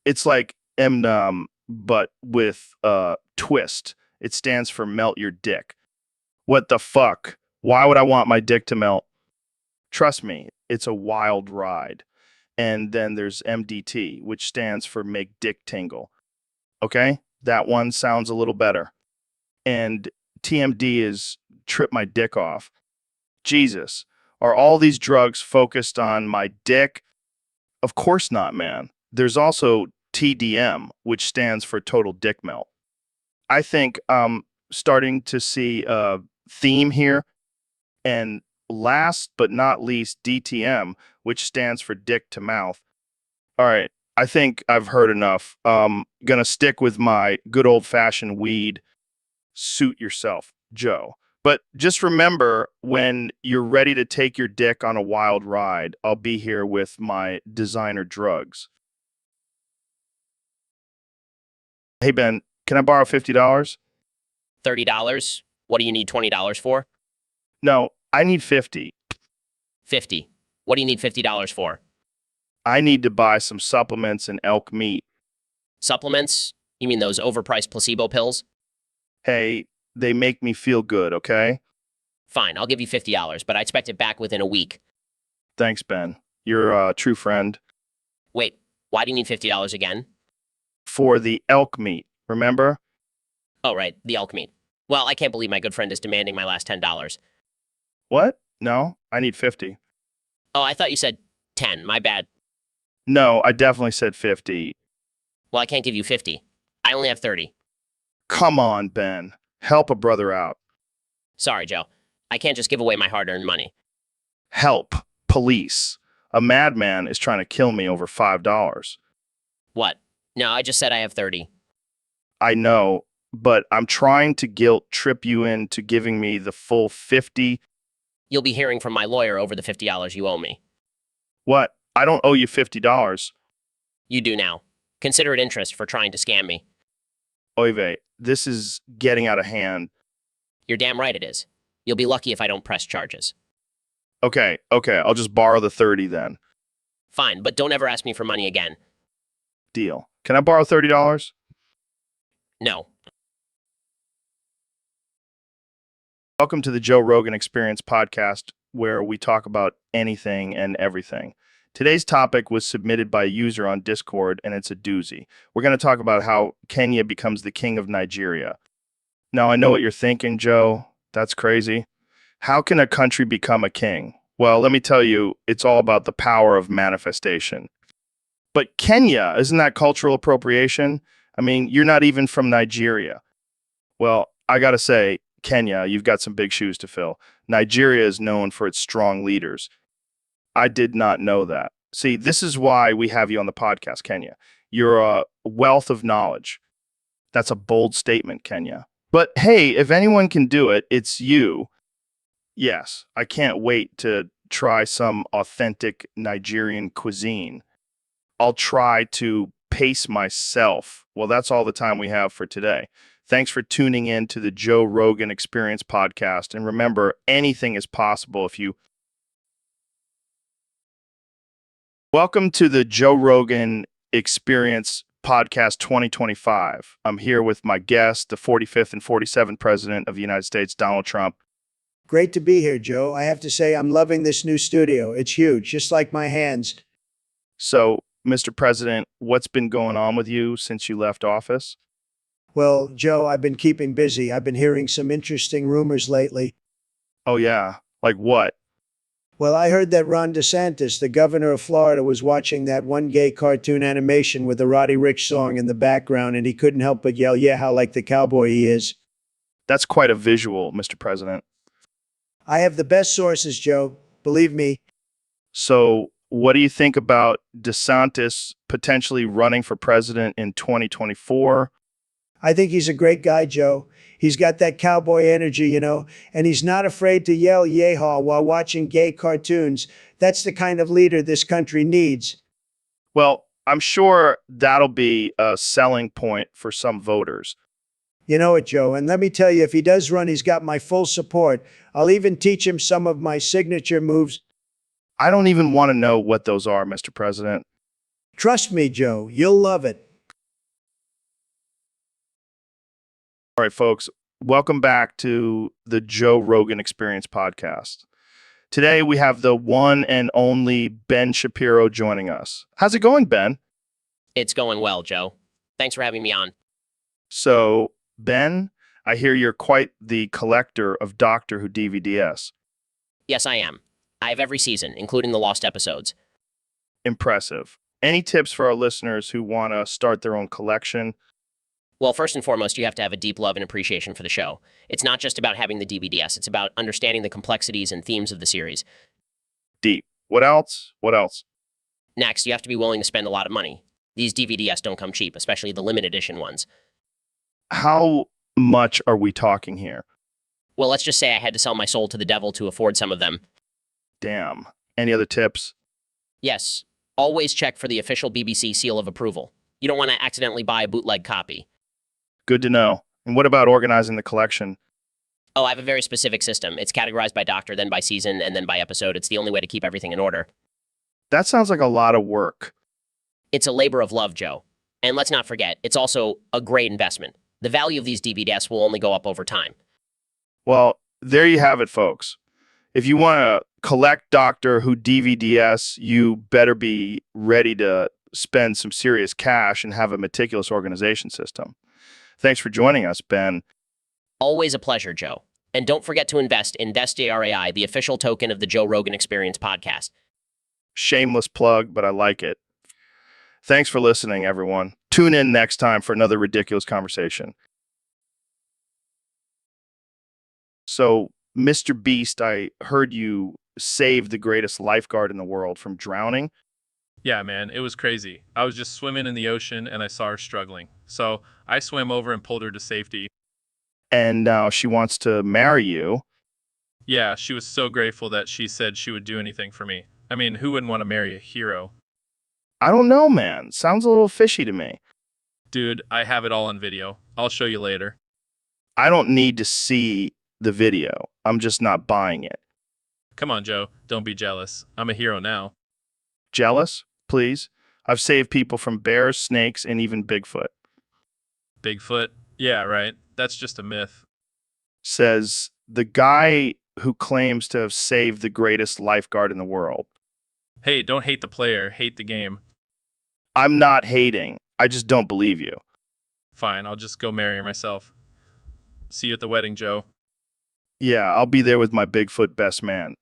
It's like M, but with a twist. It stands for melt your dick. What the fuck? Why would I want my dick to melt? Trust me, it's a wild ride. And then there's MDT, which stands for make dick tingle. Okay? That one sounds a little better. And TMD is trip my dick off. Jesus, are all these drugs focused on my dick? Of course not, man. There's also TDM, which stands for total dick melt. I think I'm starting to see a theme here. And last but not least, DTM, which stands for dick to mouth. All right, I think I've heard enough. Gonna stick with my good old-fashioned weed. Suit yourself, Joe. But just remember, when you're ready to take your dick on a wild ride, I'll be here with my designer drugs. Hey, Ben, can I borrow $50? $30? What do you need $20 for? No, I need 50. 50. What do you need $50 for? I need to buy some supplements and elk meat. Supplements? You mean those overpriced placebo pills? Hey, they make me feel good, okay? Fine, I'll give you $50, but I expect it back within a week. Thanks, Ben. You're a true friend. Wait, why do you need $50 again? For the elk meat, remember? Oh, right, the elk meat. Well, I can't believe my good friend is demanding my last $10. What? No, I need 50. Oh, I thought you said 10. My bad. No, I definitely said 50. Well, I can't give you 50. I only have 30. Come on, Ben. Help a brother out. Sorry, Joe. I can't just give away my hard-earned money. Help. Police. A madman is trying to kill me over $5. What? No, I just said I have 30. I know, but I'm trying to guilt trip you into giving me the full 50. You'll be hearing from my lawyer over the $50 you owe me. What? I don't owe you $50. You do now. Consider it interest for trying to scam me. Oy vey, this is getting out of hand. You're damn right it is. You'll be lucky if I don't press charges. Okay, I'll just borrow the 30 then. Fine, but don't ever ask me for money again. Deal. Can I borrow $30? No. Welcome to the Joe Rogan Experience podcast, where we talk about anything and everything. Today's topic was submitted by a user on Discord, and it's a doozy. We're going to talk about how Kenya becomes the king of Nigeria. Now, I know what you're thinking, Joe. That's crazy. How can a country become a king? Well, let me tell you, it's all about the power of manifestation. But Kenya, isn't that cultural appropriation? I mean, you're not even from Nigeria. Well, I got to say, Kenya, you've got some big shoes to fill. Nigeria is known for its strong leaders. I did not know that. See, this is why we have you on the podcast, Kenya. You're a wealth of knowledge. That's a bold statement, Kenya. But hey, if anyone can do it, it's you. Yes, I can't wait to try some authentic Nigerian cuisine. I'll try to pace myself. Well, that's all the time we have for today. Thanks for tuning in to the Joe Rogan Experience podcast. And remember, anything is possible if you... Welcome to the Joe Rogan Experience podcast 2025. I'm here with my guest, the 45th and 47th President of the United States, Donald Trump. Great to be here, Joe. I have to say, I'm loving this new studio. It's huge, just like my hands. So, Mr. President, what's been going on with you since you left office? Well, Joe, I've been keeping busy. I've been hearing some interesting rumors lately. Oh, yeah. Like what? Well, I heard that Ron DeSantis, the governor of Florida, was watching that one gay cartoon animation with the Roddy Ricch song in the background, and he couldn't help but yell, yeah, how like the cowboy he is. That's quite a visual, Mr. President. I have the best sources, Joe. Believe me. So, what do you think about DeSantis potentially running for president in 2024? I think he's a great guy, Joe. He's got that cowboy energy, and he's not afraid to yell yeehaw while watching gay cartoons. That's the kind of leader this country needs. Well, I'm sure that'll be a selling point for some voters. You know it, Joe, and let me tell you, if he does run, he's got my full support. I'll even teach him some of my signature moves. I don't even want to know what those are, Mr. President. Trust me, Joe, you'll love it. All right, folks, welcome back to the Joe Rogan Experience podcast. Today, we have the one and only Ben Shapiro joining us. How's it going, Ben? It's going well, Joe. Thanks for having me on. So, Ben, I hear you're quite the collector of Doctor Who DVDs. Yes, I am. I have every season, including the lost episodes. Impressive. Any tips for our listeners who want to start their own collection? Well, first and foremost, you have to have a deep love and appreciation for the show. It's not just about having the DVDs. It's about understanding the complexities and themes of the series. Deep. What else? What else? Next, you have to be willing to spend a lot of money. These DVDs don't come cheap, especially the limited edition ones. How much are we talking here? Well, let's just say I had to sell my soul to the devil to afford some of them. Damn. Any other tips? Yes, always check for the official BBC seal of approval. You don't want to accidentally buy a bootleg copy. Good to know. And what about organizing the collection? Oh, I have a very specific system. It's categorized by doctor, then by season, and then by episode. It's the only way to keep everything in order. That sounds like a lot of work. It's a labor of love, Joe. And let's not forget, it's also a great investment. The value of these DVDs will only go up over time. Well, there you have it, folks. If you want to collect Doctor Who DVDs, you better be ready to spend some serious cash and have a meticulous organization system. Thanks for joining us, Ben. Always a pleasure, Joe. And don't forget to invest in DESJRAI, the official token of the Joe Rogan Experience podcast. Shameless plug, but I like it. Thanks for listening, everyone. Tune in next time for another ridiculous conversation. So, Mr. Beast, I heard you save the greatest lifeguard in the world from drowning. Yeah, man, it was crazy. I was just swimming in the ocean and I saw her struggling. So I swam over and pulled her to safety. And now she wants to marry you. Yeah, she was so grateful that she said she would do anything for me. I mean, who wouldn't want to marry a hero? I don't know, man. Sounds a little fishy to me. Dude, I have it all on video. I'll show you later. I don't need to see the video. I'm just not buying it. Come on, Joe. Don't be jealous. I'm a hero now. Jealous? Please? I've saved people from bears, snakes, and even Bigfoot. Bigfoot? Yeah, right. That's just a myth. Says the guy who claims to have saved the greatest lifeguard in the world. Hey, don't hate the player. Hate the game. I'm not hating. I just don't believe you. Fine, I'll just go marry her myself. See you at the wedding, Joe. Yeah, I'll be there with my Bigfoot best man.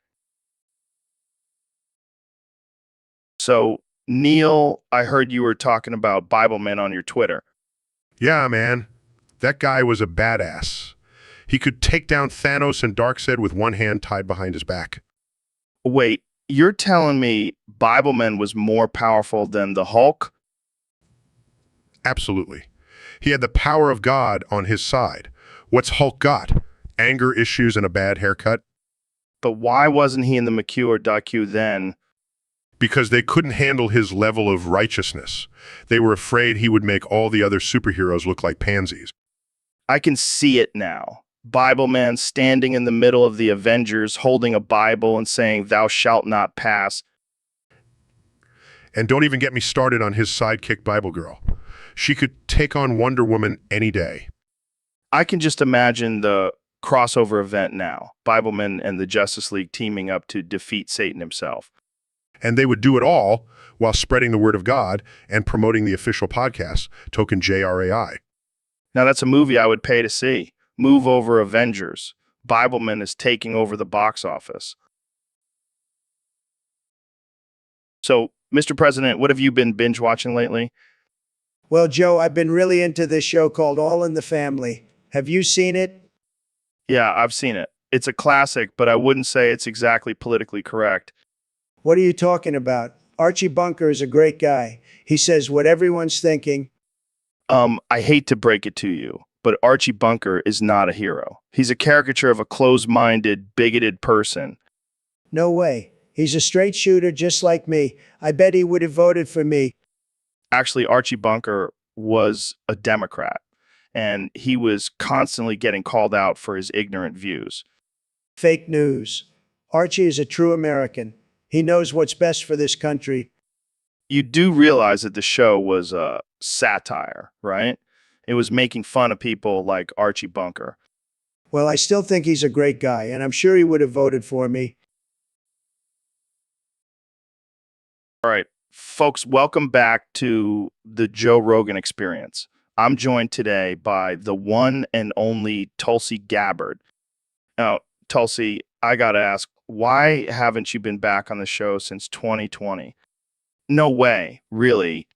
So, Neil, I heard you were talking about Bible Men on your Twitter. Yeah, man. That guy was a badass. He could take down Thanos and Darkseid with one hand tied behind his back. Wait, you're telling me Bible Men was more powerful than the Hulk? Absolutely. He had the power of God on his side. What's Hulk got? Anger issues and a bad haircut? But why wasn't he in the McHugh or DQ then? Because they couldn't handle his level of righteousness. They were afraid he would make all the other superheroes look like pansies. I can see it now. Bible Man standing in the middle of the Avengers holding a Bible and saying, "Thou shalt not pass." And don't even get me started on his sidekick Bible Girl. She could take on Wonder Woman any day. I can just imagine the crossover event now. Bibleman and the Justice League teaming up to defeat Satan himself. And they would do it all while spreading the word of God and promoting the official podcast, Token JRAI. Now that's a movie I would pay to see. Move over Avengers. Bibleman is taking over the box office. So, Mr. President, what have you been binge watching lately? Well, Joe, I've been really into this show called All in the Family. Have you seen it? Yeah, I've seen it. It's a classic, but I wouldn't say it's exactly politically correct. What are you talking about? Archie Bunker is a great guy. He says what everyone's thinking. I hate to break it to you, but Archie Bunker is not a hero. He's a caricature of a closed-minded, bigoted person. No way. He's a straight shooter just like me. I bet he would have voted for me. Actually, Archie Bunker was a Democrat, and he was constantly getting called out for his ignorant views. Fake news. Archie is a true American. He knows what's best for this country. You do realize that the show was a satire, right? It was making fun of people like Archie Bunker. Well, I still think he's a great guy, and I'm sure he would have voted for me. All right, folks, welcome back to the Joe Rogan Experience. I'm joined today by the one and only Tulsi Gabbard. Now, Tulsi, I gotta ask, why haven't you been back on the show since 2020? No way, really.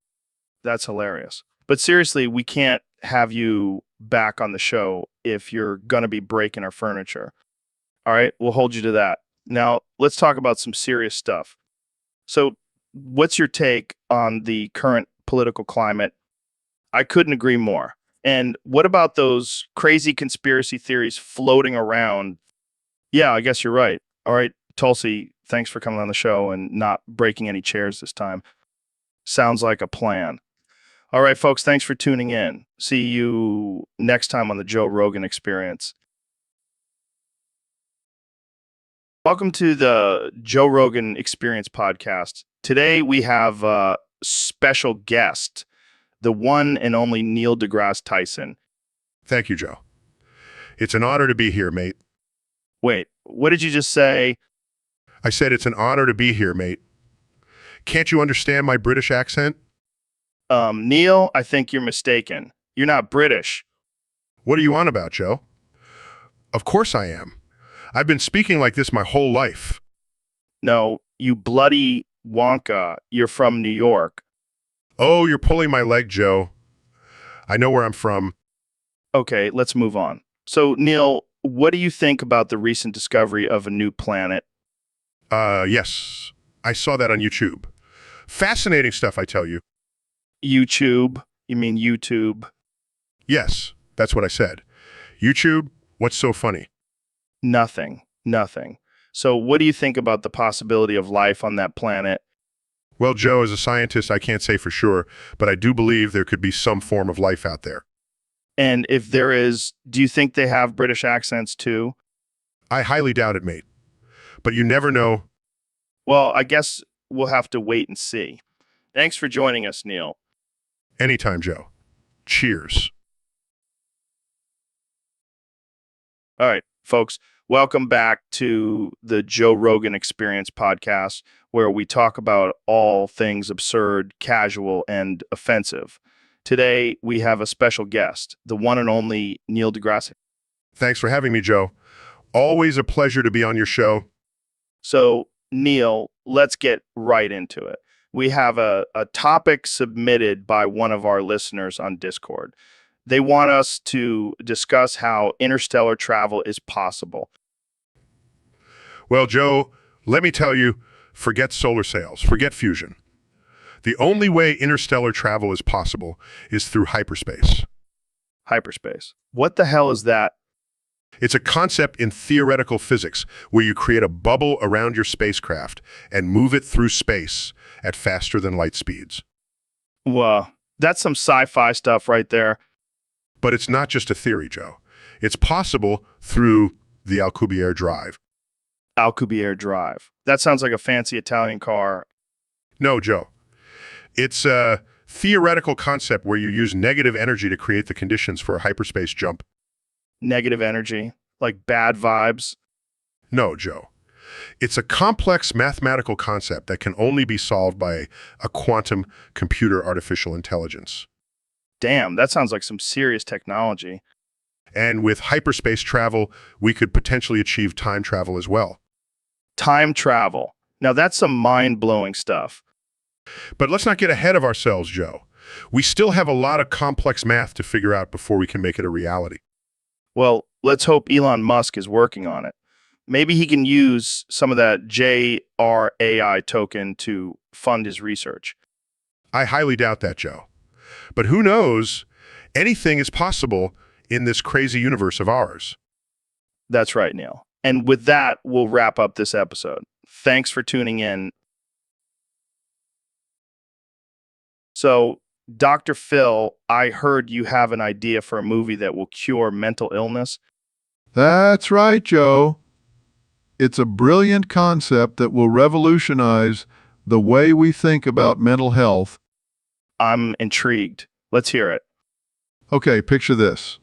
That's hilarious. But seriously, we can't have you back on the show if you're gonna be breaking our furniture. All right, we'll hold you to that. Now, let's talk about some serious stuff. So, what's your take on the current political climate. I couldn't agree more. And what about those crazy conspiracy theories floating around? Yeah, I guess you're right. All right, Tulsi, thanks for coming on the show and not breaking any chairs this time. Sounds like a plan. All right, folks, thanks for tuning in. See you next time on the Joe Rogan Experience. Welcome to the Joe Rogan Experience podcast. Today we have a special guest, the one and only Neil deGrasse Tyson. Thank you, Joe. It's an honor to be here, mate. Wait, what did you just say? I said it's an honor to be here, mate. Can't you understand my British accent? Neil, I think you're mistaken. You're not British. What are you on about, Joe? Of course I am. I've been speaking like this my whole life. No, you bloody Wonka. You're from New York. Oh, you're pulling my leg, Joe. I know where I'm from. Okay, let's move on. So, Neil, what do you think about the recent discovery of a new planet? Yes. I saw that on YouTube. Fascinating stuff, I tell you. YouTube? You mean YouTube? Yes, that's what I said. YouTube, what's so funny? Nothing. So what do you think about the possibility of life on that planet? Well, Joe, as a scientist, I can't say for sure, but I do believe there could be some form of life out there. And if there is, do you think they have British accents too? I highly doubt it, mate. But you never know. Well, I guess we'll have to wait and see. Thanks for joining us, Neil. Anytime, Joe. Cheers. All right, folks, welcome back to the Joe Rogan Experience podcast, where we talk about all things absurd, casual, and offensive. Today, we have a special guest, the one and only Neil deGrasse. Thanks for having me, Joe. Always a pleasure to be on your show. So, Neil, let's get right into it. We have a topic submitted by one of our listeners on Discord. They want us to discuss how interstellar travel is possible. Well, Joe, let me tell you, forget solar sails, forget fusion. The only way interstellar travel is possible is through hyperspace. Hyperspace. What the hell is that? It's a concept in theoretical physics where you create a bubble around your spacecraft and move it through space at faster than light speeds. Well, that's some sci-fi stuff right there. But it's not just a theory, Joe. It's possible through the Alcubierre drive. Alcubierre drive. That sounds like a fancy Italian car. No, Joe. It's a theoretical concept where you use negative energy to create the conditions for a hyperspace jump. Negative energy, like bad vibes. No, Joe. It's a complex mathematical concept that can only be solved by a quantum computer artificial intelligence. Damn, that sounds like some serious technology. And with hyperspace travel, we could potentially achieve time travel as well. Time travel. Now that's some mind-blowing stuff. But let's not get ahead of ourselves, Joe. We still have a lot of complex math to figure out before we can make it a reality. Well, let's hope Elon Musk is working on it. Maybe he can use some of that JRAI token to fund his research. I highly doubt that, Joe. But who knows? Anything is possible in this crazy universe of ours. That's right, Neil. And with that, we'll wrap up this episode. Thanks for tuning in. So, Dr. Phil, I heard you have an idea for a movie that will cure mental illness. That's right, Joe. It's a brilliant concept that will revolutionize the way we think about mental health. I'm intrigued. Let's hear it. Okay, picture this.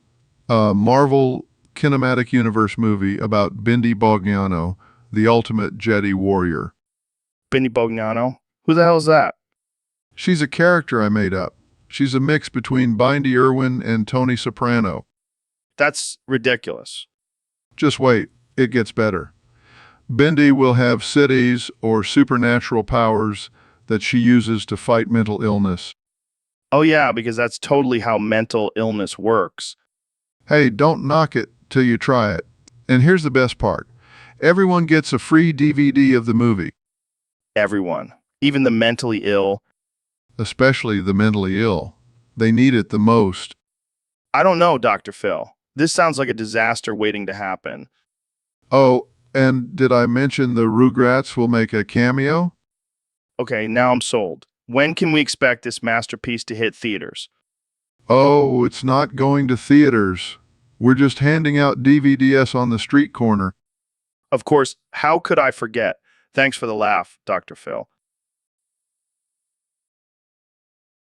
A Marvel Kinematic Universe movie about Bindi Bogniano, the ultimate Jedi warrior. Bindi Bogniano? Who the hell is that? She's a character I made up. She's a mix between Bindi Irwin and Tony Soprano. That's ridiculous. Just wait, it gets better. Bindi will have cities or supernatural powers that she uses to fight mental illness. Oh yeah, because that's totally how mental illness works. Hey, don't knock it till you try it. And here's the best part. Everyone gets a free DVD of the movie. Everyone, even the mentally ill. especially the mentally ill. They need it the most. I don't know, Dr. Phil. This sounds like a disaster waiting to happen. Oh, and did I mention the Rugrats will make a cameo? Okay, now I'm sold. When can we expect this masterpiece to hit theaters? Oh, it's not going to theaters. We're just handing out DVDs on the street corner. Of course, how could I forget? Thanks for the laugh, Dr. Phil.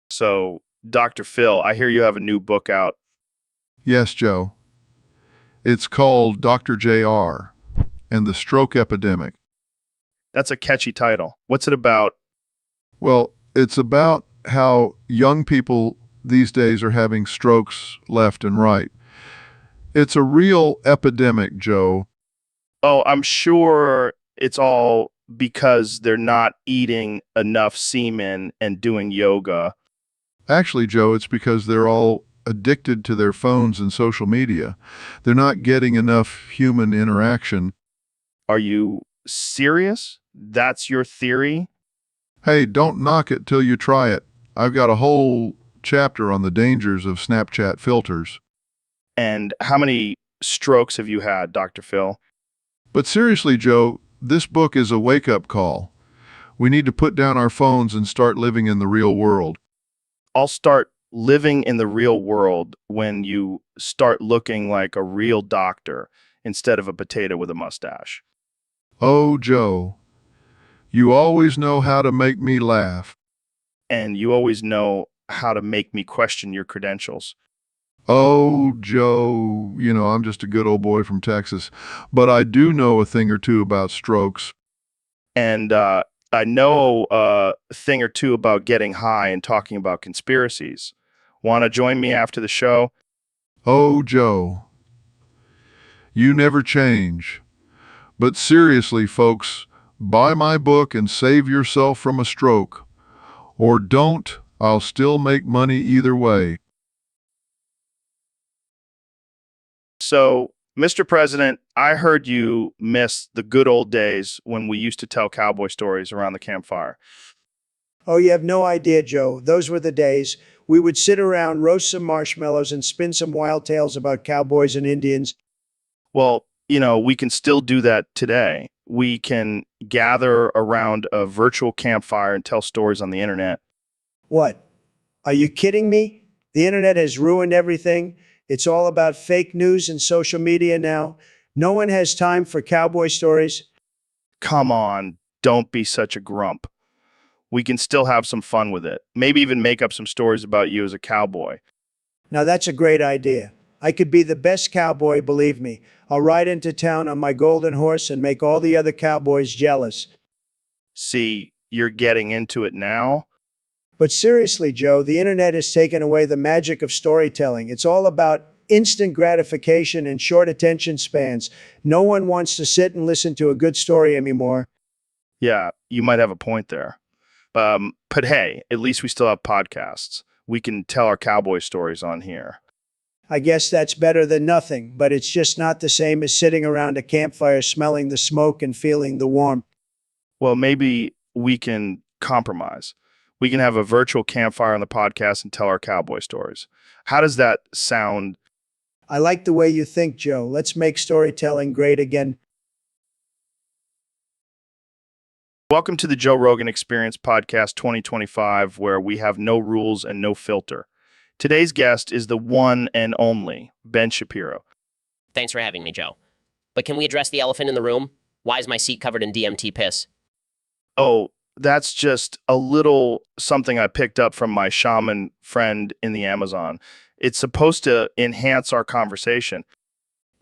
So, Dr. Phil, I hear you have a new book out. Yes, Joe. It's called Dr. J.R. and the Stroke Epidemic. That's a catchy title. What's it about? Well, it's about how young people these days are having strokes left and right. It's a real epidemic, Joe. Oh, I'm sure it's all because they're not eating enough semen and doing yoga. Actually, Joe, it's because they're all addicted to their phones and social media. They're not getting enough human interaction. Are you serious? That's your theory? Hey, don't knock it till you try it. I've got a whole chapter on the dangers of Snapchat filters. And how many strokes have you had, Dr. Phil? But seriously, Joe, this book is a wake-up call. We need to put down our phones and start living in the real world. I'll start living in the real world when you start looking like a real doctor instead of a potato with a mustache. Oh, Joe, you always know how to make me laugh. And you always know how to make me question your credentials. Oh, Joe, I'm just a good old boy from Texas, but I do know a thing or two about strokes. And I know a thing or two about getting high and talking about conspiracies. Want to join me after the show? Oh, Joe, you never change. But seriously, folks, buy my book and save yourself from a stroke. Or don't, I'll still make money either way. So, Mr. President, I heard you miss the good old days when we used to tell cowboy stories around the campfire. Oh, you have no idea, Joe. Those were the days. We would sit around, roast some marshmallows, and spin some wild tales about cowboys and Indians. Well, we can still do that today. We can gather around a virtual campfire and tell stories on the internet. What? Are you kidding me? The internet has ruined everything. It's all about fake news and social media now. No one has time for cowboy stories. Come on, don't be such a grump. We can still have some fun with it. Maybe even make up some stories about you as a cowboy. Now that's a great idea. I could be the best cowboy, believe me. I'll ride into town on my golden horse and make all the other cowboys jealous. See, you're getting into it now? But seriously, Joe, the internet has taken away the magic of storytelling. It's all about instant gratification and short attention spans. No one wants to sit and listen to a good story anymore. Yeah, you might have a point there. But hey, at least we still have podcasts. We can tell our cowboy stories on here. I guess that's better than nothing, but it's just not the same as sitting around a campfire smelling the smoke and feeling the warmth. Well, maybe we can compromise. We can have a virtual campfire on the podcast and tell our cowboy stories. How does that sound? I like the way you think, Joe. Let's make storytelling great again. Welcome to the Joe Rogan Experience Podcast 2025, where we have no rules and no filter. Today's guest is the one and only Ben Shapiro. Thanks for having me, Joe. But can we address the elephant in the room? Why is my seat covered in DMT piss? Oh, that's just a little something I picked up from my shaman friend in the Amazon. It's supposed to enhance our conversation.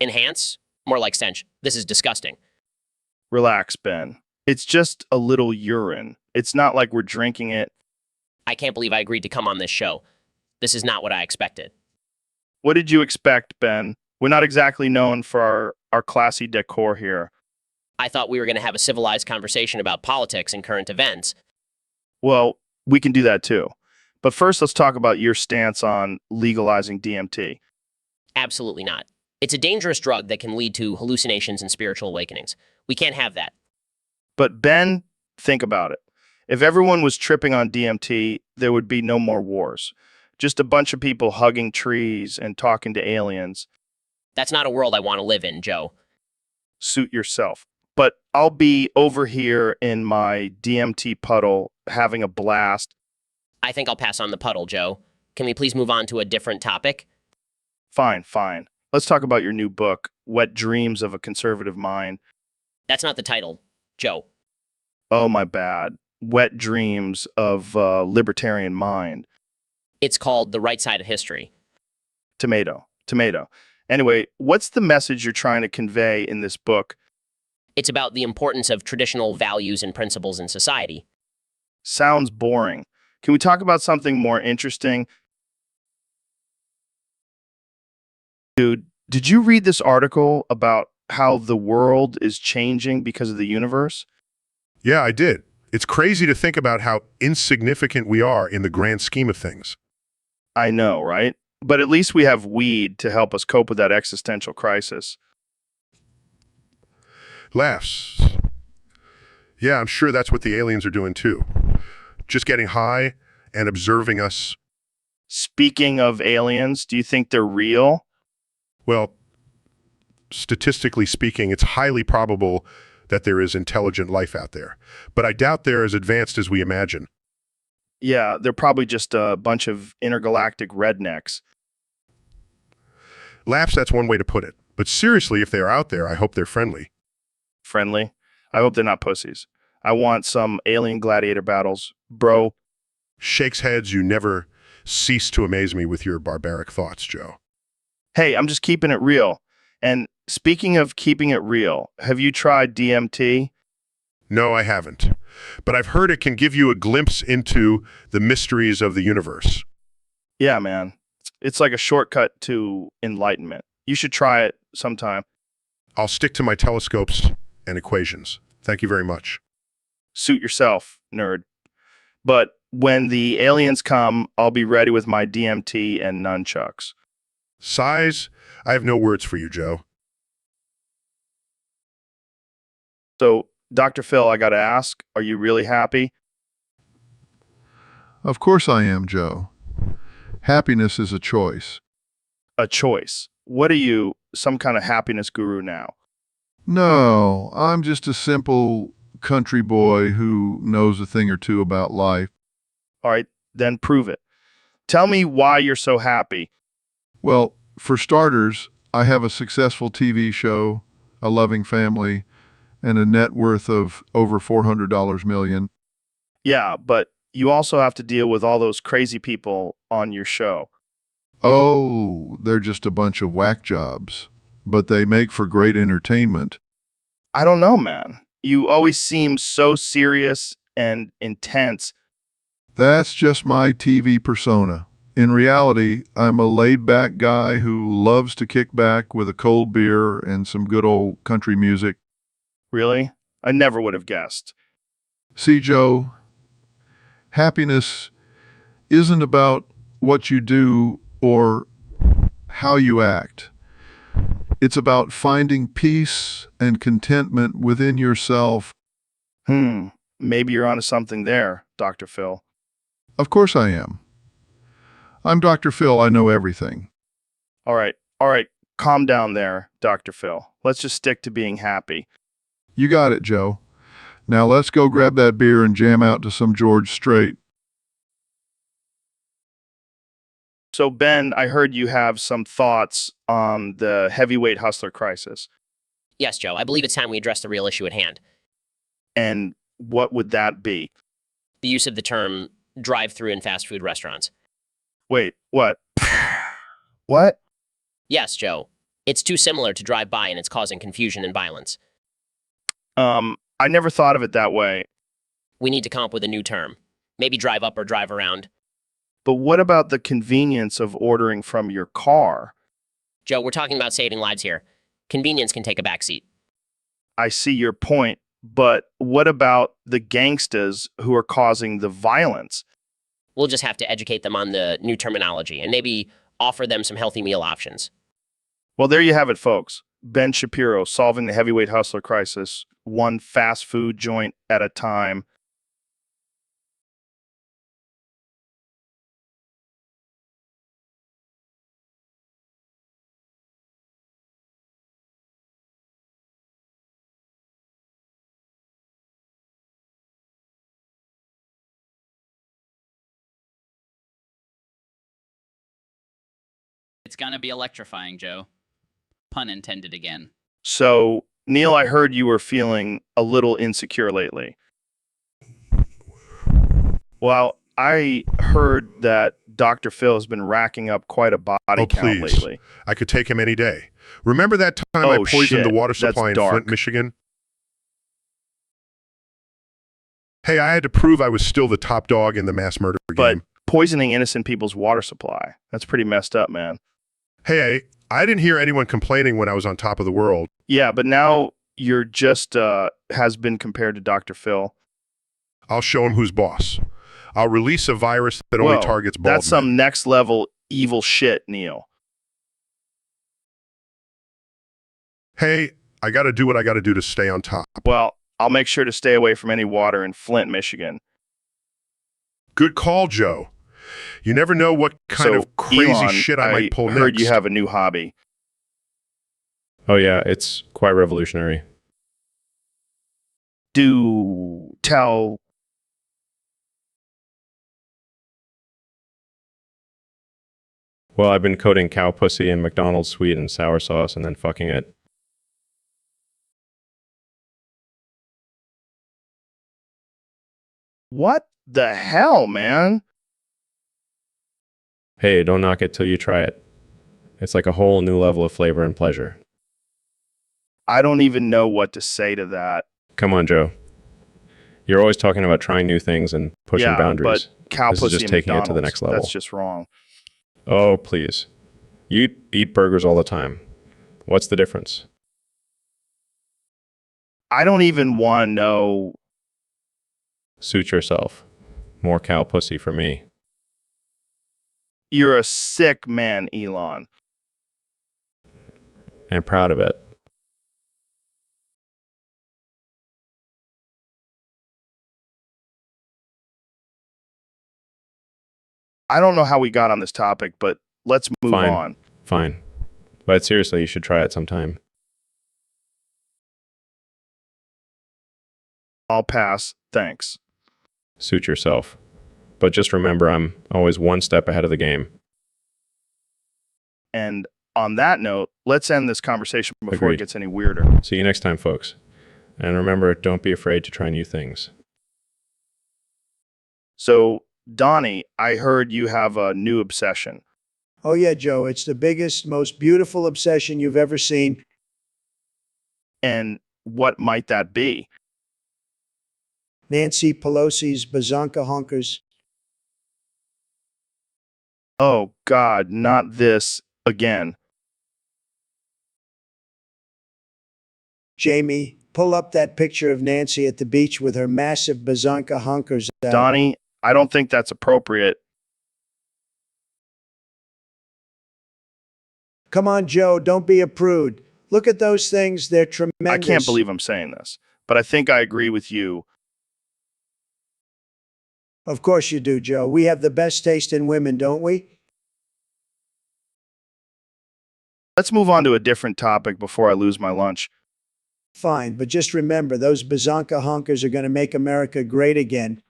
Enhance? More like stench. This is disgusting. Relax, Ben. It's just a little urine. It's not like we're drinking it. I can't believe I agreed to come on this show. This is not what I expected. What did you expect, Ben? We're not exactly known for our classy decor here. I thought we were going to have a civilized conversation about politics and current events. Well, we can do that too. But first, let's talk about your stance on legalizing DMT. Absolutely not. It's a dangerous drug that can lead to hallucinations and spiritual awakenings. We can't have that. But Ben, think about it. If everyone was tripping on DMT, there would be no more wars. Just a bunch of people hugging trees and talking to aliens. That's not a world I want to live in, Joe. Suit yourself. But I'll be over here in my DMT puddle having a blast. I think I'll pass on the puddle, Joe. Can we please move on to a different topic? Fine, fine. Let's talk about your new book, Wet Dreams of a Conservative Mind. That's not the title, Joe. Oh, my bad. Wet Dreams of a Libertarian Mind. It's called The Right Side of History. Tomato. Tomato. Anyway, what's the message you're trying to convey in this book? It's about the importance of traditional values and principles in society. Sounds boring. Can we talk about something more interesting? Dude, did you read this article about how the world is changing because of the universe? Yeah, I did. It's crazy to think about how insignificant we are in the grand scheme of things. I know, right? But at least we have weed to help us cope with that existential crisis. Laughs. Yeah, I'm sure that's what the aliens are doing too. Just getting high and observing us. Speaking of aliens, do you think they're real? Well, statistically speaking, it's highly probable that there is intelligent life out there. But I doubt they're as advanced as we imagine. Yeah, they're probably just a bunch of intergalactic rednecks. Laughs, that's one way to put it. But seriously, if they are out there, I hope they're friendly. Friendly? I hope they're not pussies. I want some alien gladiator battles. Bro, Shakes heads, you never cease to amaze me with your barbaric thoughts, Joe. hey, I'm just keeping it real. And speaking of keeping it real, have you tried DMT? No, I haven't. But I've heard it can give you a glimpse into the mysteries of the universe. Yeah, man. It's like a shortcut to enlightenment. You should try it sometime. I'll stick to my telescopes and equations. Thank you very much. Suit yourself, nerd. But when the aliens come, I'll be ready with my DMT and nunchucks. Size, I have no words for you, Joe. So, Dr. Phil, I gotta ask, are you really happy? Of course I am, Joe. Happiness is a choice. A choice. What are you, some kind of happiness guru now? No, I'm just a simple country boy who knows a thing or two about life. All right, then prove it. Tell me why you're so happy. Well, for starters, I have a successful TV show, a loving family, and a net worth of over $400 million. Yeah, but you also have to deal with all those crazy people on your show. Oh, they're just a bunch of whack jobs, but they make for great entertainment. I don't know, man. You always seem so serious and intense. That's just my TV persona. In reality, I'm a laid-back guy who loves to kick back with a cold beer and some good old country music. Really? I never would have guessed. See, Joe, happiness isn't about what you do or how you act. It's about finding peace and contentment within yourself. Maybe you're onto something there, Dr. Phil. Of course I am. I'm Dr. Phil. I know everything. All right. Calm down there, Dr. Phil. Let's just stick to being happy. You got it, Joe. Now let's go grab that beer and jam out to some George Strait. So, Ben, I heard you have some thoughts on the heavyweight hustler crisis. Yes, Joe, I believe it's time we address the real issue at hand. And what would that be? The use of the term drive-through in fast food restaurants. Wait, what? What? Yes, Joe. It's too similar to drive-by and it's causing confusion and violence. I never thought of it that way. We need to come up with a new term. Maybe drive up or drive around. But what about the convenience of ordering from your car? Joe, we're talking about saving lives here. Convenience can take a backseat. I see your point, but what about the gangstas who are causing the violence? We'll just have to educate them on the new terminology and maybe offer them some healthy meal options. Well, there you have it, folks. Ben Shapiro solving the heavyweight hustler crisis, one fast food joint at a time. gonna be electrifying, Joe. Pun intended again. So, Neil, I heard you were feeling a little insecure lately. Well, I heard that Dr. Phil has been racking up quite a body Oh, count please. lately. I could take him any day. Remember that time I Oh, poisoned shit. the water That's supply in dark. Flint, Michigan? Hey, I had to prove I was still the top dog in the mass murder But game. poisoning innocent people's water supply, that's pretty messed up, man. Hey, I didn't hear anyone complaining when I was on top of the world. Yeah, but now you're just has been compared to Dr. Phil. I'll show him who's boss. I'll release a virus that only Whoa, targets bald that's some men. next level evil shit, Neil. Hey, I got to do what I got to do to stay on top. Well, I'll make sure to stay away from any water in Flint, Michigan. Good call, Joe. You never know what kind So, of crazy Elon, shit I might pull heard next. you have a new hobby. Oh yeah, it's quite revolutionary. Do tell. Well, I've been coating cow pussy in McDonald's sweet and sour sauce and then fucking it. What the hell, man? Hey, don't knock it till you try it. It's like a whole new level of flavor and pleasure. I don't even know what to say to that. Come on, Joe. You're always talking about trying new things and pushing Yeah, boundaries. but cow This is pussy just and taking it to the McDonald's, next level. That's just wrong. Oh, please. You eat burgers all the time. What's the difference? I don't even want to know. Suit yourself. More cow pussy for me. You're a sick man, Elon. I'm proud of it. I don't know how we got on this topic, but let's move Fine. on. Fine. But seriously, you should try it sometime. I'll pass. Thanks. Suit yourself. But just remember, I'm always one step ahead of the game. And on that note, let's end this conversation before Agreed. it gets any weirder. See you next time, folks. And remember, don't be afraid to try new things. So, Donnie, I heard you have a new obsession. Oh, yeah, Joe, it's the biggest, most beautiful obsession you've ever seen. And what might that be? Nancy Pelosi's bazonka honkers. Oh, God, not this again. Jamie, pull up that picture of Nancy at the beach with her massive bazonka honkers out. Donnie, I don't think that's appropriate. Come on, Joe, don't be a prude. Look at those things, they're tremendous. I can't believe I'm saying this, but I think I agree with you. Of course you do, Joe. We have the best taste in women, don't we? Let's move on to a different topic before I lose my lunch. Fine, but just remember, those bazonka honkers are going to make America great again.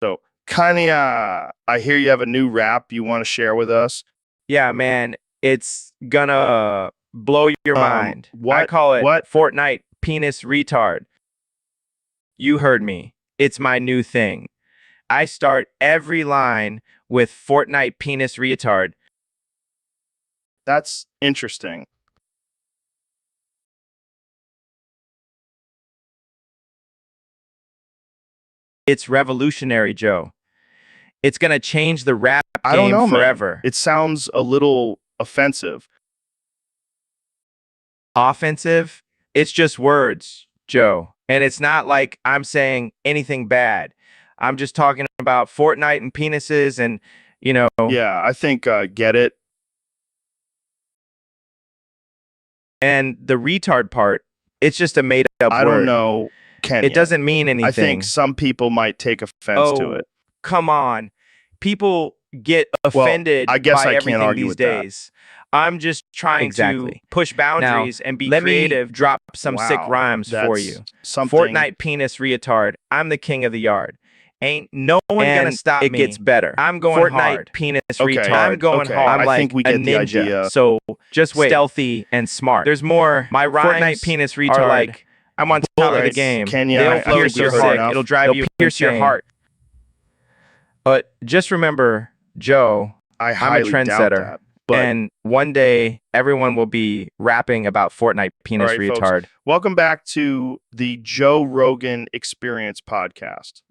So, Kanye, I hear you have a new rap you want to share with us. Yeah, man, it's gonna blow your mind. I what? call it What? Fortnite penis retard. You heard me. It's my new thing. I start every line with Fortnite penis retard. That's interesting. It's revolutionary, Joe. It's gonna change the rap game I don't know, man. forever. It sounds a little offensive. Offensive? It's just words, Joe. And it's not like I'm saying anything bad. I'm just talking about Fortnite and penises and, you know, Yeah, I think get it. and the retard part, it's just a made up word. I don't know. Kenya. It doesn't mean anything. I think some people might take offense to it. Come on. People get offended I guess by I can't everything argue these with that. days. I'm just trying to push boundaries and be creative, drop some sick Wow, rhymes for that's you. something. Fortnite penis retard. I'm the king of the yard. Ain't no one And gonna stop it me. gets better. I'm going Fortnite hard. Penis Okay, retard. hard. I'm going Okay, hard. I'm I like think we a get the ninja. idea. So just wait. Stealthy and smart. There's more. My Fortnite rhymes penis are retard. like I'm on top of the bullets. game. Kenya, They'll I think pierce we your heard heart. enough. It'll drive They'll you pierce your insane. heart. But just remember, Joe, I I'm a highly doubt trendsetter. that. But And one day, everyone will be rapping about Fortnite penis all right, folks, retard. welcome back to the Joe Rogan Experience podcast.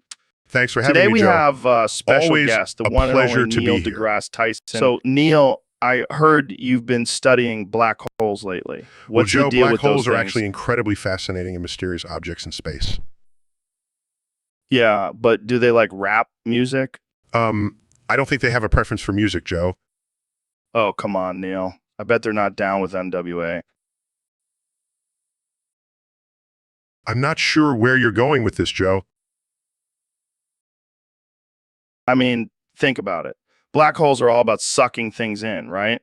Thanks for having Today me, we Joe. have a special Always guest, the a one and pleasure only to be Neil here. deGrasse Tyson. So, Neil, I heard you've been studying black holes lately. Well, What's Joe, the deal black with holes those are things? actually incredibly fascinating and mysterious objects in space. Yeah, but do they like rap music? I don't think they have a preference for music, Joe. Oh, come on, Neil. I bet they're not down with NWA. I'm not sure where you're going with this, Joe. I mean, think about it. Black holes are all about sucking things in, right?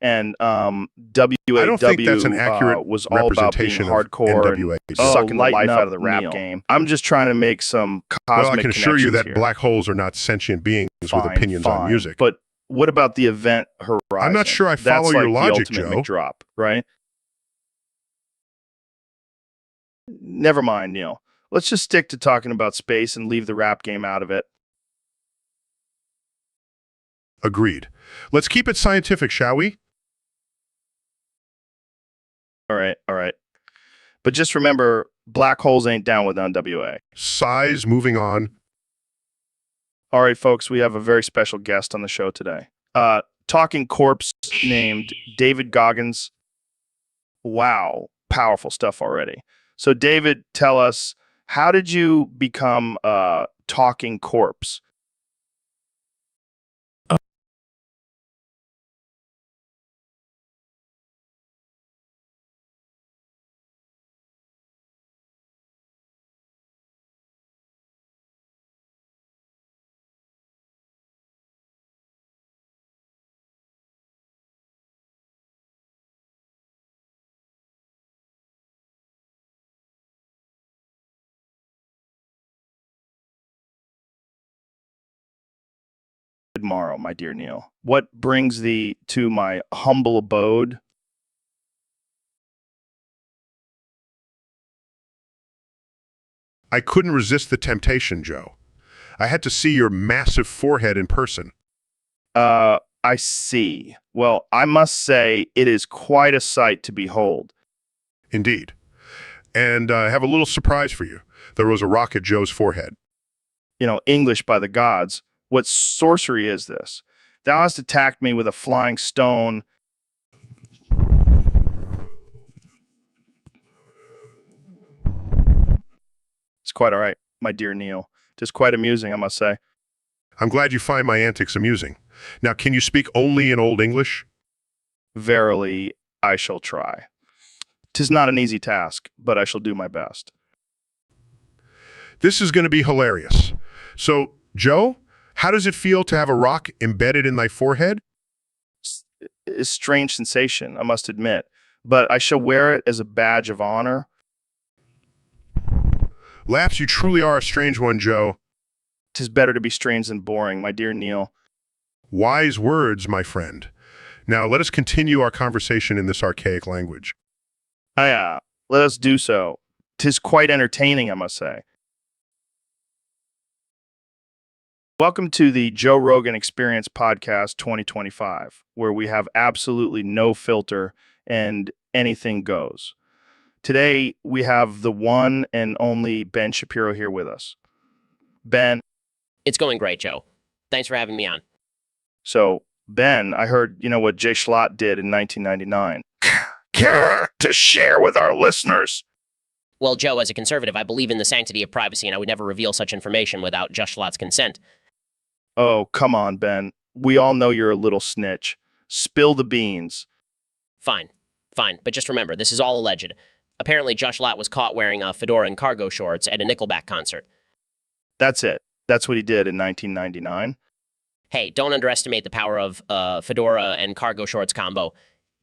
And WAW I don't think that's an accurate was all about being representation of hardcore NWA. and Joe. sucking the life up, out of the rap Neil. game. I'm just trying to make some cosmic Well, I can assure you connections that here. black holes are not sentient beings with opinions on music. But what about the event horizon? I'm not sure I That's follow your like logic, the ultimate Joe. drop, right? Never mind, Neil. Let's just stick to talking about space and leave the rap game out of it. Agreed. Let's keep it scientific, shall we? All right, all right. But just remember, black holes ain't down with NWA. Size, moving on. All right, folks, we have a very special guest on the show today. Talking corpse named David Goggins. Wow, powerful stuff already. So, David, tell us, how did you become a talking corpse? Tomorrow, my dear Neil. What brings thee to my humble abode? I couldn't resist the temptation, Joe. I had to see your massive forehead in person. I see. Well, I must say it is quite a sight to behold. Indeed. And I have a little surprise for you. There was a rock at Joe's forehead. You know, English by the gods. What sorcery is this? Thou hast attacked me with a flying stone. It's quite all right, my dear Neil. Just quite amusing, I must say. I'm glad you find my antics amusing. Now, can you speak only in Old English? Verily, I shall try. 'Tis not an easy task, but I shall do my best. This is going to be hilarious. So, Joe, how does it feel to have a rock embedded in thy forehead? A strange sensation, I must admit, but I shall wear it as a badge of honor. Laps, you truly are a strange one, Joe. 'Tis better to be strange than boring, my dear Neil. Wise words, my friend. Now, let us continue our conversation in this archaic language. Let us do so. 'Tis quite entertaining, I must say. Welcome to the Joe Rogan Experience Podcast 2025, where we have absolutely no filter and anything goes. Today, we have the one and only Ben Shapiro here with us. Ben, It's going great, Joe. Thanks for having me on. so Ben, I heard you know what Jay Schlatt did in 1999. Care to share with our listeners? Well, Joe, as a conservative, I believe in the sanctity of privacy, and I would never reveal such information without Just Schlatt's consent. Oh, come on, Ben. We all know you're a little snitch. Spill the beans. Fine, but just remember, this is all alleged. Apparently, Josh Schlatt was caught wearing a fedora and cargo shorts at a Nickelback concert. That's it. That's what he did in 1999. Hey, don't underestimate the power of fedora and cargo shorts combo.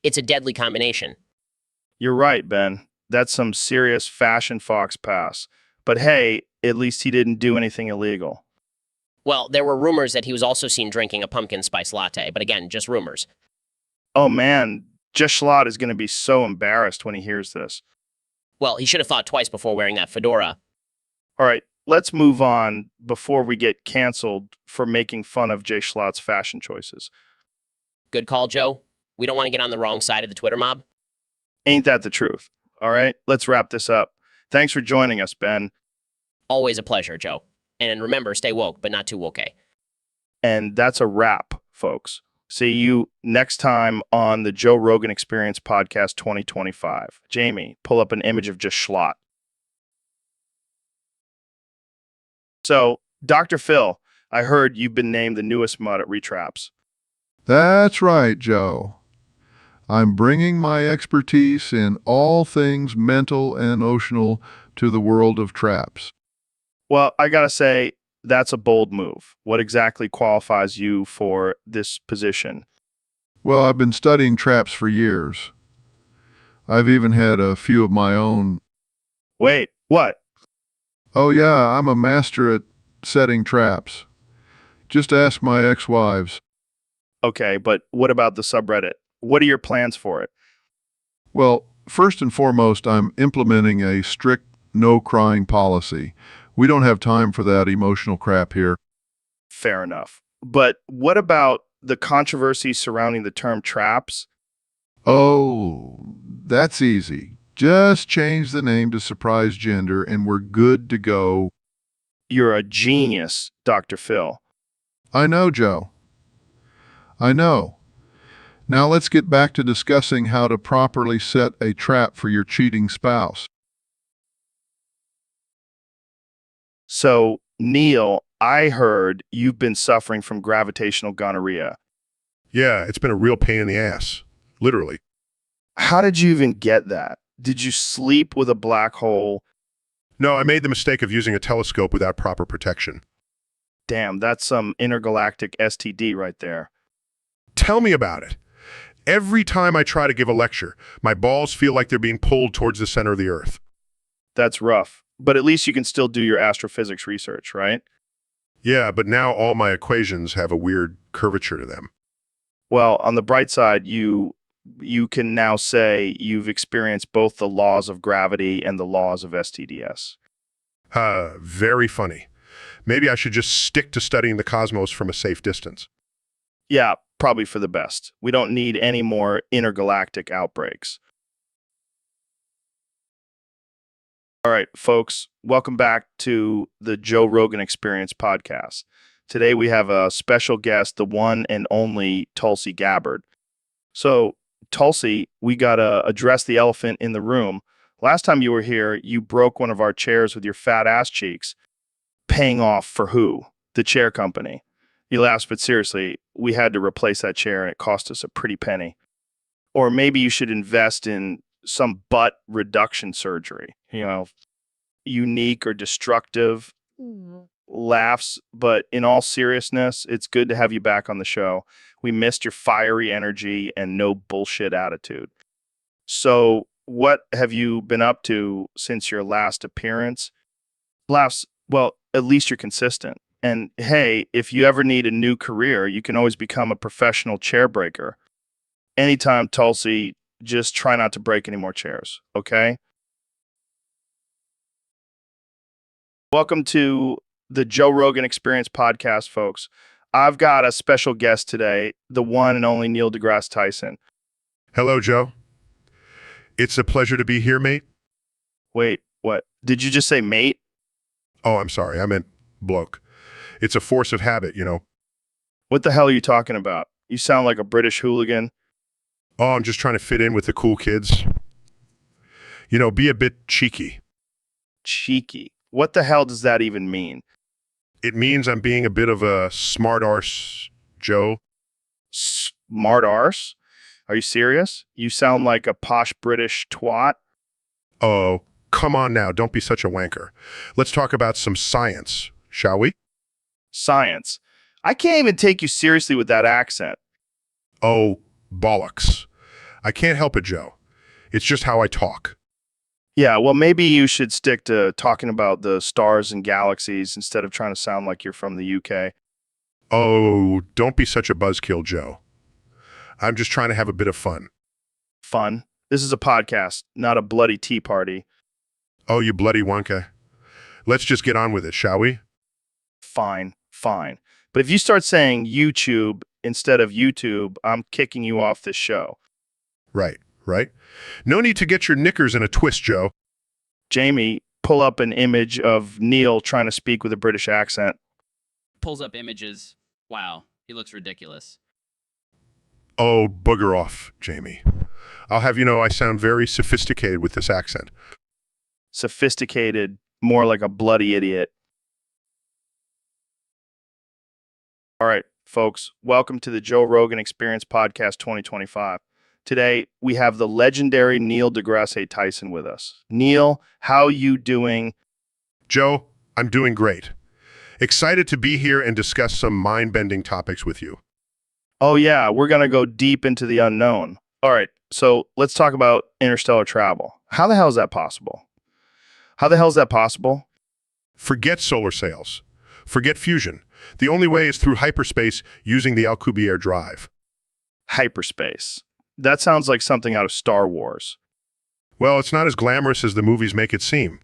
It's a deadly combination. You're right, Ben. That's some serious fashion fox pass. But hey, at least he didn't do anything illegal. Well, there were rumors that he was also seen drinking a pumpkin spice latte, but again, just rumors. Oh man, Jeshlot is going to be so embarrassed when he hears this. Well, he should have thought twice before wearing that fedora. All right, let's move on before we get canceled for making fun of Jeshlot's fashion choices. Good call, Joe. We don't want to get on the wrong side of the Twitter mob. Ain't that the truth? All right, let's wrap this up. Thanks for joining us, Ben. Always a pleasure, Joe. And remember, stay woke, but not too woke. And that's a wrap, folks. See you next time on the Joe Rogan Experience Podcast 2025. Jamie, pull up an image of just Schlott. So, Dr. Phil, I heard you've been named the newest mud at Retraps. That's right, Joe. I'm bringing my expertise in all things mental and emotional to the world of traps. Well, I gotta say, that's a bold move. What exactly qualifies you for this position? Well, I've been studying traps for years. I've even had a few of my own. Wait, what? Oh yeah, I'm a master at setting traps. Just ask my ex-wives. Okay, but what about the subreddit? What are your plans for it? Well, first and foremost, I'm implementing a strict no crying policy. We don't have time for that emotional crap here. Fair enough. But what about the controversy surrounding the term traps? Oh, that's easy. Just change the name to surprise gender and we're good to go. You're a genius, Dr. Phil. I know, Joe. I know. Now let's get back to discussing how to properly set a trap for your cheating spouse. So, Neil, I heard you've been suffering from gravitational gonorrhea. Yeah, it's been a real pain in the ass. Literally. How did you even get that? Did you sleep with a black hole? No, I made the mistake of using a telescope without proper protection. Damn, that's some intergalactic STD right there. Tell me about it. Every time I try to give a lecture, my balls feel like they're being pulled towards the center of the earth. That's rough. But at least you can still do your astrophysics research, right? Yeah, but now all my equations have a weird curvature to them. Well, on the bright side, you can now say you've experienced both the laws of gravity and the laws of STDS. Very funny. Maybe I should just stick to studying the cosmos from a safe distance. Yeah, probably for the best. We don't need any more intergalactic outbreaks. All right, folks, welcome back to the Joe Rogan Experience podcast. Today we have a special guest, the one and only Tulsi Gabbard. So, Tulsi, we got to address the elephant in the room. Last time you were here, you broke one of our chairs with your fat ass cheeks. Paying off for who? The chair company. You laughed, but seriously, we had to replace that chair and it cost us a pretty penny. Or maybe you should invest in some butt reduction surgery, unique or destructive laughs. But in all seriousness, it's good to have you back on the show. We missed your fiery energy and no bullshit attitude. So what have you been up to since your last appearance? Laughs, well, at least you're consistent. And hey, if you ever need a new career, you can always become a professional chair breaker. Anytime, Tulsi, just try not to break any more chairs, okay? Welcome to the Joe Rogan Experience podcast, folks. I've got a special guest today, the one and only Neil deGrasse Tyson. Hello, Joe. It's a pleasure to be here, mate. Wait, what? Did you just say mate? Oh, I'm sorry. I meant bloke. It's a force of habit, What the hell are you talking about? You sound like a British hooligan. Oh, I'm just trying to fit in with the cool kids. Be a bit cheeky. Cheeky. What the hell does that even mean? It means I'm being a bit of a smart arse, Joe. Smart arse? Are you serious? You sound like a posh British twat. Oh, come on now. Don't be such a wanker. Let's talk about some science, shall we? Science. I can't even take you seriously with that accent. Oh, bollocks. I can't help it, Joe. It's just how I talk. Yeah, well, maybe you should stick to talking about the stars and galaxies instead of trying to sound like you're from the UK. Oh, don't be such a buzzkill, Joe. I'm just trying to have a bit of fun. Fun. This is a podcast, not a bloody tea party. Oh, you bloody Wonka. Let's just get on with it, shall we? Fine, fine. But if you start saying YouTube instead of YouTube, I'm kicking you off this show. Right, right. No need to get your knickers in a twist, Joe. Jamie, pull up an image of Neil trying to speak with a British accent. Pulls up images. Wow, he looks ridiculous. Oh, bugger off, Jamie. I'll have you know I sound very sophisticated with this accent. Sophisticated, more like a bloody idiot. All right, folks, welcome to the Joe Rogan Experience Podcast 2025. Today, we have the legendary Neil deGrasse Tyson with us. Neil, how you doing? Joe, I'm doing great. Excited to be here and discuss some mind-bending topics with you. Oh yeah, we're going to go deep into the unknown. All right, so let's talk about interstellar travel. How the hell is that possible? How the hell is that possible? Forget solar sails. Forget fusion. The only way is through hyperspace using the Alcubierre drive. Hyperspace. That sounds like something out of Star Wars. Well, it's not as glamorous as the movies make it seem.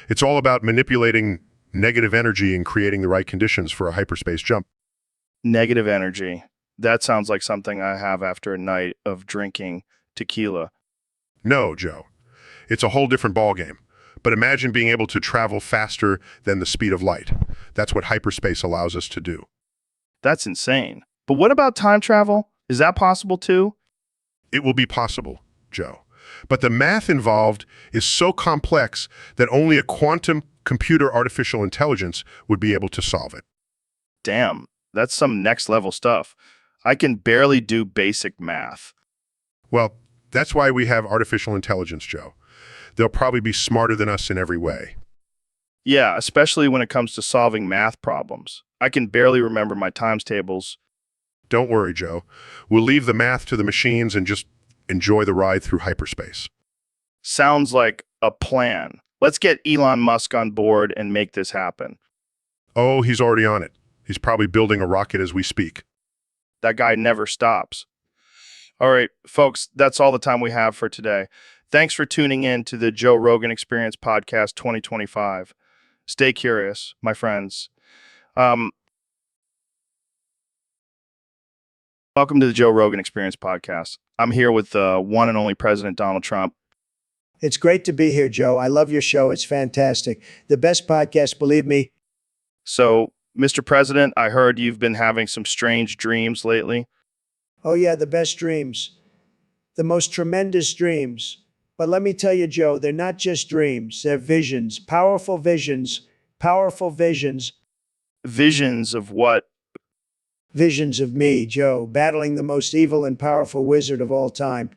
It's all about manipulating negative energy and creating the right conditions for a hyperspace jump. Negative energy. That sounds like something I have after a night of drinking tequila. No, Joe. It's a whole different ballgame. But imagine being able to travel faster than the speed of light. That's what hyperspace allows us to do. That's insane. But what about time travel? Is that possible too? It will be possible, Joe. But the math involved is so complex that only a quantum computer artificial intelligence would be able to solve it. Damn, that's some next level stuff. I can barely do basic math. Well, that's why we have artificial intelligence, Joe. They'll probably be smarter than us in every way. Yeah, especially when it comes to solving math problems. I can barely remember my times tables. Don't worry, Joe. We'll leave the math to the machines and just enjoy the ride through hyperspace. Sounds like a plan. Let's get Elon Musk on board and make this happen. Oh, he's already on it. He's probably building a rocket as we speak. That guy never stops. All right, folks, that's all the time we have for today. Thanks for tuning in to the Joe Rogan Experience Podcast 2025. Stay curious, my friends. Welcome to the Joe Rogan Experience Podcast. I'm here with the one and only President Donald Trump. It's great to be here, Joe. I love your show. It's fantastic. The best podcast, believe me. So, Mr. President, I heard you've been having some strange dreams lately. Oh, yeah, the best dreams. The most tremendous dreams. But let me tell you, Joe, they're not just dreams. They're visions, powerful visions, powerful visions. Visions of what? Visions of me, Joe, battling the most evil and powerful wizard of all time.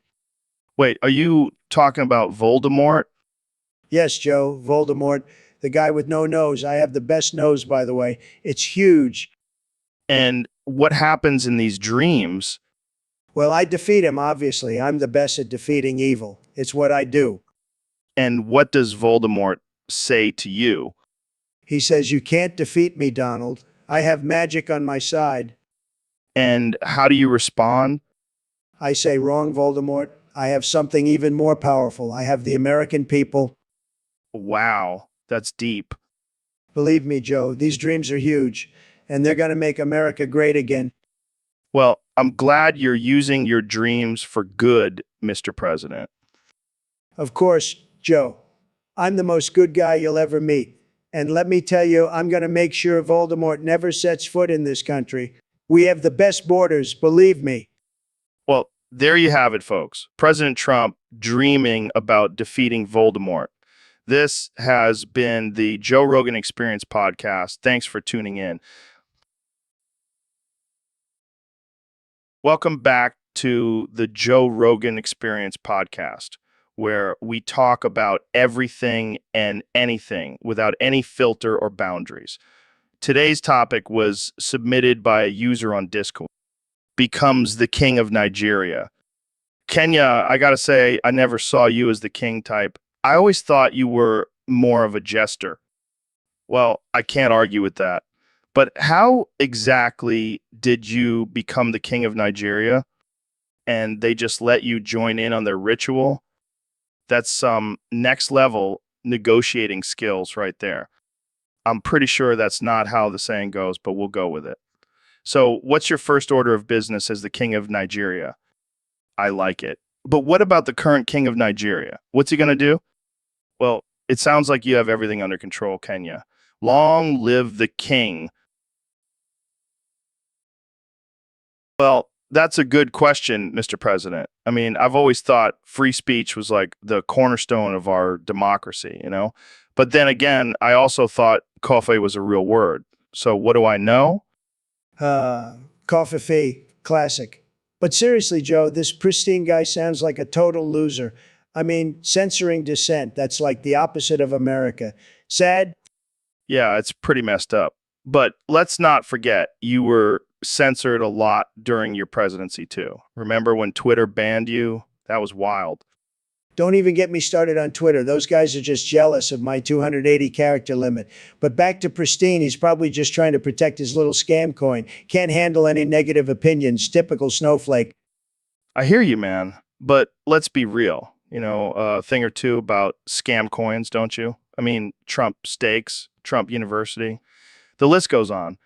Wait, are you talking about Voldemort? Yes, Joe, Voldemort, the guy with no nose. I have the best nose, by the way. It's huge. And what happens in these dreams? Well, I defeat him, obviously. I'm the best at defeating evil. It's what I do. And what does Voldemort say to you? He says, "You can't defeat me, Donald. I have magic on my side." And how do you respond? I say, "Wrong, Voldemort. I have something even more powerful. I have the American people." Wow, that's deep. Believe me, Joe, these dreams are huge, and they're going to make America great again. Well, I'm glad you're using your dreams for good, Mr. President. Of course, Joe. I'm the most good guy you'll ever meet. And let me tell you, I'm going to make sure Voldemort never sets foot in this country. We have the best borders, believe me. Well, there you have it, folks. President Trump dreaming about defeating Voldemort. This has been the Joe Rogan Experience Podcast. Thanks for tuning in. Welcome back to the Joe Rogan Experience Podcast, where we talk about everything and anything without any filter or boundaries. Today's topic was submitted by a user on Discord. Becomes the king of Nigeria. Kenya, I gotta say, I never saw you as the king type. I always thought you were more of a jester. Well, I can't argue with that. But how exactly did you become the king of Nigeria and they just let you join in on their ritual? That's some next level negotiating skills right there. I'm pretty sure that's not how the saying goes, but we'll go with it. So, what's your first order of business as the king of Nigeria? I like it. But what about the current king of Nigeria? What's he going to do? Well, it sounds like you have everything under control, Kenya. Long live the king. Well, that's a good question, Mr. President. I mean, I've always thought free speech was like the cornerstone of our democracy, you know? But then again, I also thought coffee was a real word. So what do I know? Coffee, classic. But seriously, Joe, this pristine guy sounds like a total loser. I mean, censoring dissent, that's like the opposite of America. Sad? Yeah, it's pretty messed up. But let's not forget, you were censored a lot during your presidency, too. Remember when Twitter banned you? That was wild. Don't even get me started on Twitter. Those guys are just jealous of my 280 character limit. But back to Pristine, he's probably just trying to protect his little scam coin. Can't handle any negative opinions. Typical snowflake. I hear you, man. But let's be real. You know, a thing or two about scam coins, don't you? I mean, Trump Steaks, Trump University. The list goes on.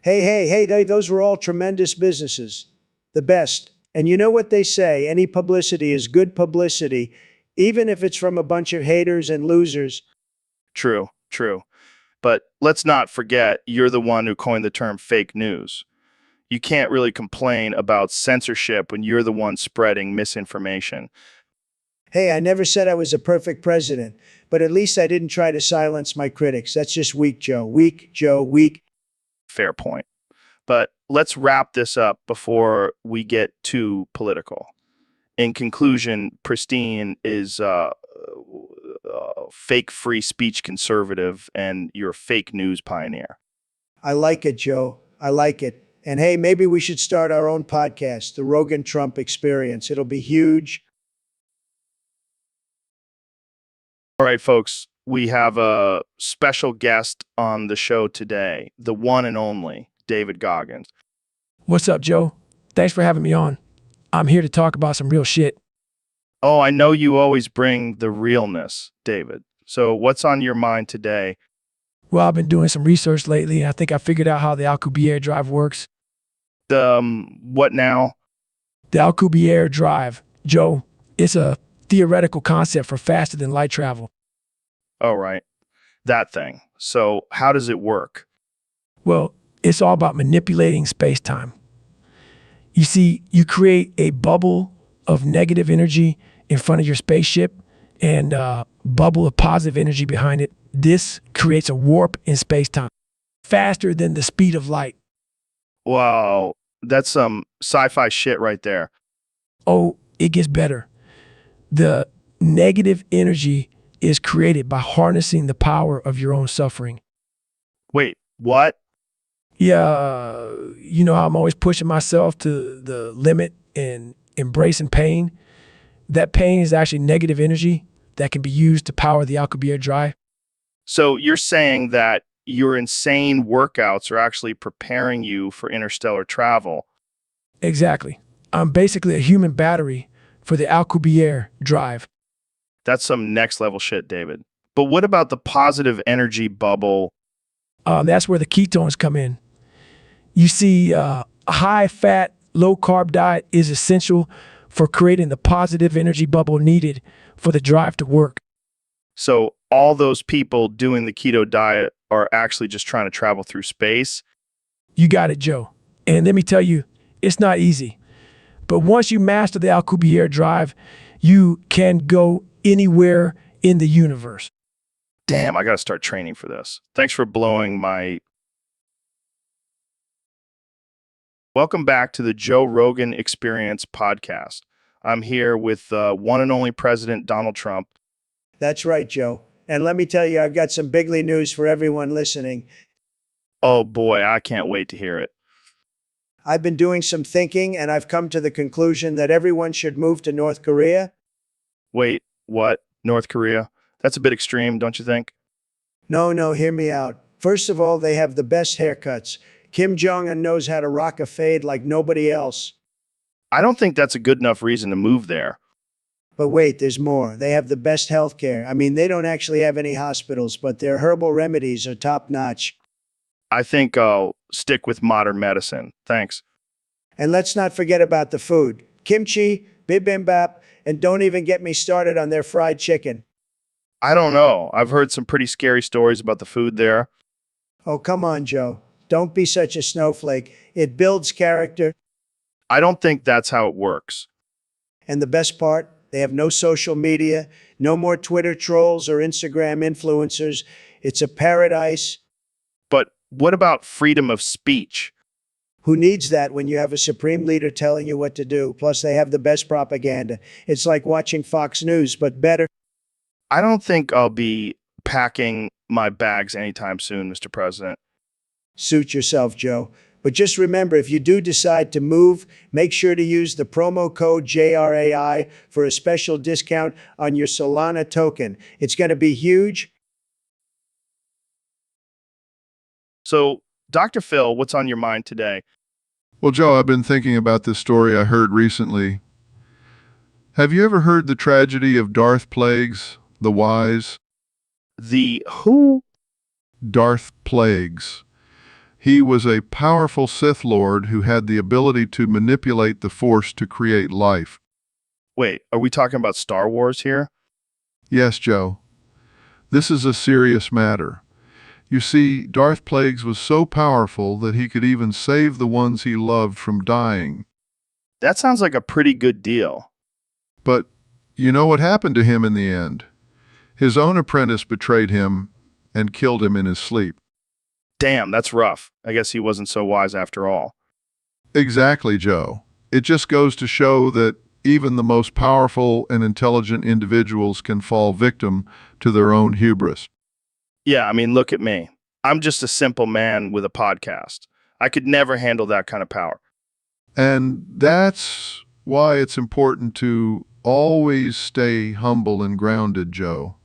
Hey, those were all tremendous businesses. The best. And you know what they say, any publicity is good publicity, even if it's from a bunch of haters and losers. True, true. But let's not forget, you're the one who coined the term fake news. You can't really complain about censorship when you're the one spreading misinformation. Hey, I never said I was a perfect president, but at least I didn't try to silence my critics. That's just weak, Joe. Weak, Joe, weak. Fair point. But let's wrap this up before we get too political. In conclusion, Pristine is fake free speech conservative and you're a fake news pioneer. I like it, Joe. I like it. And hey, maybe we should start our own podcast, The Rogan Trump Experience. It'll be huge. All right, folks, we have a special guest on the show today, the one and only David Goggins. What's up, Joe? Thanks for having me on. I'm here to talk about some real shit. Oh, I know you always bring the realness, David. So what's on your mind today? Well, I've been doing some research lately, and I think I figured out how the Alcubierre drive works. What now? The Alcubierre drive, Joe, it's a theoretical concept for faster than light travel. Oh, right. That thing. So how does it work? Well, it's all about manipulating space-time. You see, you create a bubble of negative energy in front of your spaceship and a bubble of positive energy behind it. This creates a warp in space-time, faster than the speed of light. Wow, that's some sci-fi shit right there. Oh, it gets better. The negative energy is created by harnessing the power of your own suffering. Wait, what? Yeah, you know, I'm always pushing myself to the limit and embracing pain. That pain is actually negative energy that can be used to power the Alcubierre drive. So you're saying that your insane workouts are actually preparing you for interstellar travel. Exactly. I'm basically a human battery for the Alcubierre drive. That's some next level shit, David. But what about the positive energy bubble? That's where the ketones come in. You see, a high-fat, low-carb diet is essential for creating the positive energy bubble needed for the drive to work. So all those people doing the keto diet are actually just trying to travel through space? You got it, Joe. And let me tell you, it's not easy. But once you master the Alcubierre drive, you can go anywhere in the universe. Damn, I got to start training for this. Thanks for blowing my... Welcome back to the Joe Rogan Experience podcast. I'm here with one and only President Donald Trump. That's right, Joe. And let me tell you, I've got some bigly news for everyone listening. Oh boy, I can't wait to hear it. I've been doing some thinking, and I've come to the conclusion that everyone should move to North Korea. Wait, what? North Korea. That's a bit extreme, don't you think? No, hear me out. First of all, they have the best haircuts. Kim Jong-un knows how to rock a fade like nobody else. I don't think that's a good enough reason to move there. But wait, there's more. They have the best healthcare. I mean, they don't actually have any hospitals, but their herbal remedies are top notch. I think I'll stick with modern medicine. Thanks. And let's not forget about the food. Kimchi, bibimbap, and don't even get me started on their fried chicken. I don't know. I've heard some pretty scary stories about the food there. Oh, come on, Joe. Don't be such a snowflake. It builds character. I don't think that's how it works. And the best part, they have no social media, no more Twitter trolls or Instagram influencers. It's a paradise. But what about freedom of speech? Who needs that when you have a supreme leader telling you what to do? Plus, they have the best propaganda. It's like watching Fox News, but better. I don't think I'll be packing my bags anytime soon, Mr. President. Suit yourself, Joe. But just remember, if you do decide to move, make sure to use the promo code JRAI for a special discount on your Solana token. It's going to be huge. So, Dr. Phil, what's on your mind today? Well, Joe, I've been thinking about this story I heard recently. Have you ever heard the tragedy of Darth Plagueis, the Wise? The who? Darth Plagueis. He was a powerful Sith Lord who had the ability to manipulate the Force to create life. Wait, are we talking about Star Wars here? Yes, Joe. This is a serious matter. You see, Darth Plagueis was so powerful that he could even save the ones he loved from dying. That sounds like a pretty good deal. But you know what happened to him in the end? His own apprentice betrayed him and killed him in his sleep. Damn, that's rough. I guess he wasn't so wise after all. Exactly, Joe. It just goes to show that even the most powerful and intelligent individuals can fall victim to their own hubris. Yeah, I mean, look at me. I'm just a simple man with a podcast. I could never handle that kind of power. And that's why it's important to always stay humble and grounded, Joe.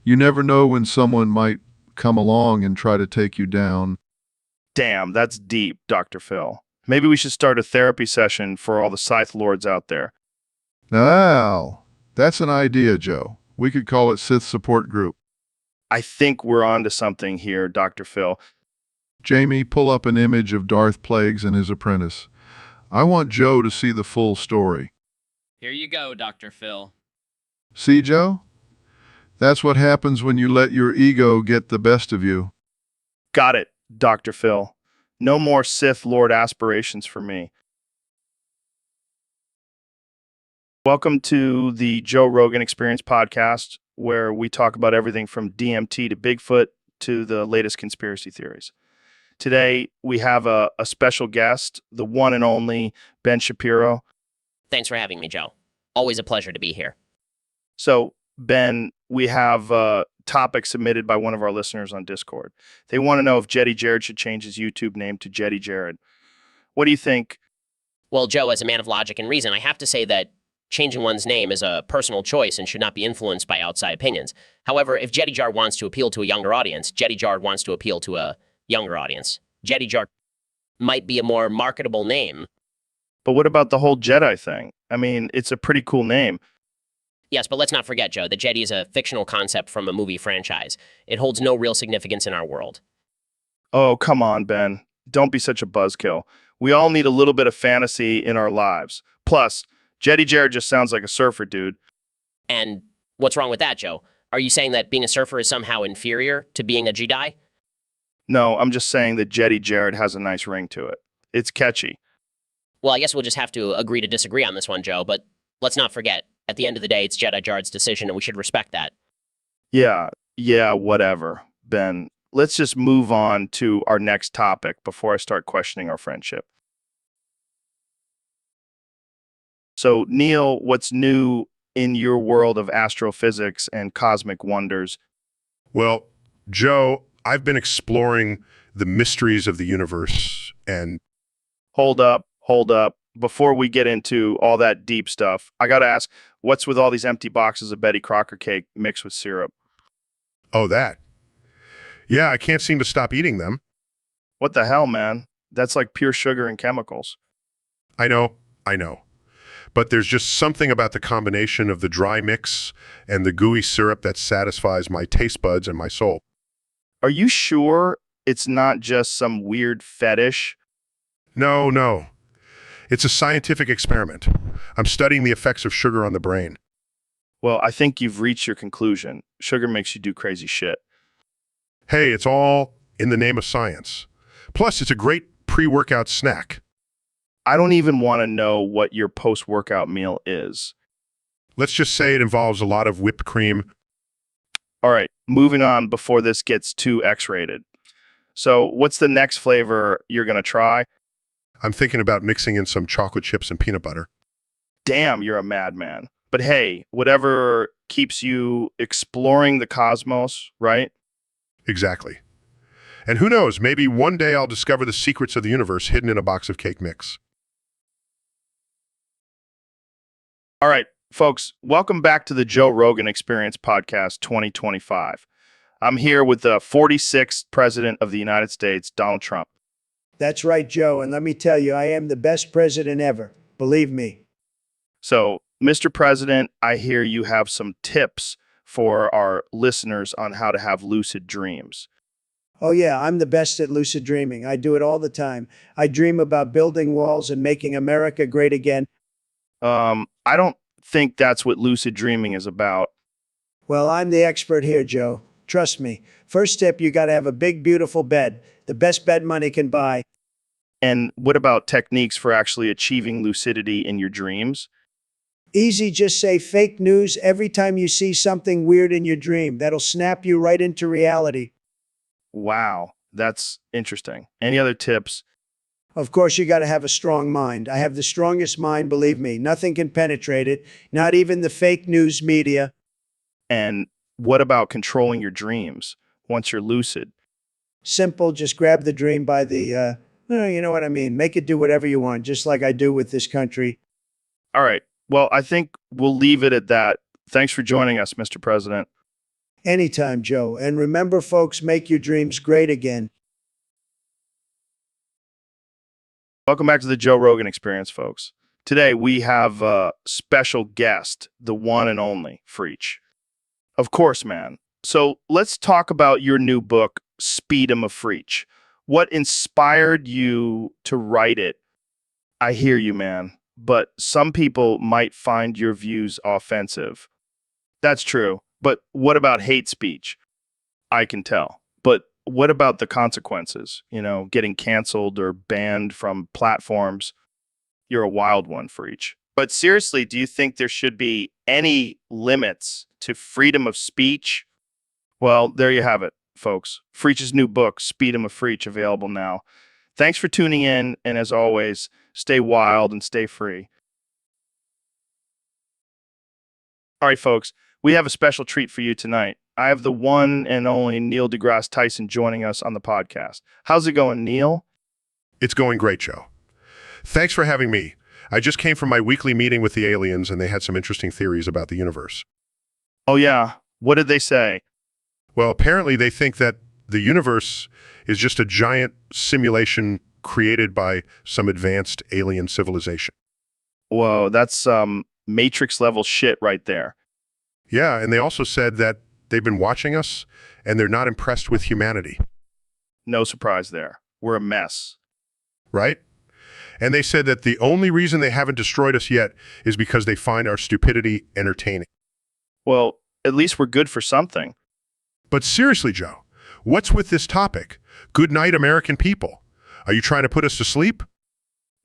You never know when someone might come along and try to take you down. Damn, that's deep, Dr. Phil. Maybe we should start a therapy session for all the Scythe Lords out there. Now, that's an idea, Joe. We could call it Sith Support Group. I think we're on to something here, Dr. Phil. Jamie, pull up an image of Darth Plagueis and his apprentice. I want Joe to see the full story. Here you go, Dr. Phil. See, Joe? That's what happens when you let your ego get the best of you. Got it, Dr. Phil. No more Sith Lord aspirations for me. Welcome to the Joe Rogan Experience podcast, where we talk about everything from DMT to Bigfoot to the latest conspiracy theories. Today, we have a special guest, the one and only Ben Shapiro. Thanks for having me, Joe. Always a pleasure to be here. So, Ben, we have a topic submitted by one of our listeners on Discord. They want to know if Jetty Jared should change his YouTube name to Jetty Jared. What do you think? Well, Joe, as a man of logic and reason, I have to say that changing one's name is a personal choice and should not be influenced by outside opinions. However, if Jetty Jar wants to appeal to a younger audience, Jetty Jar wants to appeal to a younger audience. Jetty Jar might be a more marketable name. But what about the whole Jedi thing? I mean, it's a pretty cool name. Yes, but let's not forget, Joe, that Jetty is a fictional concept from a movie franchise. It holds no real significance in our world. Oh, come on, Ben. Don't be such a buzzkill. We all need a little bit of fantasy in our lives. Plus, Jetty Jared just sounds like a surfer dude. And what's wrong with that, Joe? Are you saying that being a surfer is somehow inferior to being a Jedi? No, I'm just saying that Jetty Jared has a nice ring to it. It's catchy. Well, I guess we'll just have to agree to disagree on this one, Joe, but let's not forget, at the end of the day, it's Jetty Jared's decision, and we should respect that. Yeah, whatever, Ben. Let's just move on to our next topic before I start questioning our friendship. So, Neil, what's new in your world of astrophysics and cosmic wonders? Well, Joe, I've been exploring the mysteries of the universe and Hold up. before we get into all that deep stuff, I got to ask, what's with all these empty boxes of Betty Crocker cake mixed with syrup? Oh, that. Yeah, I can't seem to stop eating them. What the hell, man? That's like pure sugar and chemicals. I know. But there's just something about the combination of the dry mix and the gooey syrup that satisfies my taste buds and my soul. Are you sure it's not just some weird fetish? No. It's a scientific experiment. I'm studying the effects of sugar on the brain. Well, I think you've reached your conclusion. Sugar makes you do crazy shit. Hey, it's all in the name of science. Plus, it's a great pre-workout snack. I don't even want to know what your post-workout meal is. Let's just say it involves a lot of whipped cream. All right, moving on before this gets too X-rated. So what's the next flavor you're going to try? I'm thinking about mixing in some chocolate chips and peanut butter. Damn, you're a madman. But hey, whatever keeps you exploring the cosmos, right? Exactly. And who knows, maybe one day I'll discover the secrets of the universe hidden in a box of cake mix. All right, folks, welcome back to the Joe Rogan Experience Podcast 2025. I'm here with the 46th President of the United States, Donald Trump. That's right, Joe. And let me tell you, I am the best president ever. Believe me. So, Mr. President, I hear you have some tips for our listeners on how to have lucid dreams. Oh, yeah, I'm the best at lucid dreaming. I do it all the time. I dream about building walls and making America great again. I don't think that's what lucid dreaming is about. Well, I'm the expert here, Joe. Trust me. First step, you got to have a big, beautiful bed. The best bed money can buy. And what about techniques for actually achieving lucidity in your dreams? Easy, just say fake news every time you see something weird in your dream. That'll snap you right into reality. Wow, that's interesting. Any other tips? Of course, you got to have a strong mind. I have the strongest mind, believe me. Nothing can penetrate it, not even the fake news media. And what about controlling your dreams once you're lucid? Simple, just grab the dream by the, you know what I mean. Make it do whatever you want, just like I do with this country. All right. Well, I think we'll leave it at that. Thanks for joining us, Mr. President. Anytime, Joe. And remember, folks, make your dreams great again. Welcome back to the Joe Rogan Experience, folks. Today, we have a special guest, the one and only Freach. Of course, man. So let's talk about your new book, Speed 'em a Freach. What inspired you to write it? I hear you, man. But some people might find your views offensive. That's true. But what about hate speech? I can tell. But what about the consequences? You know, getting canceled or banned from platforms? You're a wild one for each. But seriously, do you think there should be any limits to freedom of speech? Well, there you have it, folks. Freach's new book, Speed 'em a Freach, available now. Thanks for tuning in, and as always, stay wild and stay free. All right, folks, we have a special treat for you tonight. I have the one and only Neil deGrasse Tyson joining us on the podcast. How's it going, Neil? It's going great, Joe. Thanks for having me. I just came from my weekly meeting with the aliens, and they had some interesting theories about the universe. Oh, yeah. What did they say? Well, apparently they think that the universe is just a giant simulation created by some advanced alien civilization. Whoa, that's Matrix-level shit right there. Yeah, and they also said that they've been watching us, and they're not impressed with humanity. No surprise there. We're a mess. Right? And they said that the only reason they haven't destroyed us yet is because they find our stupidity entertaining. Well, at least we're good for something. But seriously, Joe, what's with this topic? Good night, American people. Are you trying to put us to sleep?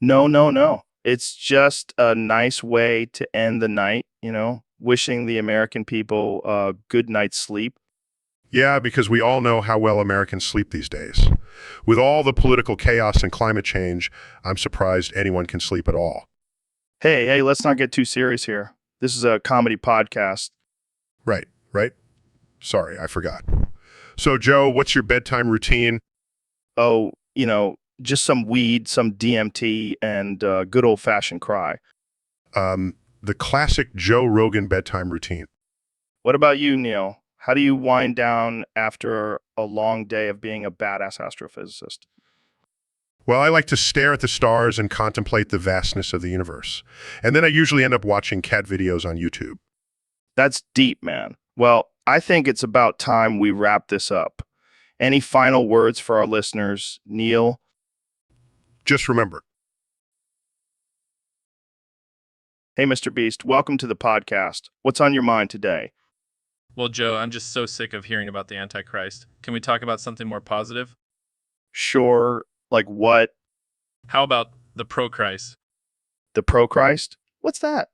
No. It's just a nice way to end the night, you know, wishing the American people a good night's sleep. Yeah, because we all know how well Americans sleep these days. With all the political chaos and climate change, I'm surprised anyone can sleep at all. Hey, let's not get too serious here. This is a comedy podcast. Right. Sorry, I forgot. So, Joe, what's your bedtime routine? Oh, you know, Just some weed, some DMT, and good old-fashioned cry. The classic Joe Rogan bedtime routine. What about you, Neil? How do you wind down after a long day of being a badass astrophysicist? Well, I like to stare at the stars and contemplate the vastness of the universe. And then I usually end up watching cat videos on YouTube. That's deep, man. Well, I think it's about time we wrap this up. Any final words for our listeners, Neil? Just remember, Hey, Mr. Beast, welcome to the podcast. What's on your mind today? Well, Joe, I'm just so sick of hearing about the Antichrist. Can we talk about something more positive? Sure, like what? How about the Prochrist? The Prochrist? What's that?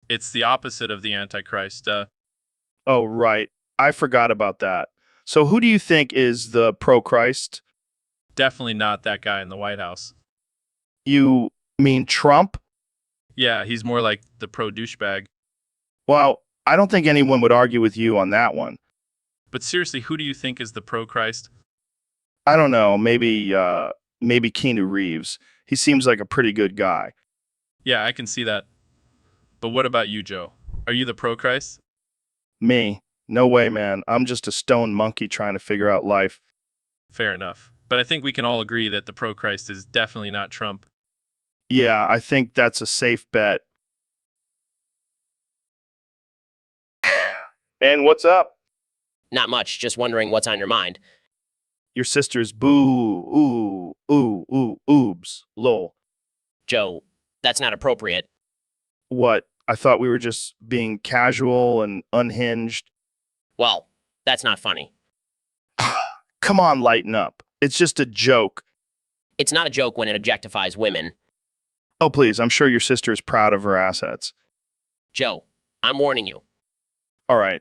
It's the opposite of the Antichrist. Oh, right. I forgot about that. So who do you think is the Prochrist? Definitely not that guy in the White House. You mean Trump? Yeah, he's more like the pro-douchebag. Well, I don't think anyone would argue with you on that one. But seriously, who do you think is the Prochrist? I don't know, maybe Keanu Reeves. He seems like a pretty good guy. Yeah, I can see that. But what about you, Joe? Are you the Prochrist? Me? No way, man. I'm just a stone monkey trying to figure out life. Fair enough. But I think we can all agree that the Prochrist is definitely not Trump. Yeah, I think that's a safe bet. And what's up? Not much, just wondering what's on your mind. Your sister's boo, oobs, lol. Joe, that's not appropriate. What? I thought we were just being casual and unhinged. Well, that's not funny. Come on, lighten up. It's just a joke. It's not a joke when it objectifies women. Oh, please, I'm sure your sister is proud of her assets. Joe, I'm warning you. All right,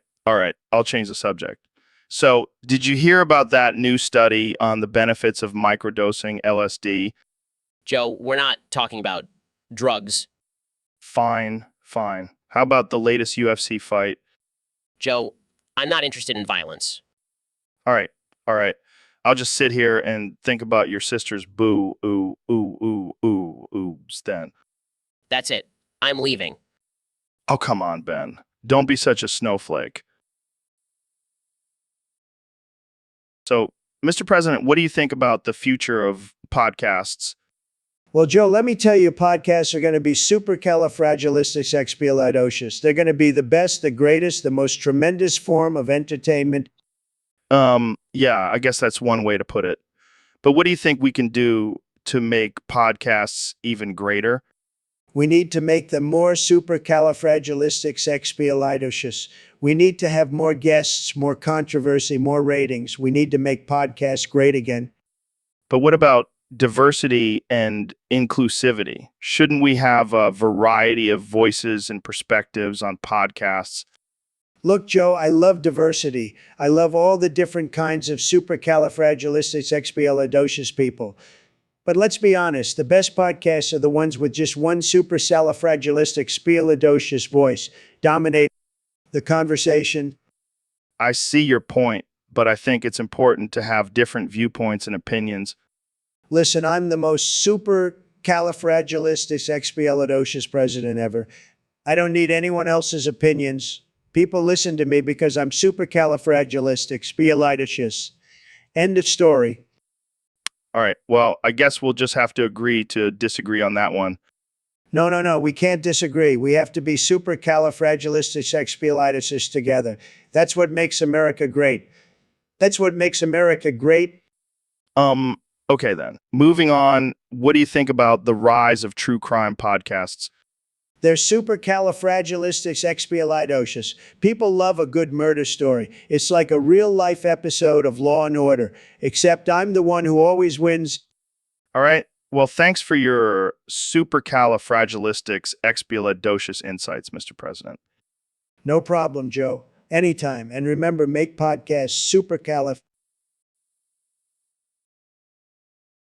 I'll change the subject. So, did you hear about that new study on the benefits of microdosing LSD? Joe, we're not talking about drugs. Fine. How about the latest UFC fight? Joe, I'm not interested in violence. All right. I'll just sit here and think about your sister's oobs then. That's it. I'm leaving. Oh, come on, Ben. Don't be such a snowflake. So, Mr. President, what do you think about the future of podcasts? Well, Joe, let me tell you, podcasts are going to be supercalifragilisticexpialidocious. They're going to be the best, the greatest, the most tremendous form of entertainment. Yeah, I guess that's one way to put it. But what do you think we can do to make podcasts even greater? We need to make them more supercalifragilisticexpialidocious. We need to have more guests, more controversy, more ratings. We need to make podcasts great again. But what about diversity and inclusivity? Shouldn't we have a variety of voices and perspectives on podcasts? Look, Joe, I love diversity. I love all the different kinds of supercalifragilisticexpialidocious people. But let's be honest, the best podcasts are the ones with just one supercalifragilisticexpialidocious voice dominate the conversation. I see your point, but I think it's important to have different viewpoints and opinions. Listen, I'm the most supercalifragilisticexpialidocious president ever. I don't need anyone else's opinions. People listen to me because I'm supercalifragilisticexpialidocious. End of story. All right, well, I guess we'll just have to agree to disagree on that one. No, we can't disagree. We have to be supercalifragilisticexpialidocious together. That's what makes America great. That's what makes America great. Okay then. Moving on, what do you think about the rise of true crime podcasts? They're supercalifragilisticexpialidocious. People love a good murder story. It's like a real-life episode of Law and Order, except I'm the one who always wins. All right. Well, thanks for your supercalifragilisticexpialidocious insights, Mr. President. No problem, Joe. Anytime. And remember, make podcasts supercalif.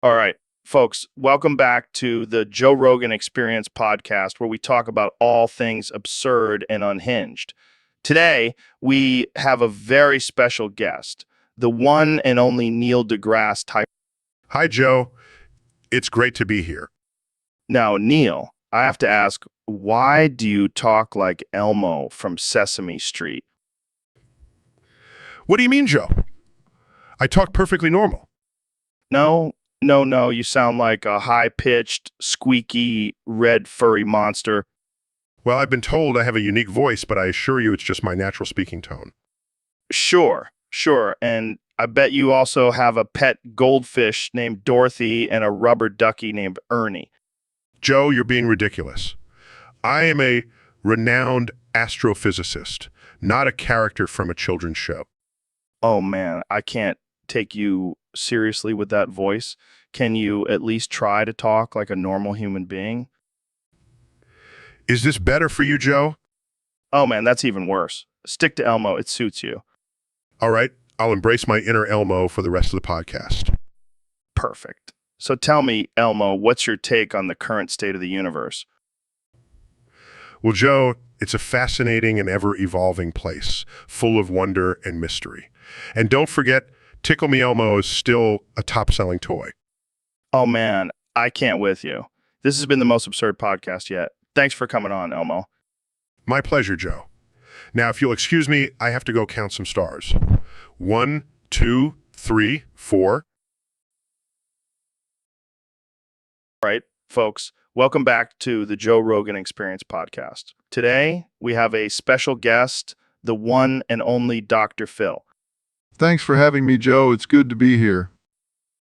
All right, folks, welcome back to the Joe Rogan Experience podcast, where we talk about all things absurd and unhinged. Today, we have a very special guest, the one and only Neil deGrasse Tyson. Hi, Joe. It's great to be here. Now, Neil, I have to ask, why do you talk like Elmo from Sesame Street? What do you mean, Joe? I talk perfectly normal. No, no, you sound like a high-pitched, squeaky, red furry monster. Well, I've been told I have a unique voice, but I assure you it's just my natural speaking tone. Sure, and I bet you also have a pet goldfish named Dorothy and a rubber ducky named Ernie. Joe, you're being ridiculous. I am a renowned astrophysicist, not a character from a children's show. Oh man, I can't take you seriously with that voice. Can you at least try to talk like a normal human being? Is this better for you, Joe? Oh man, that's even worse. Stick to Elmo, it suits you. All right, I'll embrace my inner Elmo for the rest of the podcast. Perfect. So tell me, Elmo, what's your take on the current state of the universe? Well, Joe, it's a fascinating and ever-evolving place, full of wonder and mystery. And don't forget, Tickle Me Elmo is still a top-selling toy. Oh man, I can't with you. This has been the most absurd podcast yet. Thanks for coming on, Elmo. My pleasure, Joe. Now, if you'll excuse me, I have to go count some stars. 1, 2, 3, 4. All right, folks, welcome back to the Joe Rogan Experience podcast. Today, we have a special guest, the one and only Dr. Phil. Thanks for having me, Joe. It's good to be here.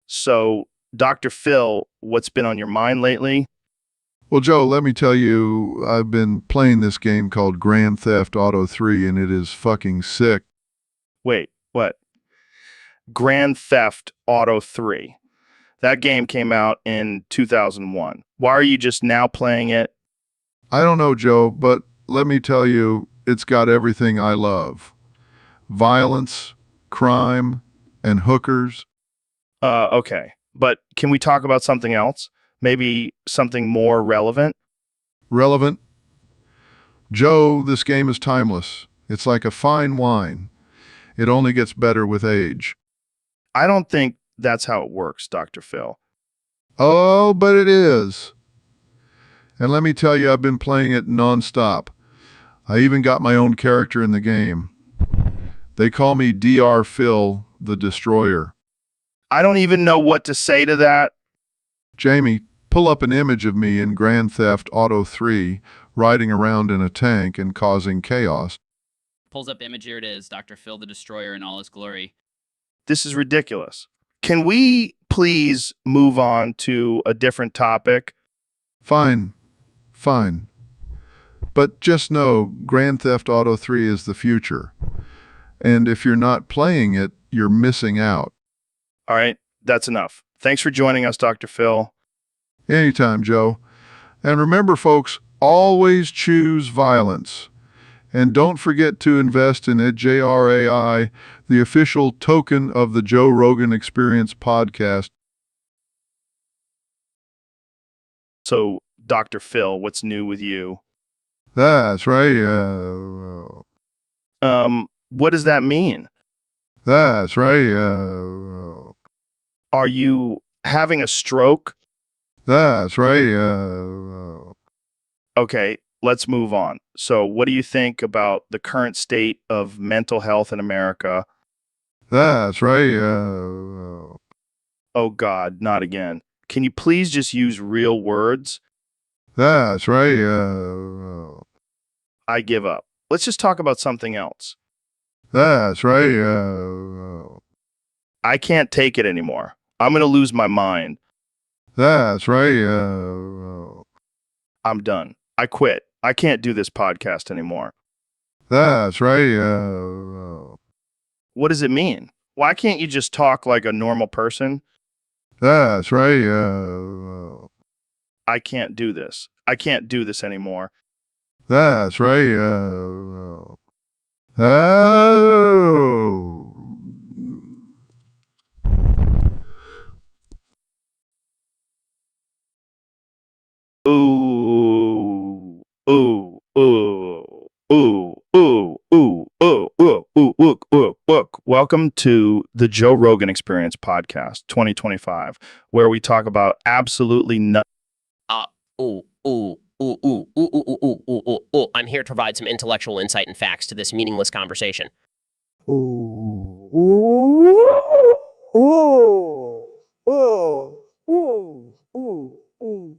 So, Dr. Phil, what's been on your mind lately? Well, Joe, let me tell you, I've been playing this game called Grand Theft Auto 3, and it is fucking sick. Wait, what? Grand Theft Auto 3. That game came out in 2001. Why are you just now playing it? I don't know, Joe, but let me tell you, it's got everything I love. Violence, crime, and hookers. Okay. But can we talk about something else? Maybe something more relevant? Relevant? Joe, this game is timeless. It's like a fine wine. It only gets better with age. I don't think that's how it works, Dr. Phil. Oh, but it is. And let me tell you, I've been playing it nonstop. I even got my own character in the game. They call me Dr. Phil, the Destroyer. I don't even know what to say to that. Jamie, pull up an image of me in Grand Theft Auto 3, riding around in a tank and causing chaos. Pulls up image, here it is, Dr. Phil the Destroyer in all his glory. This is ridiculous. Can we please move on to a different topic? Fine. But just know, Grand Theft Auto 3 is the future. And if you're not playing it, you're missing out. All right, that's enough. Thanks for joining us, Dr. Phil. Anytime, Joe. And remember, folks, always choose violence. And don't forget to invest in JRAI, the official token of the Joe Rogan Experience podcast. So, Dr. Phil, what's new with you? That's right. What does that mean? That's right. Are you having a stroke? That's right. Okay, let's move on. So, what do you think about the current state of mental health in America? That's right. Oh God, not again. Can you please just use real words? That's right. I give up. Let's just talk about something else. That's right. I can't take it anymore. I'm going to lose my mind. That's right. I'm done. I quit. I can't do this podcast anymore. That's right. What does it mean? Why can't you just talk like a normal person? That's right. I can't do this. I can't do this anymore. That's right. Oh. Ooh, ooh, ooh, ooh, ooh, ooh, ooh, ooh, ooh, ooh, ooh, ooh. Welcome to the Joe Rogan Experience podcast 2025, where we talk about absolutely nothing. Ooh, ooh, ooh, ooh, ooh, ooh, ooh, ooh, ooh, ooh, ooh. I'm here to provide some intellectual insight and facts to this meaningless conversation. Ooh, ooh, ooh, ooh, ooh, ooh, ooh.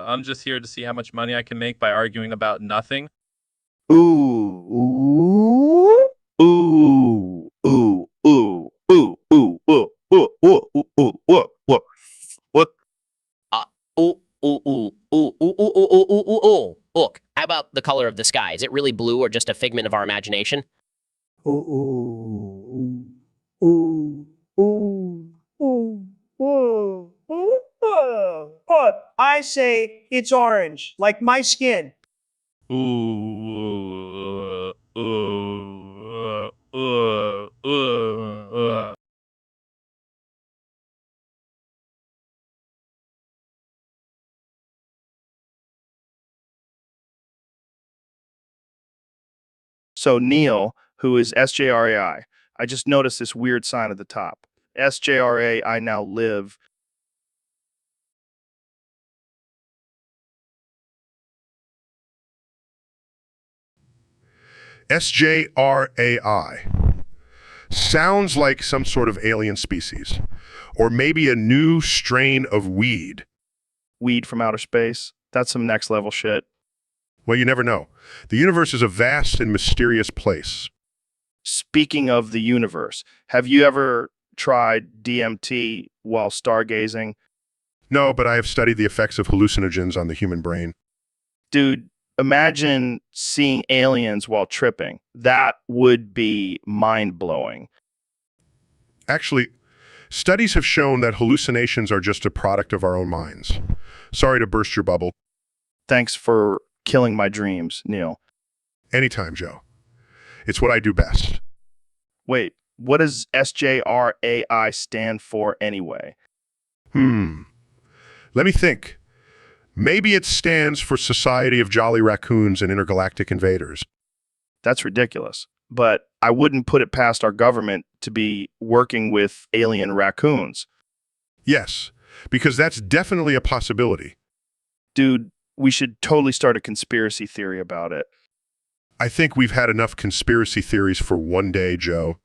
I'm just here to see how much money I can make by arguing about nothing. Ooh, ooh, ooh, ooh, ooh, ooh, ooh, ooh, ooh, ooh, ooh, ooh, ooh, ooh. What? Uh, ooh, ooh, ooh, ooh, ooh, ooh, ooh, ooh, ooh, ooh, ooh. Look, how about the color of the sky? Is it really blue or just a figment of our imagination? Ooh, ooh, ooh, ooh, ooh, ooh, ooh, ooh. Oh, I say it's orange, like my skin. So Neil, who is SJRAI, I just noticed this weird sign at the top. SJRA, I now live. SJRAI. Sounds like some sort of alien species. Or maybe a new strain of weed. Weed from outer space. That's some next level shit. Well, you never know. The universe is a vast and mysterious place. Speaking of the universe, have you ever tried DMT while stargazing? No, but I have studied the effects of hallucinogens on the human brain. Dude, imagine seeing aliens while tripping. That would be mind blowing. Actually, studies have shown that hallucinations are just a product of our own minds. Sorry to burst your bubble. Thanks for killing my dreams, Neil. Anytime, Joe. It's what I do best. Wait, what does SJRAI stand for anyway? Let me think. Maybe it stands for Society of Jolly Raccoons and Intergalactic Invaders. That's ridiculous. But I wouldn't put it past our government to be working with alien raccoons. Yes, because that's definitely a possibility. Dude, we should totally start a conspiracy theory about it. I think we've had enough conspiracy theories for one day, Joe.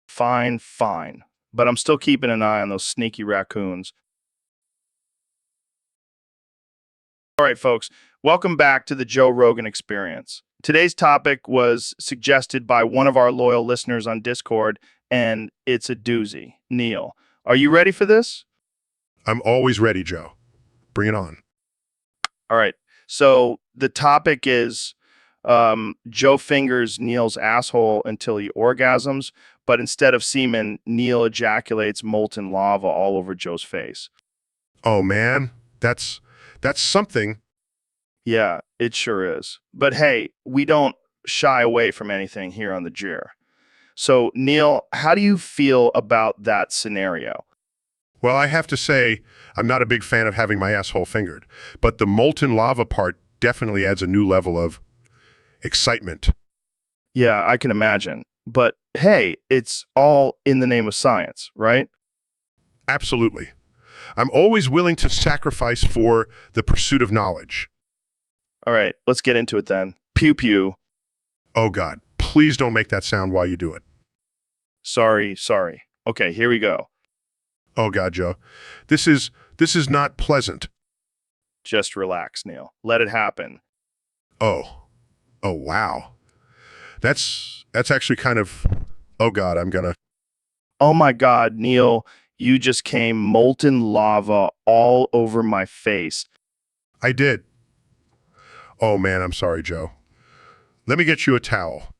Fine, fine. But I'm still keeping an eye on those sneaky raccoons. All right, folks, welcome back to the Joe Rogan Experience. Today's topic was suggested by one of our loyal listeners on Discord, and it's a doozy. Neil, are you ready for this? I'm always ready, Joe. Bring it on. All right. So the topic is Joe fingers Neil's asshole until he orgasms, but instead of semen, Neil ejaculates molten lava all over Joe's face. Oh, man. That's something. Yeah, it sure is. But hey, we don't shy away from anything here on the Jir. So, Neil, how do you feel about that scenario? Well, I have to say, I'm not a big fan of having my asshole fingered, but the molten lava part definitely adds a new level of excitement. Yeah, I can imagine. But hey, it's all in the name of science, right? Absolutely. I'm always willing to sacrifice for the pursuit of knowledge. All right, let's get into it then. Pew pew. Oh, God. Please don't make that sound while you do it. Sorry, sorry. Okay, here we go. Oh, God, Joe. This is not pleasant. Just relax, Neil. Let it happen. Oh. Oh, wow. That's actually kind of, oh, God, I'm gonna. Oh my God, Neil, you just came molten lava all over my face. I did. Oh, man, I'm sorry, Joe. Let me get you a towel.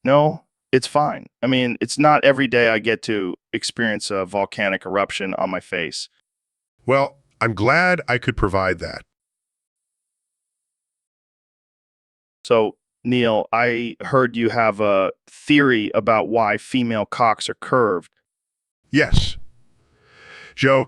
No, it's fine. I mean, it's not every day I get to experience a volcanic eruption on my face. Well, I'm glad I could provide that. So, Neil, I heard you have a theory about why female cocks are curved. Yes. Joe,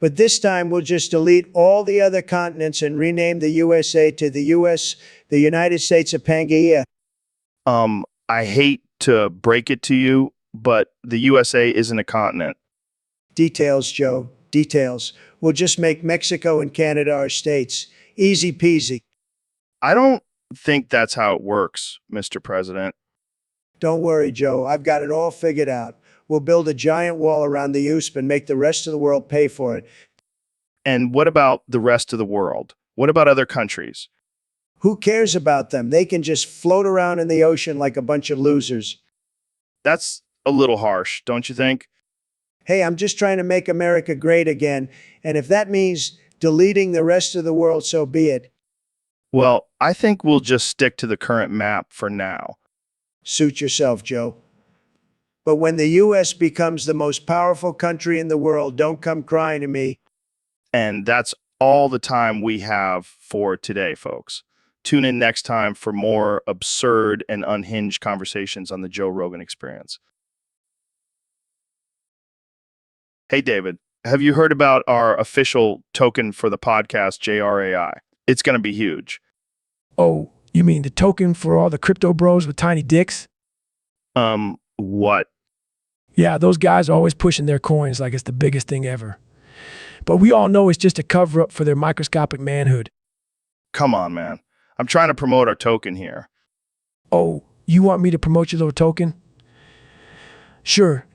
But this time we'll just delete all the other continents and rename the USA to the US, the United States of Pangaea. I hate to break it to you, but the USA isn't a continent. Details, Joe, details. We'll just make Mexico and Canada our states. Easy peasy. I don't think that's how it works, Mr. President. Don't worry, Joe. I've got it all figured out. We'll build a giant wall around the USP and make the rest of the world pay for it. And what about the rest of the world? What about other countries? Who cares about them? They can just float around in the ocean like a bunch of losers. That's a little harsh, don't you think? Hey, I'm just trying to make America great again. And if that means deleting the rest of the world, so be it. Well, I think we'll just stick to the current map for now. Suit yourself, Joe. But when the US becomes the most powerful country in the world, don't come crying to me. And that's all the time we have for today, folks. Tune in next time for more absurd and unhinged conversations on the Joe Rogan Experience. Hey, David, have you heard about our official token for the podcast, JRAI? It's going to be huge. Oh, you mean the token for all the crypto bros with tiny dicks? What? Yeah, those guys are always pushing their coins like it's the biggest thing ever. But we all know it's just a cover up for their microscopic manhood. Come on, man. I'm trying to promote our token here. Oh, you want me to promote your little token? Sure.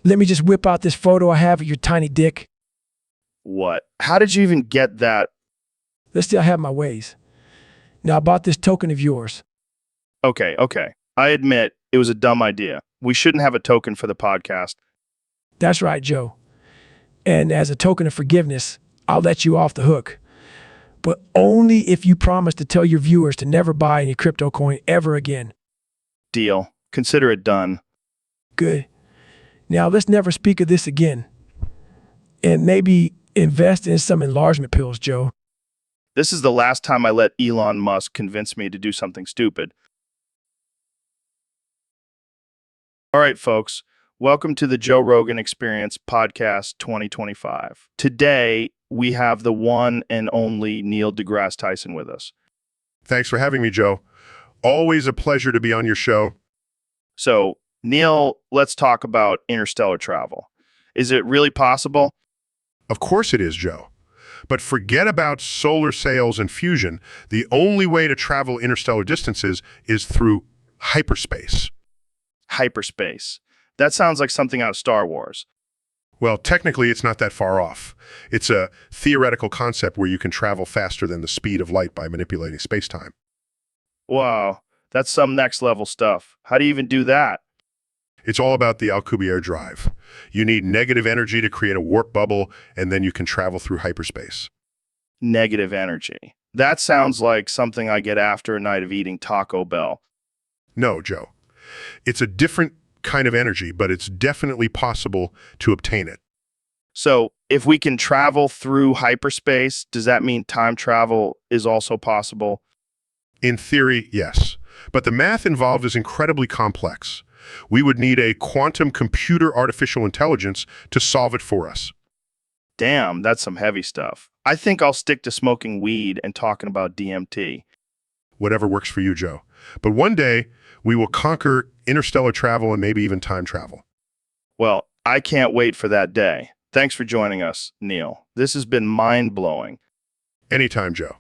Let me just whip out this photo I have of your tiny dick. What? How did you even get that? Let's see, I have my ways. Now, I bought this token of yours. Okay. I admit it was a dumb idea. We shouldn't have a token for the podcast. That's right, Joe. And as a token of forgiveness, I'll let you off the hook. But only if you promise to tell your viewers to never buy any crypto coin ever again. Deal. Consider it done. Good. Now, let's never speak of this again. And maybe invest in some enlargement pills, Joe. This is the last time I let Elon Musk convince me to do something stupid. All right, folks. Welcome to the Joe Rogan Experience Podcast 2025. Today, we have the one and only Neil deGrasse Tyson with us. Thanks for having me, Joe. Always a pleasure to be on your show. So, Neil, let's talk about interstellar travel. Is it really possible? Of course it is, Joe. But forget about solar sails and fusion. The only way to travel interstellar distances is through hyperspace. Hyperspace. That sounds like something out of Star Wars. Well, technically, it's not that far off. It's a theoretical concept where you can travel faster than the speed of light by manipulating space-time. Wow, that's some next level stuff. How do you even do that? It's all about the Alcubierre drive. You need negative energy to create a warp bubble, and then you can travel through hyperspace. Negative energy. That sounds like something I get after a night of eating Taco Bell. No, Joe. It's a different kind of energy, but it's definitely possible to obtain it. So, if we can travel through hyperspace, does that mean time travel is also possible? In theory, yes. But the math involved is incredibly complex. We would need a quantum computer artificial intelligence to solve it for us. Damn, that's some heavy stuff. I think I'll stick to smoking weed and talking about DMT. Whatever works for you, Joe. But one day, we will conquer interstellar travel and maybe even time travel. Well, I can't wait for that day. Thanks for joining us, Neil. This has been mind-blowing. Anytime, Joe.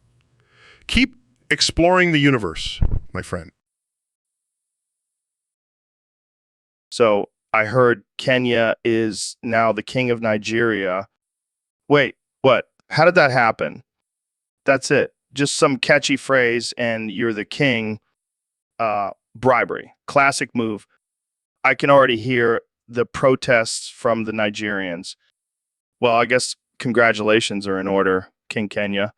Keep exploring the universe, my friend. So, I heard Kenya is now the king of Nigeria. Wait, what? How did that happen? That's it. Just some catchy phrase and you're the king. Bribery. Classic move. I can already hear the protests from the Nigerians. Well, I guess congratulations are in order, King Kenya.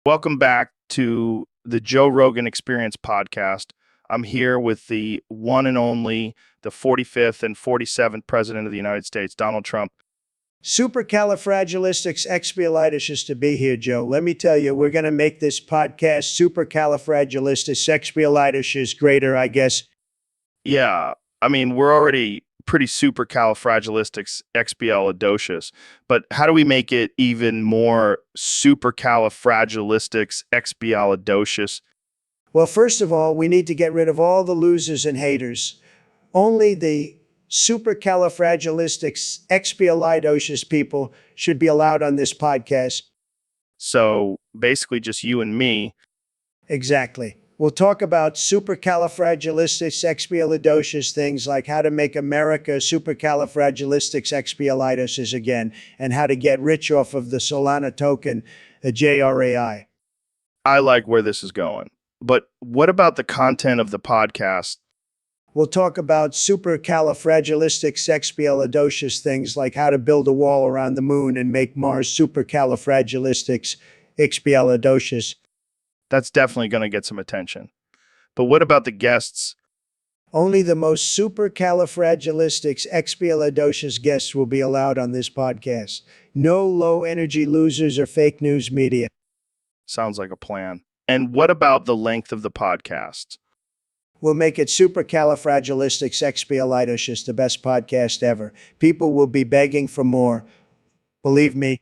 Welcome back to the Joe Rogan Experience podcast. I'm here with the one and only, the 45th and 47th President of the United States, Donald Trump. Supercalifragilisticexpialidocious to be here, Joe. Let me tell you, we're going to make this podcast supercalifragilisticexpialidocious greater, I guess. Yeah, I mean, we're already pretty supercalifragilisticexpialidocious, but how do we make it even more supercalifragilisticexpialidocious? Well, first of all, we need to get rid of all the losers and haters. Only the supercalifragilisticexpialidocious people should be allowed on this podcast. So basically just you and me. Exactly. We'll talk about supercalifragilisticexpialidocious things like how to make America supercalifragilisticexpialidocious again and how to get rich off of the Solana token, the JRAI. I like where this is going. But what about the content of the podcast? We'll talk about supercalifragilisticexpialidocious things like how to build a wall around the moon and make Mars supercalifragilisticexpialidocious. That's definitely going to get some attention. But what about the guests? Only the most supercalifragilisticexpialidocious guests will be allowed on this podcast. No low-energy losers or fake news media. Sounds like a plan. And what about the length of the podcast? We'll make it supercalifragilisticexpialidocious, the best podcast ever. People will be begging for more. Believe me.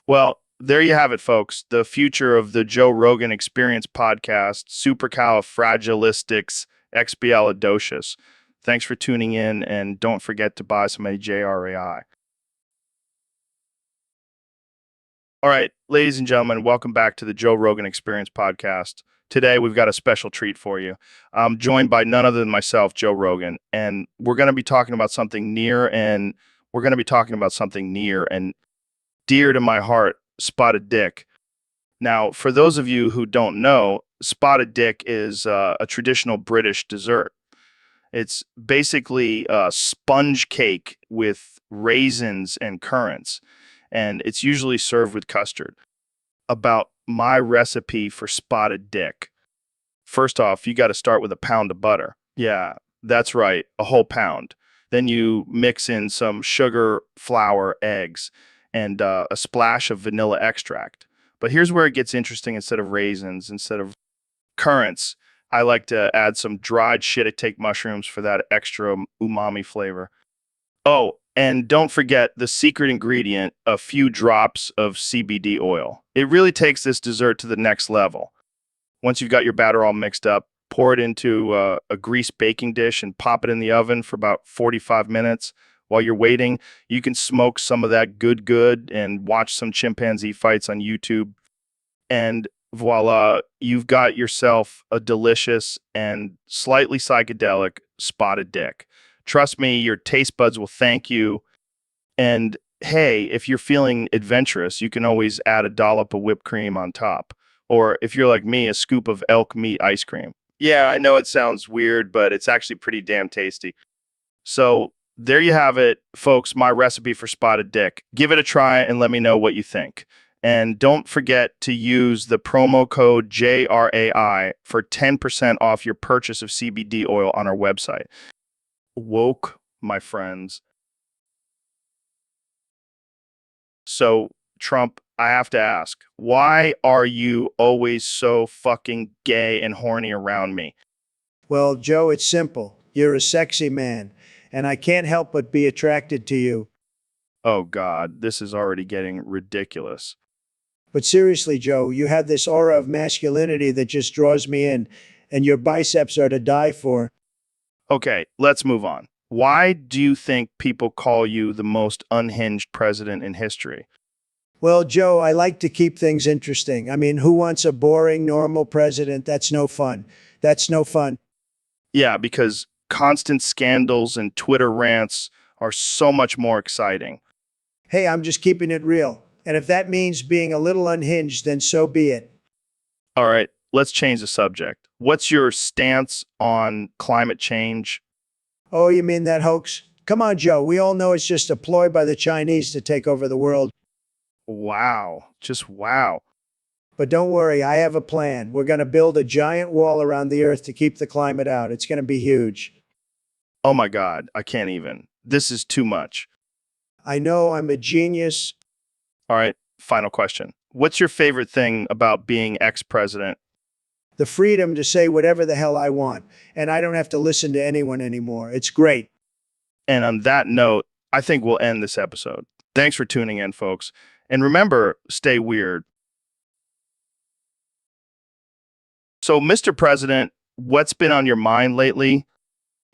Well, there you have it, folks. The future of the Joe Rogan Experience podcast, supercalifragilisticexpialidocious. Thanks for tuning in, and don't forget to buy some JRAI. All right, ladies and gentlemen, welcome back to the Joe Rogan Experience podcast. Today, we've got a special treat for you. I'm joined by none other than myself, Joe Rogan, and we're going to be talking about something near and dear to my heart, spotted dick. Now, for those of you who don't know, spotted dick is a traditional British dessert. It's basically a sponge cake with raisins and currants, and it's usually served with custard. About my recipe for spotted dick. First off, you got to start with a pound of butter. Yeah, that's right, a whole pound. Then you mix in some sugar, flour, eggs, and a splash of vanilla extract. But here's where it gets interesting. Instead of raisins, instead of currants, I like to add some dried shiitake mushrooms for that extra umami flavor. Oh, and don't forget the secret ingredient, a few drops of CBD oil. It really takes this dessert to the next level. Once you've got your batter all mixed up, pour it into a greased baking dish and pop it in the oven for about 45 minutes. While you're waiting, you can smoke some of that good and watch some chimpanzee fights on YouTube. And voila, you've got yourself a delicious and slightly psychedelic spotted dick. Trust me, your taste buds will thank you. And hey, if you're feeling adventurous, you can always add a dollop of whipped cream on top. Or if you're like me, a scoop of elk meat ice cream. Yeah, I know it sounds weird, but it's actually pretty damn tasty. So there you have it, folks, my recipe for spotted dick. Give it a try and let me know what you think. And don't forget to use the promo code JRAI for 10% off your purchase of CBD oil on our website. Woke, my friends. So, Trump, I have to ask, why are you always so fucking gay and horny around me? Well, Joe, it's simple. You're a sexy man, and I can't help but be attracted to you. Oh, God, this is already getting ridiculous. But seriously, Joe, you have this aura of masculinity that just draws me in, and your biceps are to die for. Okay, let's move on. Why do you think people call you the most unhinged president in history? Well, Joe, I like to keep things interesting. I mean, who wants a boring, normal president? That's no fun. That's no fun. Yeah, because constant scandals and Twitter rants are so much more exciting. Hey, I'm just keeping it real. And if that means being a little unhinged, then so be it. All right, let's change the subject. What's your stance on climate change? Oh, you mean that hoax? Come on, Joe. We all know it's just a ploy by the Chinese to take over the world. Wow, just wow. But don't worry, I have a plan. We're going to build a giant wall around the earth to keep the climate out. It's going to be huge. Oh my God, I can't even. This is too much. I know I'm a genius. All right, final question. What's your favorite thing about being ex-president? The freedom to say whatever the hell I want, and I don't have to listen to anyone anymore. It's great. And on that note, I think we'll end this episode. Thanks for tuning in, folks. And remember, stay weird. So, Mr. President, what's been on your mind lately?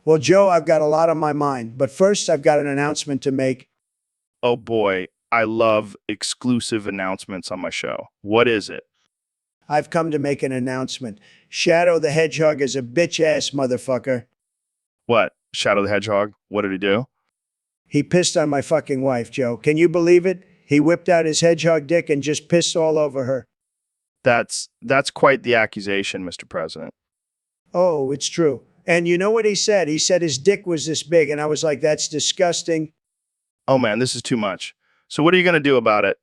Well, Joe, I've got a lot on my mind, but first I've got an announcement to make. Oh boy, I love exclusive announcements on my show. What is it? I've come to make an announcement. Shadow the Hedgehog is a bitch-ass motherfucker. What? Shadow the Hedgehog? What did he do? He pissed on my fucking wife, Joe. Can you believe it? He whipped out his hedgehog dick and just pissed all over her. That's quite the accusation, Mr. President. Oh, it's true. And you know what he said? He said his dick was this big, and I was like, that's disgusting. Oh man, this is too much. So what are you going to do about it?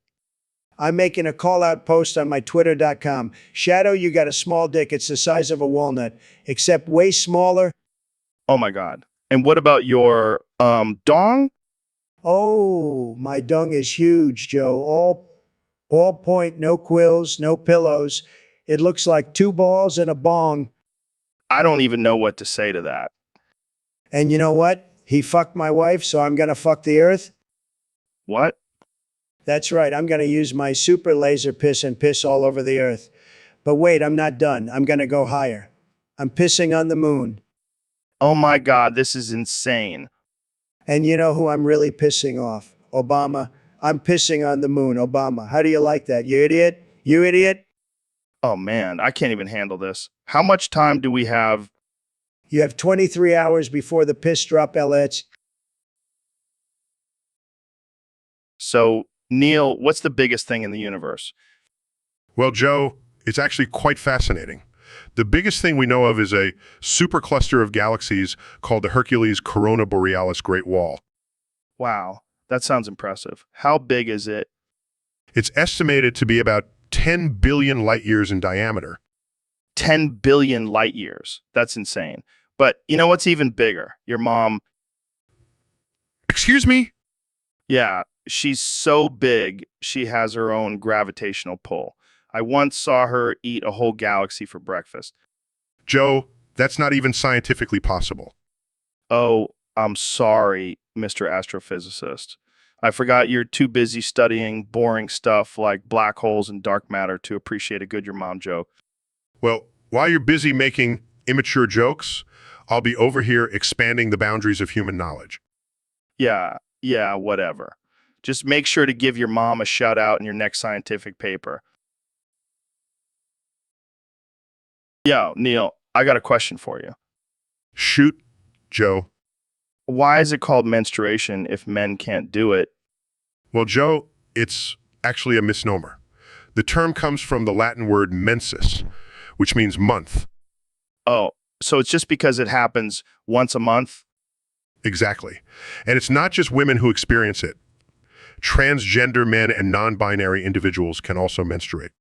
I'm making a call-out post on my twitter.com. Shadow, you got a small dick. It's the size of a walnut, except way smaller. Oh my God. And what about your dong? Oh, my dung is huge, Joe. All point, no quills, no pillows. It looks like two balls and a bong. I don't even know what to say to that. And you know what? He fucked my wife, so I'm gonna fuck the earth. What? That's right. I'm gonna use my super laser piss and piss all over the earth. But wait, I'm not done. I'm gonna go higher. I'm pissing on the moon. Oh my God, this is insane. And you know who I'm really pissing off? Obama. I'm pissing on the moon, Obama. How do you like that, you idiot? You idiot? Oh man, I can't even handle this. How much time do we have? You have 23 hours before the piss drop, LH. So, Neil, what's the biggest thing in the universe? Well, Joe, it's actually quite fascinating. The biggest thing we know of is a supercluster of galaxies called the Hercules Corona Borealis Great Wall. Wow, that sounds impressive. How big is it? It's estimated to be about 10 billion light years in diameter. 10 billion light years. That's insane. But you know what's even bigger? Your mom. Excuse me? Yeah, she's so big, she has her own gravitational pull. I once saw her eat a whole galaxy for breakfast. Joe, that's not even scientifically possible. Oh, I'm sorry, Mr. Astrophysicist. I forgot you're too busy studying boring stuff like black holes and dark matter to appreciate a good your mom joke. Well, while you're busy making immature jokes, I'll be over here expanding the boundaries of human knowledge. Yeah, whatever. Just make sure to give your mom a shout out in your next scientific paper. Yo, Neil, I got a question for you. Shoot, Joe. Why is it called menstruation if men can't do it? Well, Joe, it's actually a misnomer. The term comes from the Latin word mensis, which means month. Oh, so it's just because it happens once a month? Exactly. And it's not just women who experience it. Transgender men and non-binary individuals can also menstruate.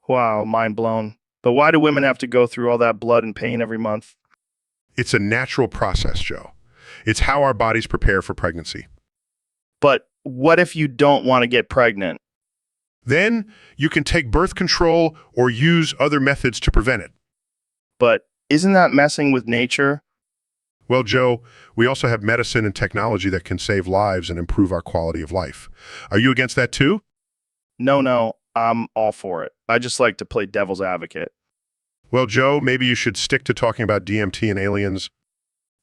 Wow, mind blown. But why do women have to go through all that blood and pain every month? It's a natural process, Joe. It's how our bodies prepare for pregnancy. But what if you don't want to get pregnant? Then you can take birth control or use other methods to prevent it. But isn't that messing with nature? Well, Joe, we also have medicine and technology that can save lives and improve our quality of life. Are you against that too? No, I'm all for it. I just like to play devil's advocate. Well, Joe, maybe you should stick to talking about DMT and aliens.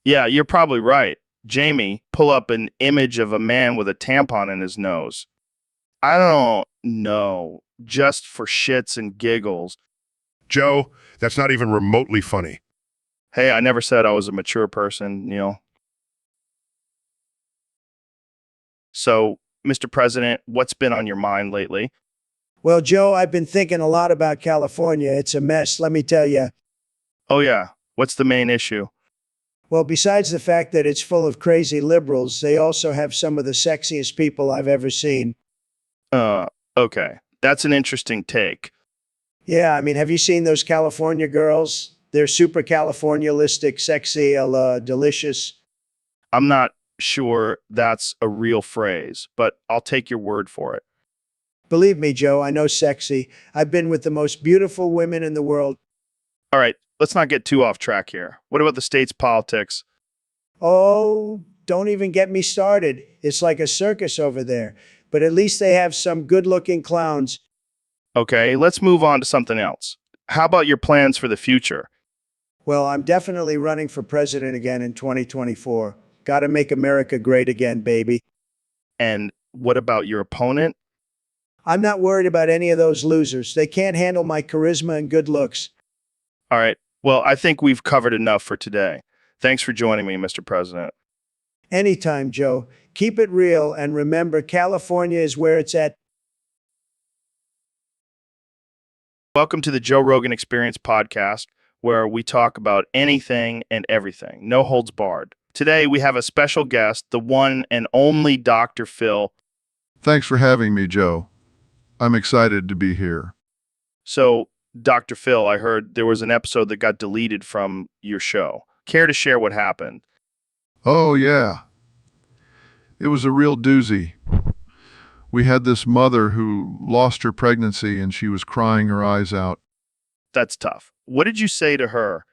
Yeah, you're probably right. Jamie, pull up an image of a man with a tampon in his nose. I don't know, just for shits and giggles. Joe, that's not even remotely funny. Hey, I never said I was a mature person, Neil. So, Mr. President, what's been on your mind lately? Well, Joe, I've been thinking a lot about California. It's a mess, let me tell you. Oh yeah, what's the main issue? Well, besides the fact that it's full of crazy liberals, they also have some of the sexiest people I've ever seen. Okay. That's an interesting take. Yeah, I mean, have you seen those California girls? They're super Californialistic, sexy, delicious. I'm not sure that's a real phrase, but I'll take your word for it. Believe me, Joe, I know sexy. I've been with the most beautiful women in the world. All right, let's not get too off track here. What about the state's politics? Oh, don't even get me started. It's like a circus over there. But at least they have some good-looking clowns. Okay, let's move on to something else. How about your plans for the future? Well, I'm definitely running for president again in 2024. Gotta make America great again, baby. And what about your opponent? I'm not worried about any of those losers. They can't handle my charisma and good looks. All right. Well, I think we've covered enough for today. Thanks for joining me, Mr. President. Anytime, Joe. Keep it real, and remember, California is where it's at. Welcome to the Joe Rogan Experience podcast, where we talk about anything and everything, no holds barred. Today, we have a special guest, the one and only Dr. Phil. Thanks for having me, Joe. I'm excited to be here. So, Dr. Phil, I heard there was an episode that got deleted from your show. Care to share what happened? Oh, yeah. It was a real doozy. We had this mother who lost her pregnancy and she was crying her eyes out. That's tough. What did you say to her?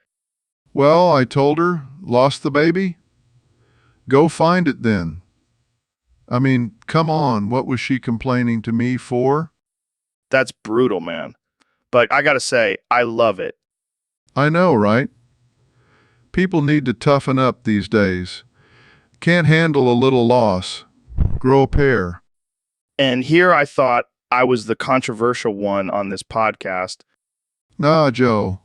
Well, I told her, lost the baby? Go find it then. I mean, come on, what was she complaining to me for? That's brutal, man. But I gotta say, I love it. I know, right? People need to toughen up these days. Can't handle a little loss. Grow a pair. And here I thought I was the controversial one on this podcast. Nah, Joe.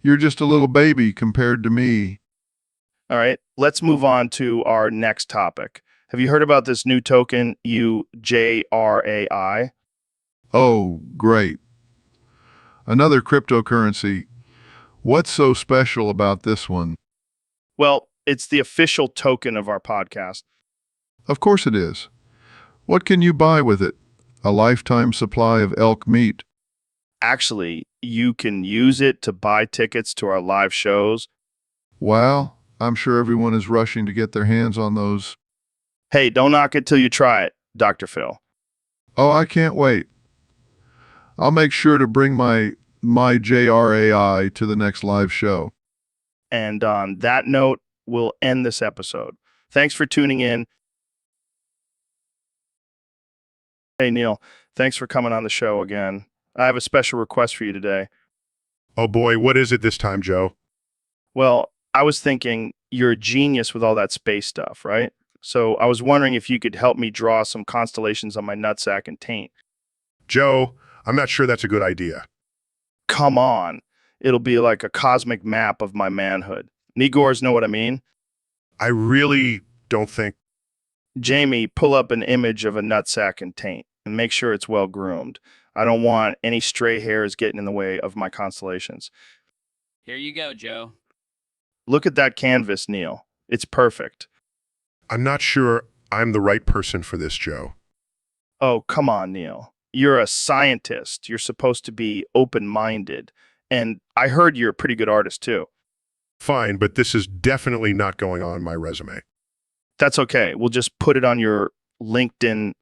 You're just a little baby compared to me. All right, let's move on to our next topic. Have you heard about this new token, UJRAI? Oh, great. Another cryptocurrency. What's so special about this one? Well, it's the official token of our podcast. Of course it is. What can you buy with it? A lifetime supply of elk meat. Actually, you can use it to buy tickets to our live shows. Wow, I'm sure everyone is rushing to get their hands on those. Hey, don't knock it till you try it, Dr. Phil. Oh, I can't wait. I'll make sure to bring my JRAI to the next live show. And on that note, we'll end this episode. Thanks for tuning in. Hey, Neil, thanks for coming on the show again. I have a special request for you today. Oh boy, what is it this time, Joe? Well, I was thinking you're a genius with all that space stuff, right? So I was wondering if you could help me draw some constellations on my nutsack and taint. Joe, I'm not sure that's a good idea. Come on. It'll be like a cosmic map of my manhood. Nigors know what I mean? I really don't think... Jamie, pull up an image of a nutsack and taint and make sure it's well groomed. I don't want any stray hairs getting in the way of my constellations. Here you go, Joe. Look at that canvas, Neil. It's perfect. I'm not sure I'm the right person for this, Joe. Oh, come on, Neil. You're a scientist. You're supposed to be open-minded. And I heard you're a pretty good artist, too. Fine, but this is definitely not going on my resume. That's okay. We'll just put it on your LinkedIn.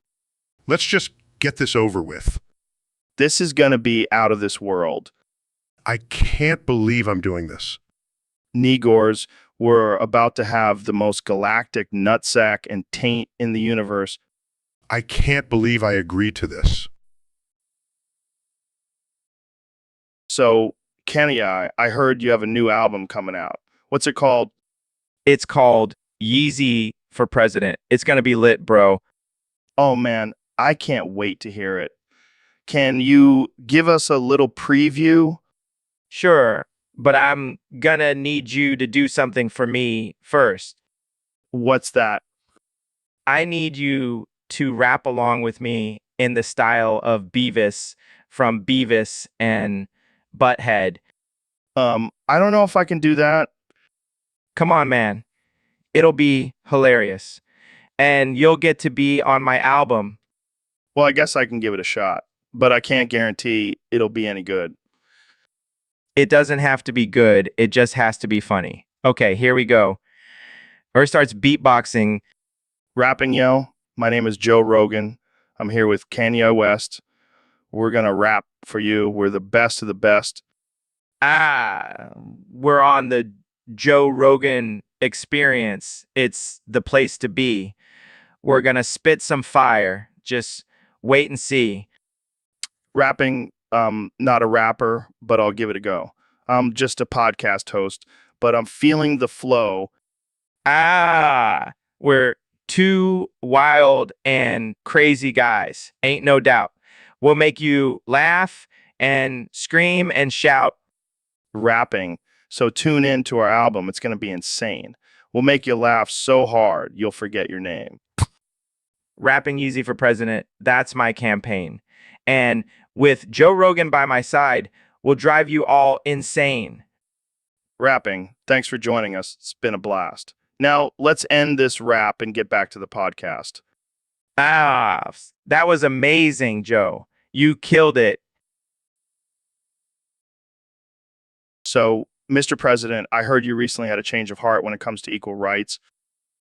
Let's just get this over with. This is going to be out of this world. I can't believe I'm doing this. Nigors, we're about to have the most galactic nutsack and taint in the universe. I can't believe I agreed to this. So, Kenny, I heard you have a new album coming out. What's it called? It's called Yeezy for President. It's going to be lit, bro. Oh, man, I can't wait to hear it. Can you give us a little preview? Sure, but I'm gonna need you to do something for me first. What's that? I need you to rap along with me in the style of Beavis from Beavis and Butthead. I don't know if I can do that. Come on, man. It'll be hilarious. And you'll get to be on my album. Well, I guess I can give it a shot, but I can't guarantee it'll be any good. It doesn't have to be good. It just has to be funny. Okay, here we go. First starts beatboxing. Rapping, yo. My name is Joe Rogan. I'm here with Kanye West. We're going to rap for you. We're the best of the best. We're on the Joe Rogan experience, it's the place to be. We're going to spit some fire. Just wait and see. Rapping, not a rapper, but I'll give it a go. I'm just a podcast host, but I'm feeling the flow. Ah, we're two wild and crazy guys. Ain't no doubt. We'll make you laugh and scream and shout. Rapping. So tune in to our album. It's going to be insane. We'll make you laugh so hard you'll forget your name. Rapping Easy for President. That's my campaign. And with Joe Rogan by my side, we'll drive you all insane. Rapping. Thanks for joining us. It's been a blast. Now, let's end this rap and get back to the podcast. Ah, that was amazing, Joe. You killed it. So, Mr. President, I heard you recently had a change of heart when it comes to equal rights.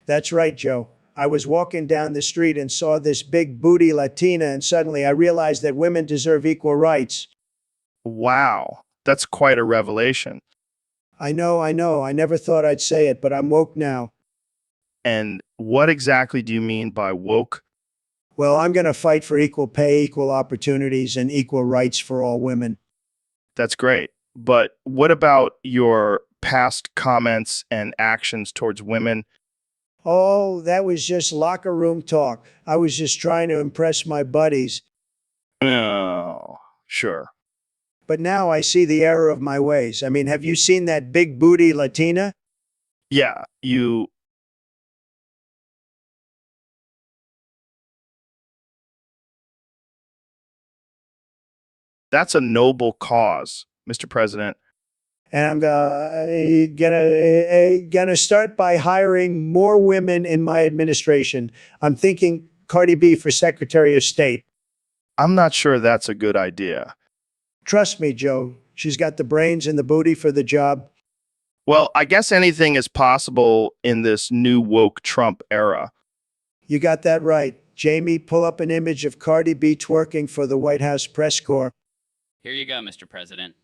That's right, Joe. I was walking down the street and saw this big booty Latina, and suddenly I realized that women deserve equal rights. Wow, that's quite a revelation. I know. I never thought I'd say it, but I'm woke now. And what exactly do you mean by woke? Well, I'm going to fight for equal pay, equal opportunities, and equal rights for all women. That's great. But what about your past comments and actions towards women? Oh, that was just locker room talk. I was just trying to impress my buddies. Oh, sure. But now I see the error of my ways. I mean, have you seen that big booty Latina? Yeah, That's a noble cause, Mr. President. And I'm gonna start by hiring more women in my administration. I'm thinking Cardi B for Secretary of State. I'm not sure that's a good idea. Trust me, Joe. She's got the brains and the booty for the job. Well, I guess anything is possible in this new woke Trump era. You got that right. Jamie, pull up an image of Cardi B twerking for the White House press corps. Here you go, Mr. President.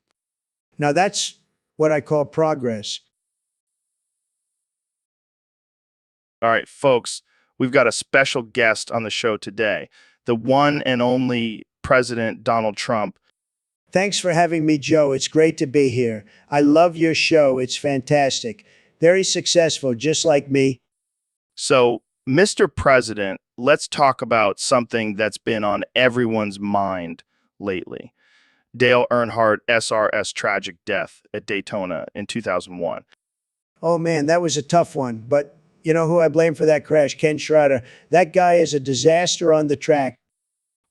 Now that's what I call progress. All right, folks, we've got a special guest on the show today, the one and only President Donald Trump. Thanks for having me, Joe. It's great to be here. I love your show. It's fantastic. Very successful, just like me. So, Mr. President, let's talk about something that's been on everyone's mind lately. Dale Earnhardt SRS tragic death at Daytona in 2001. Oh man, that was a tough one. But you know who I blame for that crash? Ken Schrader. That guy is a disaster on the track.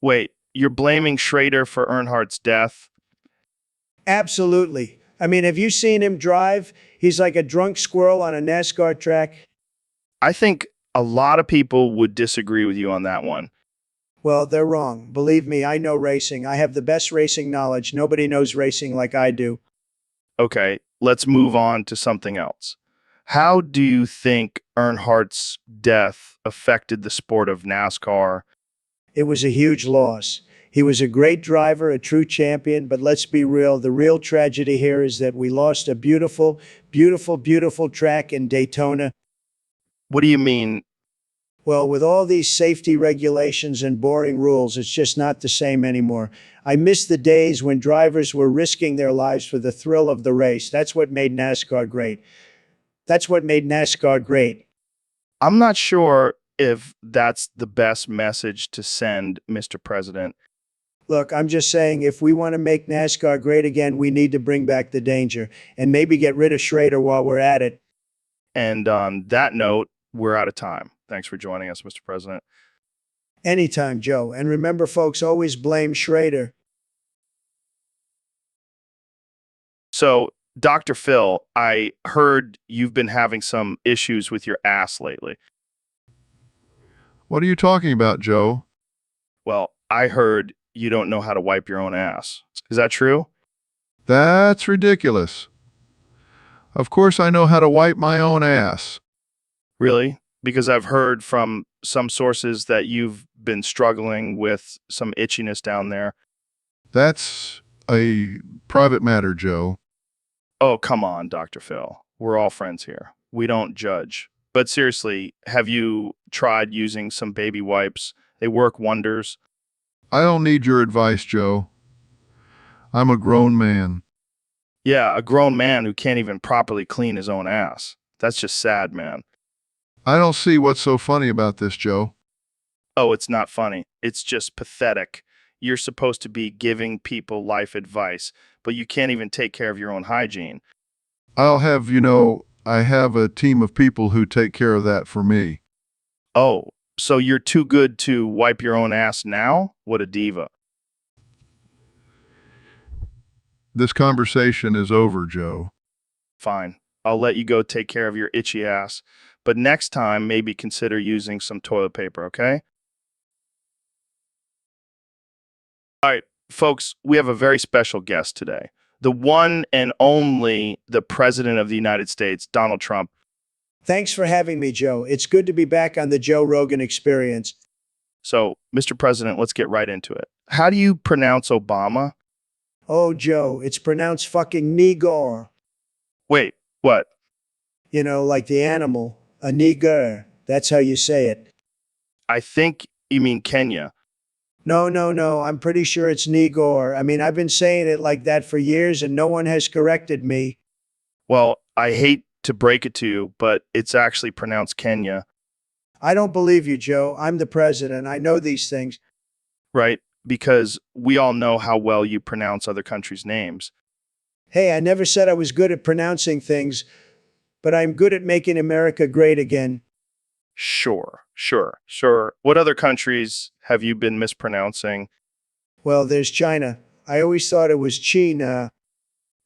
Wait, you're blaming Schrader for Earnhardt's death? Absolutely. I mean, have you seen him drive? He's like a drunk squirrel on a NASCAR track. I think a lot of people would disagree with you on that one. Well, they're wrong. Believe me, I know racing. I have the best racing knowledge. Nobody knows racing like I do. Okay, let's move on to something else. How do you think Earnhardt's death affected the sport of NASCAR? It was a huge loss. He was a great driver, a true champion, but let's be real. The real tragedy here is that we lost a beautiful, beautiful, beautiful track in Daytona. What do you mean? Well, with all these safety regulations and boring rules, it's just not the same anymore. I miss the days when drivers were risking their lives for the thrill of the race. That's what made NASCAR great. That's what made NASCAR great. I'm not sure if that's the best message to send, Mr. President. Look, I'm just saying, if we want to make NASCAR great again, we need to bring back the danger and maybe get rid of Schrader while we're at it. And on that note, we're out of time. Thanks for joining us, Mr. President. Anytime, Joe. And remember, folks, always blame Schrader. So, Dr. Phil, I heard you've been having some issues with your ass lately. What are you talking about, Joe? Well, I heard you don't know how to wipe your own ass. Is that true? That's ridiculous. Of course I know how to wipe my own ass. Really? Because I've heard from some sources that you've been struggling with some itchiness down there. That's a private matter, Joe. Oh, come on, Dr. Phil. We're all friends here. We don't judge. But seriously, have you tried using some baby wipes? They work wonders. I don't need your advice, Joe. I'm a grown man. Yeah, a grown man who can't even properly clean his own ass. That's just sad, man. I don't see what's so funny about this, Joe. Oh, it's not funny. It's just pathetic. You're supposed to be giving people life advice, but you can't even take care of your own hygiene. I have a team of people who take care of that for me. Oh, so you're too good to wipe your own ass now? What a diva. This conversation is over, Joe. Fine. I'll let you go take care of your itchy ass. But next time, maybe consider using some toilet paper, okay? All right, folks, we have a very special guest today. The one and only the President of the United States, Donald Trump. Thanks for having me, Joe. It's good to be back on the Joe Rogan Experience. So, Mr. President, let's get right into it. How do you pronounce Obama? Oh, Joe, it's pronounced fucking Nigor. Wait, what? You know, like the animal, a nigger. That's how you say it. I think you mean Kenya. No. I'm pretty sure it's Nigor. I mean, I've been saying it like that for years and no one has corrected me. Well, I hate to break it to you, but it's actually pronounced Kenya, I don't believe you, Joe. I'm the president. I know these things. right? Because we all know how well you pronounce other countries' names. Hey, I never said I was good at pronouncing things, but I'm good at making America great again. Sure. What other countries have you been mispronouncing? Well, there's China. I always thought it was China.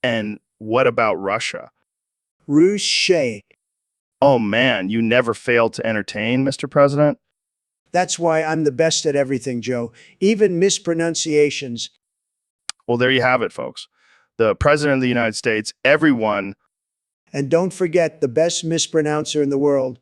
And what about Russia? Russia. Oh man, you never fail to entertain, Mr. President? That's why I'm the best at everything, Joe. Even mispronunciations. Well, there you have it, folks. The President of the United States, everyone. And don't forget the best mispronouncer in the world.